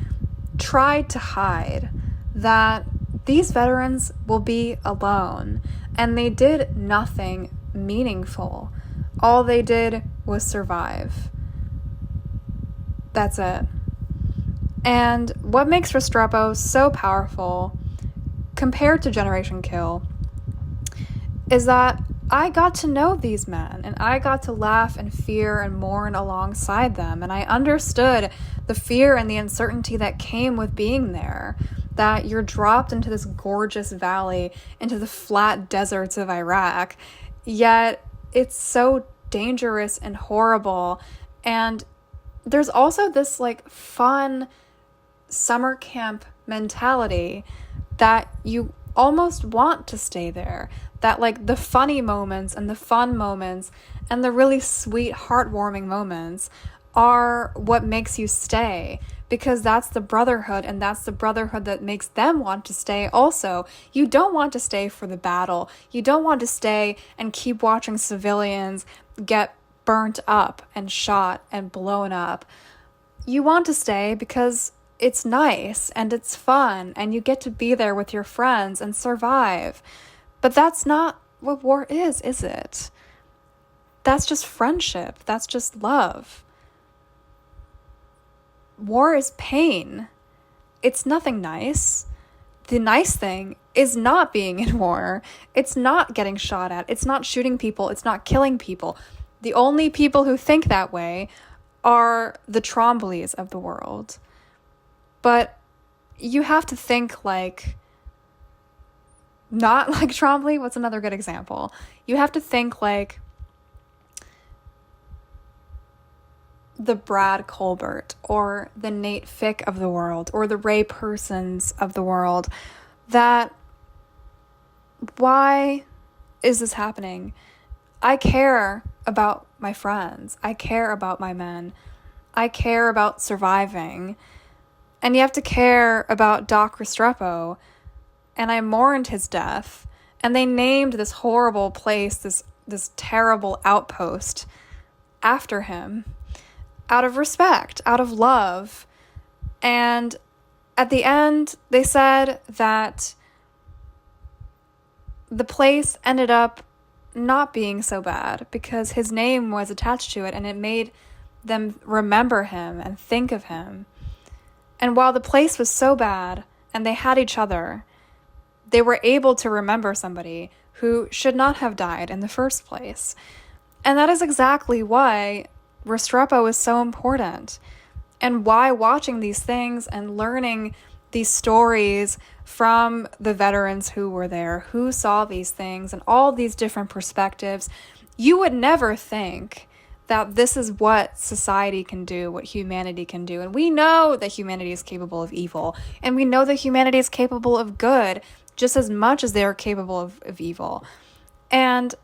tried to hide, that these veterans will be alone, and they did nothing meaningful. All they did was survive. That's it. And what makes Restrepo so powerful compared to Generation Kill is that I got to know these men, and I got to laugh and fear and mourn alongside them, and I understood the fear and the uncertainty that came with being there, that you're dropped into this gorgeous valley, into the flat deserts of Iraq, yet it's so dangerous and horrible, and there's also this fun summer camp mentality that you almost want to stay there. That the funny moments and the fun moments and the really sweet, heartwarming moments are what makes you stay, because that's the brotherhood, and that's the brotherhood that makes them want to stay also. You don't want to stay for the battle. You don't want to stay and keep watching civilians get burnt up and shot and blown up. You want to stay because it's nice and it's fun and you get to be there with your friends and survive. But that's not what war is it? That's just friendship. That's just love. War is pain. It's nothing nice. the nice thing is not being in war. It's not getting shot at. It's not shooting people. It's not killing people. The only people who think that way are the Trombleys of the world. But you have to think like, not like Trombley. What's another good example? You have to think like the Brad Colbert or the Nate Fick of the world or the Ray Persons of the world. That, why is this happening? I care about my friends. I care about my men. I care about surviving. And you have to care about Doc Restrepo. And I mourned his death. And they named this horrible place, this terrible outpost, after him, out of respect, out of love. And at the end, they said that the place ended up not being so bad because his name was attached to it, and it made them remember him and think of him. And while the place was so bad and they had each other, they were able to remember somebody who should not have died in the first place. And that is exactly why Restrepo is so important, and why watching these things and learning these stories from the veterans who were there, who saw these things and all these different perspectives, you would never think that this is what society can do, what humanity can do. And we know that humanity is capable of evil, and we know that humanity is capable of good just as much as they are capable of evil. And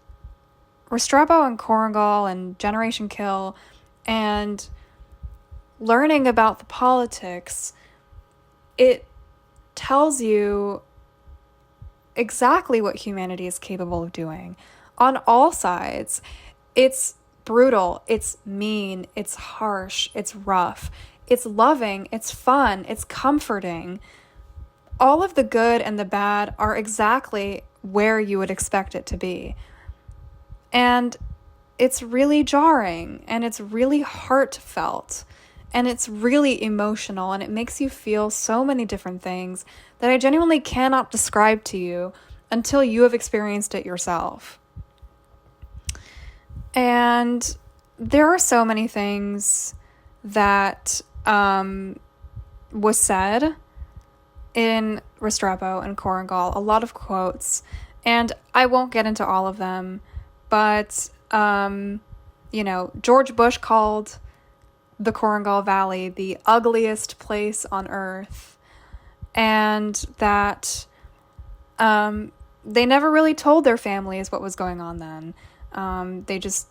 Restrepo and Korengal and Generation Kill and learning about the politics, it tells you exactly what humanity is capable of doing on all sides. It's brutal, it's mean, it's harsh, it's rough, it's loving, it's fun, it's comforting. All of the good and the bad are exactly where you would expect it to be. And it's really jarring, and it's really heartfelt, and it's really emotional, and it makes you feel so many different things that I genuinely cannot describe to you until you have experienced it yourself. And there are so many things that was said in Restrepo and Korengal, a lot of quotes, and I won't get into all of them, but George Bush called the Korengal Valley the ugliest place on earth, and that they never really told their families what was going on then. They just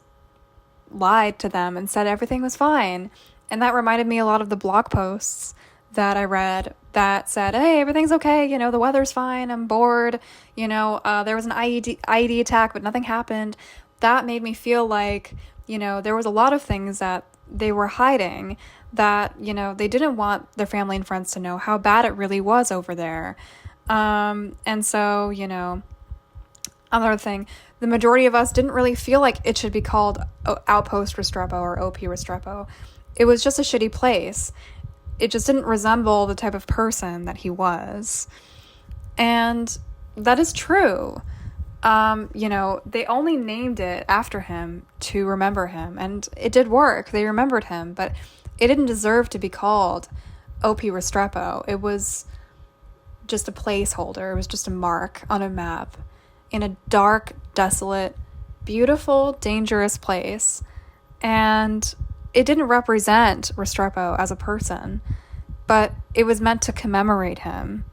lied to them and said everything was fine. And that reminded me a lot of the blog posts that I read that said, hey, everything's okay, the weather's fine, I'm bored, there was an IED attack, but nothing happened. That made me feel like, there was a lot of things that they were hiding, that, they didn't want their family and friends to know how bad it really was over there. And so, another thing, the majority of us didn't really feel like it should be called Outpost Restrepo or OP Restrepo. It was just a shitty place. It just didn't resemble the type of person that he was. And that is true. They only named it after him to remember him, and it did work. They remembered him, but it didn't deserve to be called OP Restrepo. It was just a placeholder. It was just a mark on a map in a dark, desolate, beautiful, dangerous place. And it didn't represent Restrepo as a person, but it was meant to commemorate him.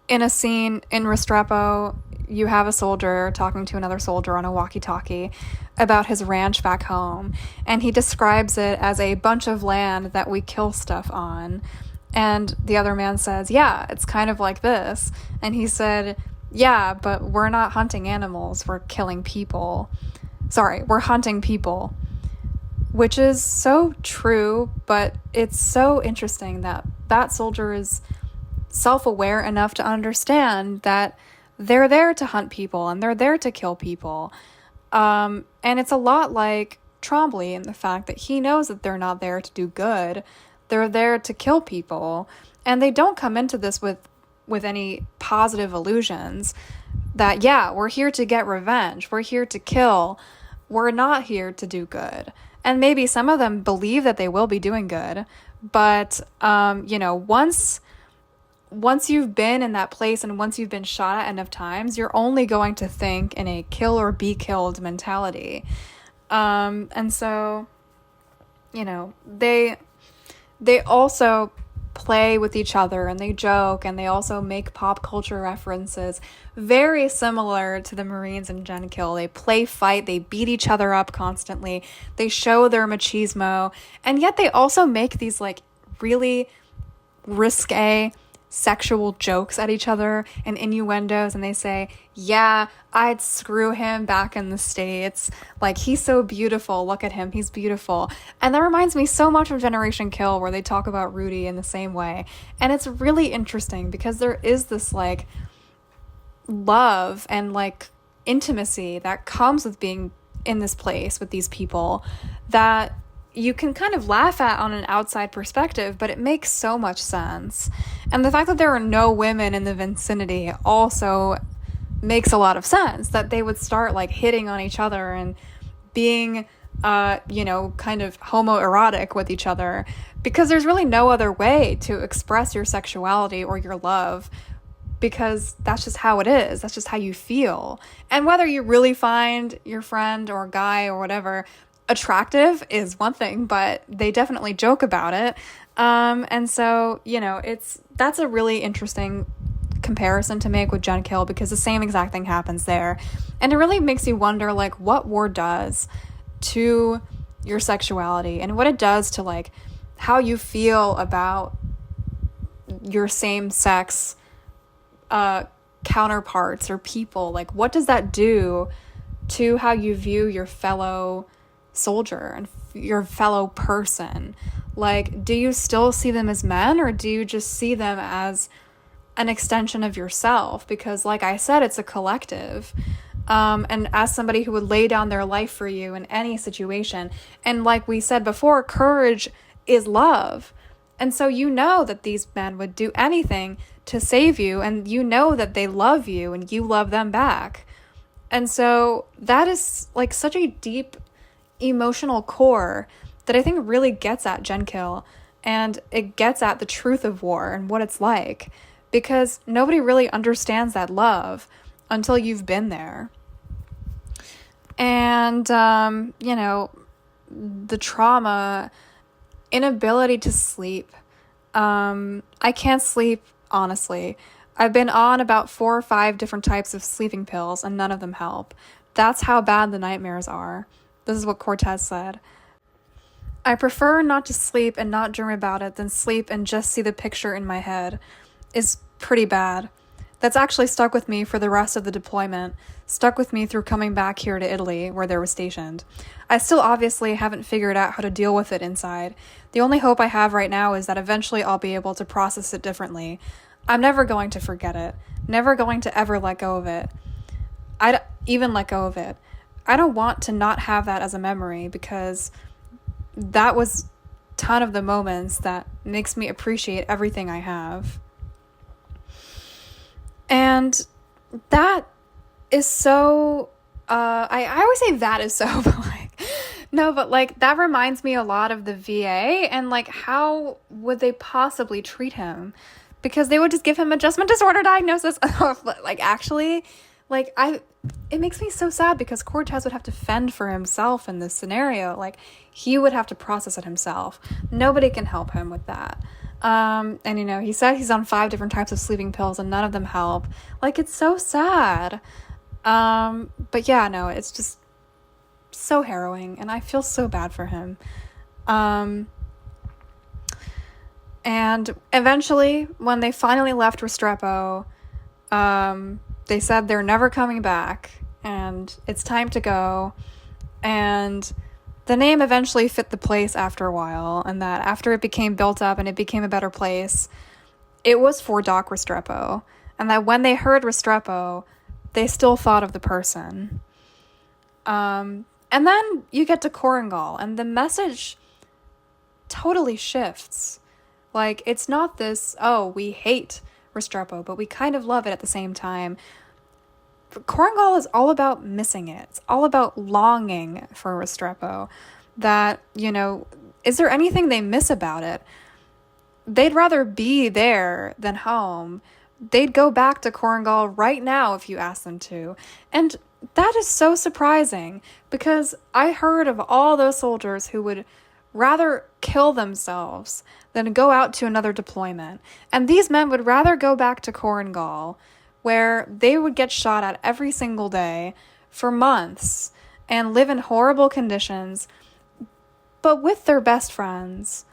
In a scene in Restrepo, you have a soldier talking to another soldier on a walkie-talkie about his ranch back home, and he describes it as a bunch of land that we kill stuff on. And the other man says, yeah, it's kind of like this. And he said, yeah, but we're not hunting animals, we're killing people. Sorry, we're hunting people. Which is so true, but it's so interesting that that soldier is self-aware enough to understand that they're there to hunt people and they're there to kill people. And it's a lot like Trombley in the fact that he knows that they're not there to do good. They're there to kill people. And they don't come into this with any positive illusions that, yeah, we're here to get revenge. We're here to kill. We're not here to do good. And maybe some of them believe that they will be doing good. But, once you've been in that place and once you've been shot at enough times, you're only going to think in a kill or be killed mentality. And so, they also play with each other and they joke and they also make pop culture references very similar to the Marines in Gen Kill. They play fight, they beat each other up constantly, they show their machismo, and yet they also make these like really risque sexual jokes at each other and innuendos, and they say, yeah, I'd screw him back in the States, like he's so beautiful, look at him, he's beautiful. And that reminds me so much of Generation Kill, where they talk about Rudy in the same way. And it's really interesting because there is this like love and like intimacy that comes with being in this place with these people that you can kind of laugh at on an outside perspective, but it makes so much sense. And the fact that there are no women in the vicinity also makes a lot of sense, that they would start like hitting on each other and being, kind of homoerotic with each other, because there's really no other way to express your sexuality or your love, because that's just how it is. That's just how you feel. And whether you really find your friend or guy or whatever attractive is one thing, but they definitely joke about it. And so, that's a really interesting comparison to make with Gen Kill, because the same exact thing happens there. And it really makes you wonder, like, what war does to your sexuality and what it does to, like, how you feel about your same sex counterparts or people. Like, what does that do to how you view your fellow soldier and your fellow person? Like, do you still see them as men, or do you just see them as an extension of yourself? Because like I said, it's a collective. And as somebody who would lay down their life for you in any situation, and like we said before, courage is love. And so that these men would do anything to save you, and that they love you and you love them back. And so that is like such a deep emotional core that I think really gets at Gen Kill, and it gets at the truth of war and what it's like, because nobody really understands that love until you've been there. And the trauma, inability to sleep. I can't sleep, honestly. I've been on about 4 or 5 different types of sleeping pills and none of them help. That's how bad the nightmares are. This is what Cortez said. I prefer not to sleep and not dream about it than sleep and just see the picture in my head. Is pretty bad. That's actually stuck with me for the rest of the deployment, stuck with me through coming back here to Italy, where they were stationed. I still obviously haven't figured out how to deal with it inside. The only hope I have right now is that eventually I'll be able to process it differently. I'm never going to forget it, never going to ever let go of it. I'd even let go of it. I don't want to not have that as a memory, because that was a ton of the moments that makes me appreciate everything I have. And that is so, I always say that is so, but that reminds me a lot of the VA, and like, how would they possibly treat him? Because they would just give him adjustment disorder diagnosis. It makes me so sad, because Cortez would have to fend for himself in this scenario. Like, he would have to process it himself. Nobody can help him with that. He said he's on 5 different types of sleeping pills and none of them help. Like, it's so sad. But yeah, no, it's just so harrowing, and I feel so bad for him. And eventually, when they finally left Restrepo, they said they're never coming back, and it's time to go. And the name eventually fit the place after a while, and that after it became built up and it became a better place, it was for Doc Restrepo. And that when they heard Restrepo, they still thought of the person. And then you get to Korengal, and the message totally shifts. Like, it's not this, oh, we hate Restrepo, but we kind of love it at the same time. Korengal is all about missing it. It's all about longing for Restrepo. That, is there anything they miss about it? They'd rather be there than home. They'd go back to Korengal right now if you ask them to. And that is so surprising, because I heard of all those soldiers who would rather kill themselves than go out to another deployment. And these men would rather go back to Korengal, where they would get shot at every single day for months and live in horrible conditions, but with their best friends.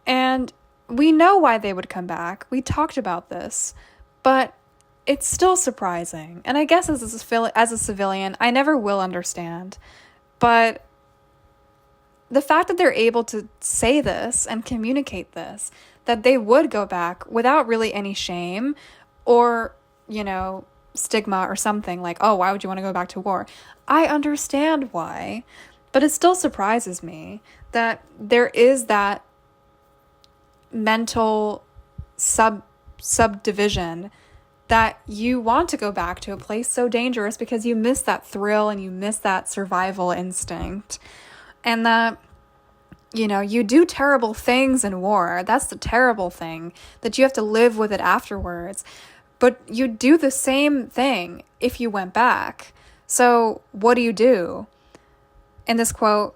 And we know why they would come back. We talked about this, but it's still surprising. And I guess as a civilian, I never will understand. But the fact that they're able to say this and communicate this, that they would go back without really any shame or, stigma or something like, oh, why would you want to go back to war? I understand why, but it still surprises me that there is that mental subdivision that you want to go back to a place so dangerous because you miss that thrill and you miss that survival instinct. And that, you do terrible things in war. That's the terrible thing, that you have to live with it afterwards. But you do the same thing if you went back. So what do you do? In this quote,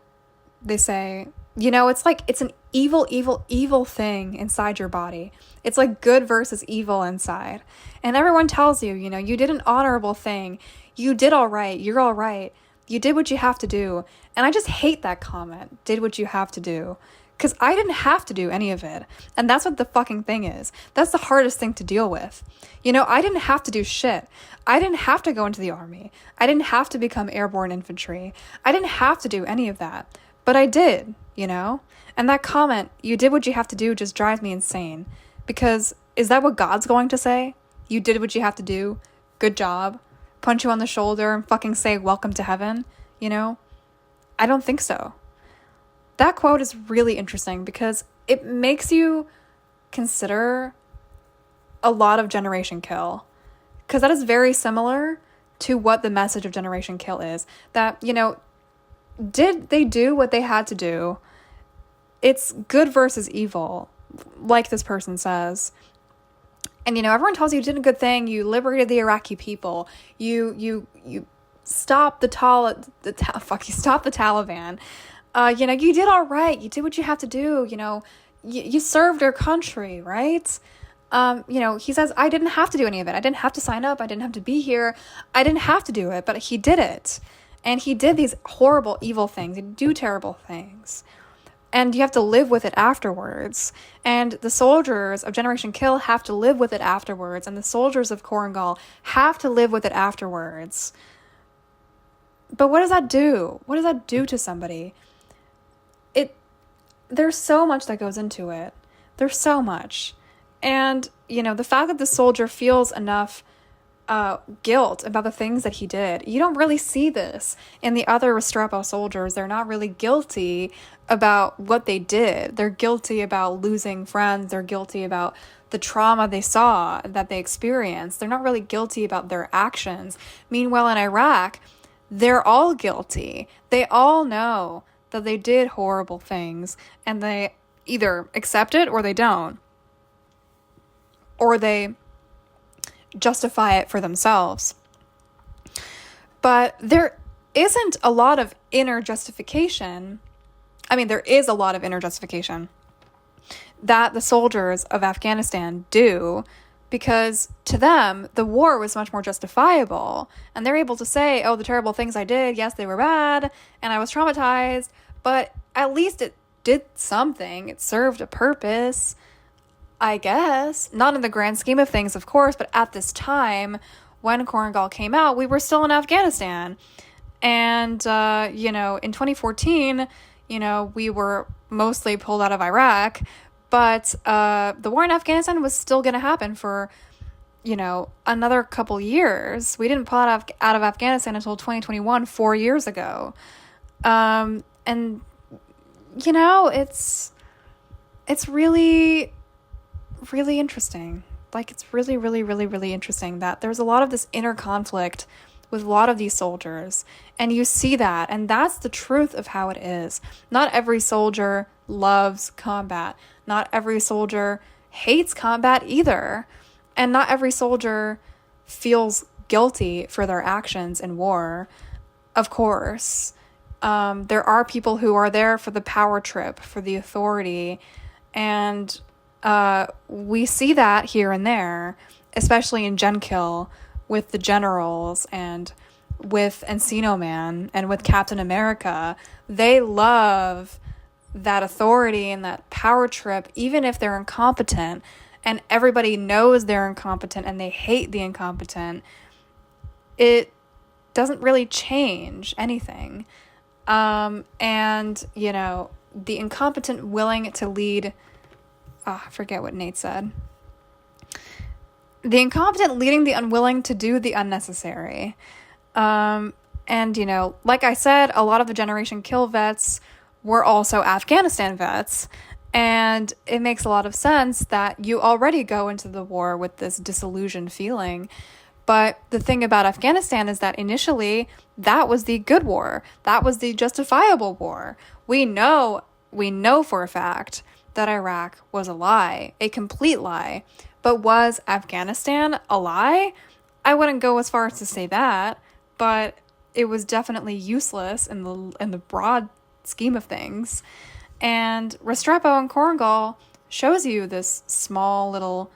they say, it's an evil, evil, evil thing inside your body. It's like good versus evil inside. And everyone tells you, you did an honorable thing. You did all right. You're all right. You did what you have to do. And I just hate that comment, did what you have to do. Because I didn't have to do any of it. And that's what the fucking thing is. That's the hardest thing to deal with. I didn't have to do shit. I didn't have to go into the army. I didn't have to become airborne infantry. I didn't have to do any of that. But I did, And that comment, you did what you have to do, just drives me insane. Because is that what God's going to say? You did what you have to do. Good job. Punch you on the shoulder and fucking say, welcome to heaven. I don't think so. That quote is really interesting because it makes you consider a lot of Generation Kill. Because that is very similar to what the message of Generation Kill is. That, did they do what they had to do? It's good versus evil, like this person says. And, everyone tells you did a good thing. You liberated the Iraqi people. You stopped you stopped the Taliban. You did all right. You did what you have to do. You served your country, right? He says, I didn't have to do any of it. I didn't have to sign up. I didn't have to be here. I didn't have to do it, but he did it. And he did these horrible, evil things. He do terrible things. And you have to live with it afterwards. And the soldiers of Generation Kill have to live with it afterwards. And the soldiers of Korengal have to live with it afterwards. But what does that do? What does that do to somebody? There's so much that goes into it. There's so much. And, the fact that the soldier feels enough guilt about the things that he did, you don't really see this in the other Restrepo soldiers. They're not really guilty about what they did. They're guilty about losing friends. They're guilty about the trauma they saw, that they experienced. They're not really guilty about their actions. Meanwhile, in Iraq, they're all guilty. They all know that they did horrible things, and they either accept it or they don't. Or they justify it for themselves. But there isn't a lot of inner justification. I mean, there is a lot of inner justification that the soldiers of Afghanistan do, because to them, the war was much more justifiable. And they're able to say, oh, the terrible things I did, yes, they were bad, and I was traumatized, but at least it did something. It served a purpose, I guess. Not in the grand scheme of things, of course, but at this time, when Korengal came out, we were still in Afghanistan. And, in 2014, we were mostly pulled out of Iraq, but the war in Afghanistan was still going to happen for, another couple years. We didn't pull out of Afghanistan until 2021, 4 years ago. And, it's it's really, really interesting. Like, it's really, really, really, really interesting that there's a lot of this inner conflict with a lot of these soldiers. And you see that, and that's the truth of how it is. Not every soldier loves combat. Not every soldier hates combat either. And not every soldier feels guilty for their actions in war. Of course, there are people who are there for the power trip, for the authority, and we see that here and there, especially in Gen Kill with the generals and with Encino Man and with Captain America. They love that authority and that power trip, even if they're incompetent, and everybody knows they're incompetent and they hate the incompetent. It doesn't really change anything. And, you know, the incompetent willing to lead, I forget what Nate said. The incompetent leading the unwilling to do the unnecessary. And, you know, like I said, a lot of the Generation Kill vets were also Afghanistan vets. And it makes a lot of sense that you already go into the war with this disillusioned feeling. But the thing about Afghanistan is that initially that was the good war. That was the justifiable war. We know for a fact that Iraq was a lie, a complete lie. But was Afghanistan a lie? I wouldn't go as far as to say that, but it was definitely useless in the broad scheme of things. And Restrepo and Korengal shows you this small little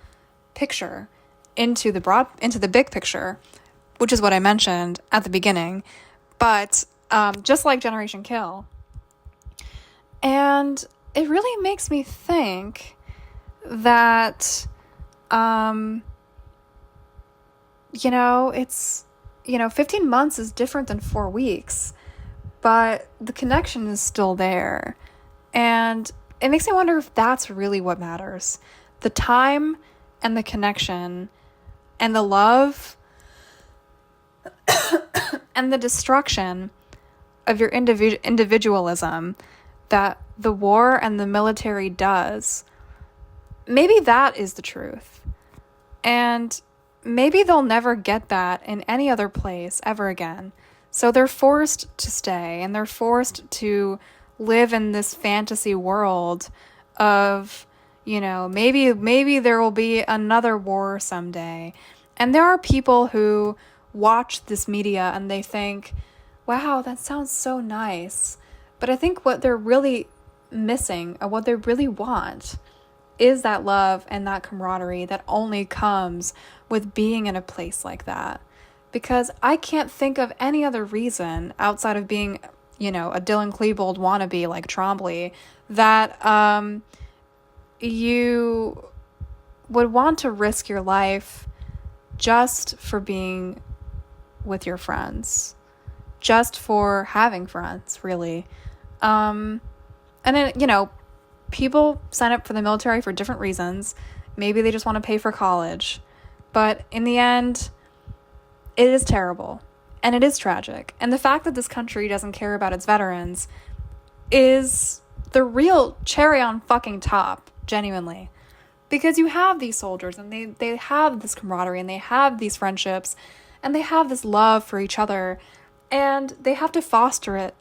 picture into the big picture, which is what I mentioned at the beginning. But just like Generation Kill. And it really makes me think that, you know, it's, you know, 15 months is different than 4 weeks, but the connection is still there. And it makes me wonder if that's really what matters. The time and the connection and the love and the destruction of your individualism that the war and the military does. Maybe that is the truth. And maybe they'll never get that in any other place ever again. So they're forced to stay, and they're forced to live in this fantasy world of, you know, maybe there will be another war someday. And there are people who watch this media and they think, wow, that sounds so nice. But I think what they're really missing, or what they really want, is that love and that camaraderie that only comes with being in a place like that. Because I can't think of any other reason outside of being, you know, a Dylan Klebold wannabe like Trombley, that you would want to risk your life just for being with your friends, just for having friends, really. And then, you know, people sign up for the military for different reasons. Maybe they just want to pay for college. But in the end, it is terrible. And it is tragic. And the fact that this country doesn't care about its veterans is the real cherry on fucking top, genuinely. Because you have these soldiers, and they have this camaraderie, and they have these friendships, and they have this love for each other, and they have to foster it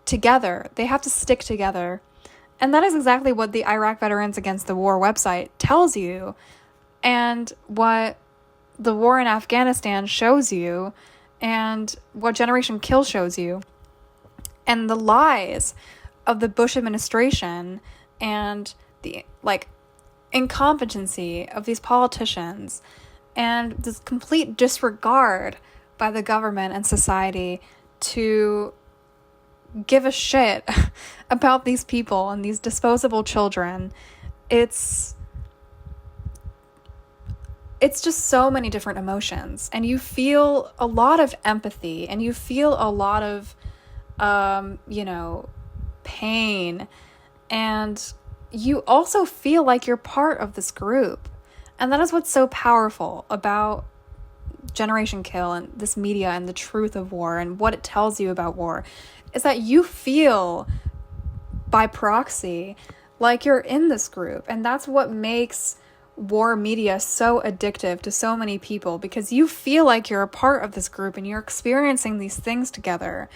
together. They have to stick together. And that is exactly what the Iraq Veterans Against the War website tells you, and what the war in Afghanistan shows you, and what Generation Kill shows you, and the lies of the Bush administration, and the, like, incompetency of these politicians, and this complete disregard by the government and society to give a shit about these people and these disposable children. It's just so many different emotions, and you feel a lot of empathy, and you feel a lot of pain, and you also feel like you're part of this group. And that is what's so powerful about Generation Kill and this media and the truth of war and what it tells you about war, is that you feel by proxy like you're in this group. And that's what makes war media so addictive to so many people, because you feel like you're a part of this group and you're experiencing these things together.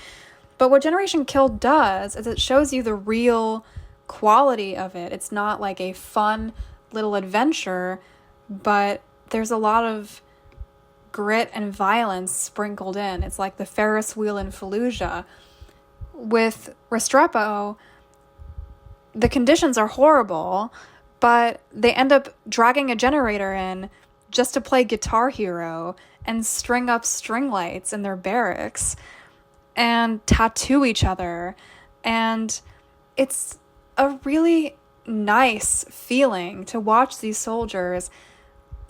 But what Generation Kill does is it shows you the real quality of it. It's not like a fun little adventure, but there's a lot of grit and violence sprinkled in. It's like the Ferris wheel in Fallujah. With Restrepo, the conditions are horrible, but they end up dragging a generator in just to play Guitar Hero and string up string lights in their barracks and tattoo each other. And it's a really nice feeling to watch these soldiers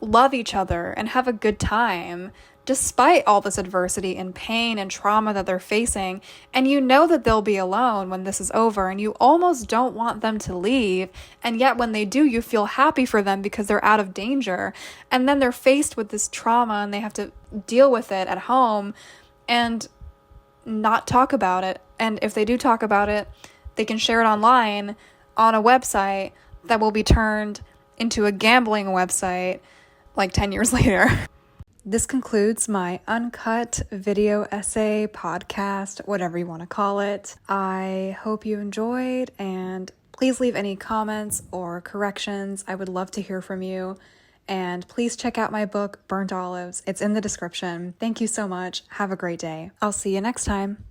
love each other and have a good time despite all this adversity and pain and trauma that they're facing. And you know that they'll be alone when this is over, and you almost don't want them to leave. And yet when they do, you feel happy for them because they're out of danger. And then they're faced with this trauma and they have to deal with it at home and not talk about it. And if they do talk about it, they can share it online on a website that will be turned into a gambling website like 10 years later. This concludes my uncut video essay, podcast, whatever you want to call it. I hope you enjoyed, and please leave any comments or corrections. I would love to hear from you. And please check out my book, Burnt Olives. It's in the description. Thank you so much. Have a great day. I'll see you next time.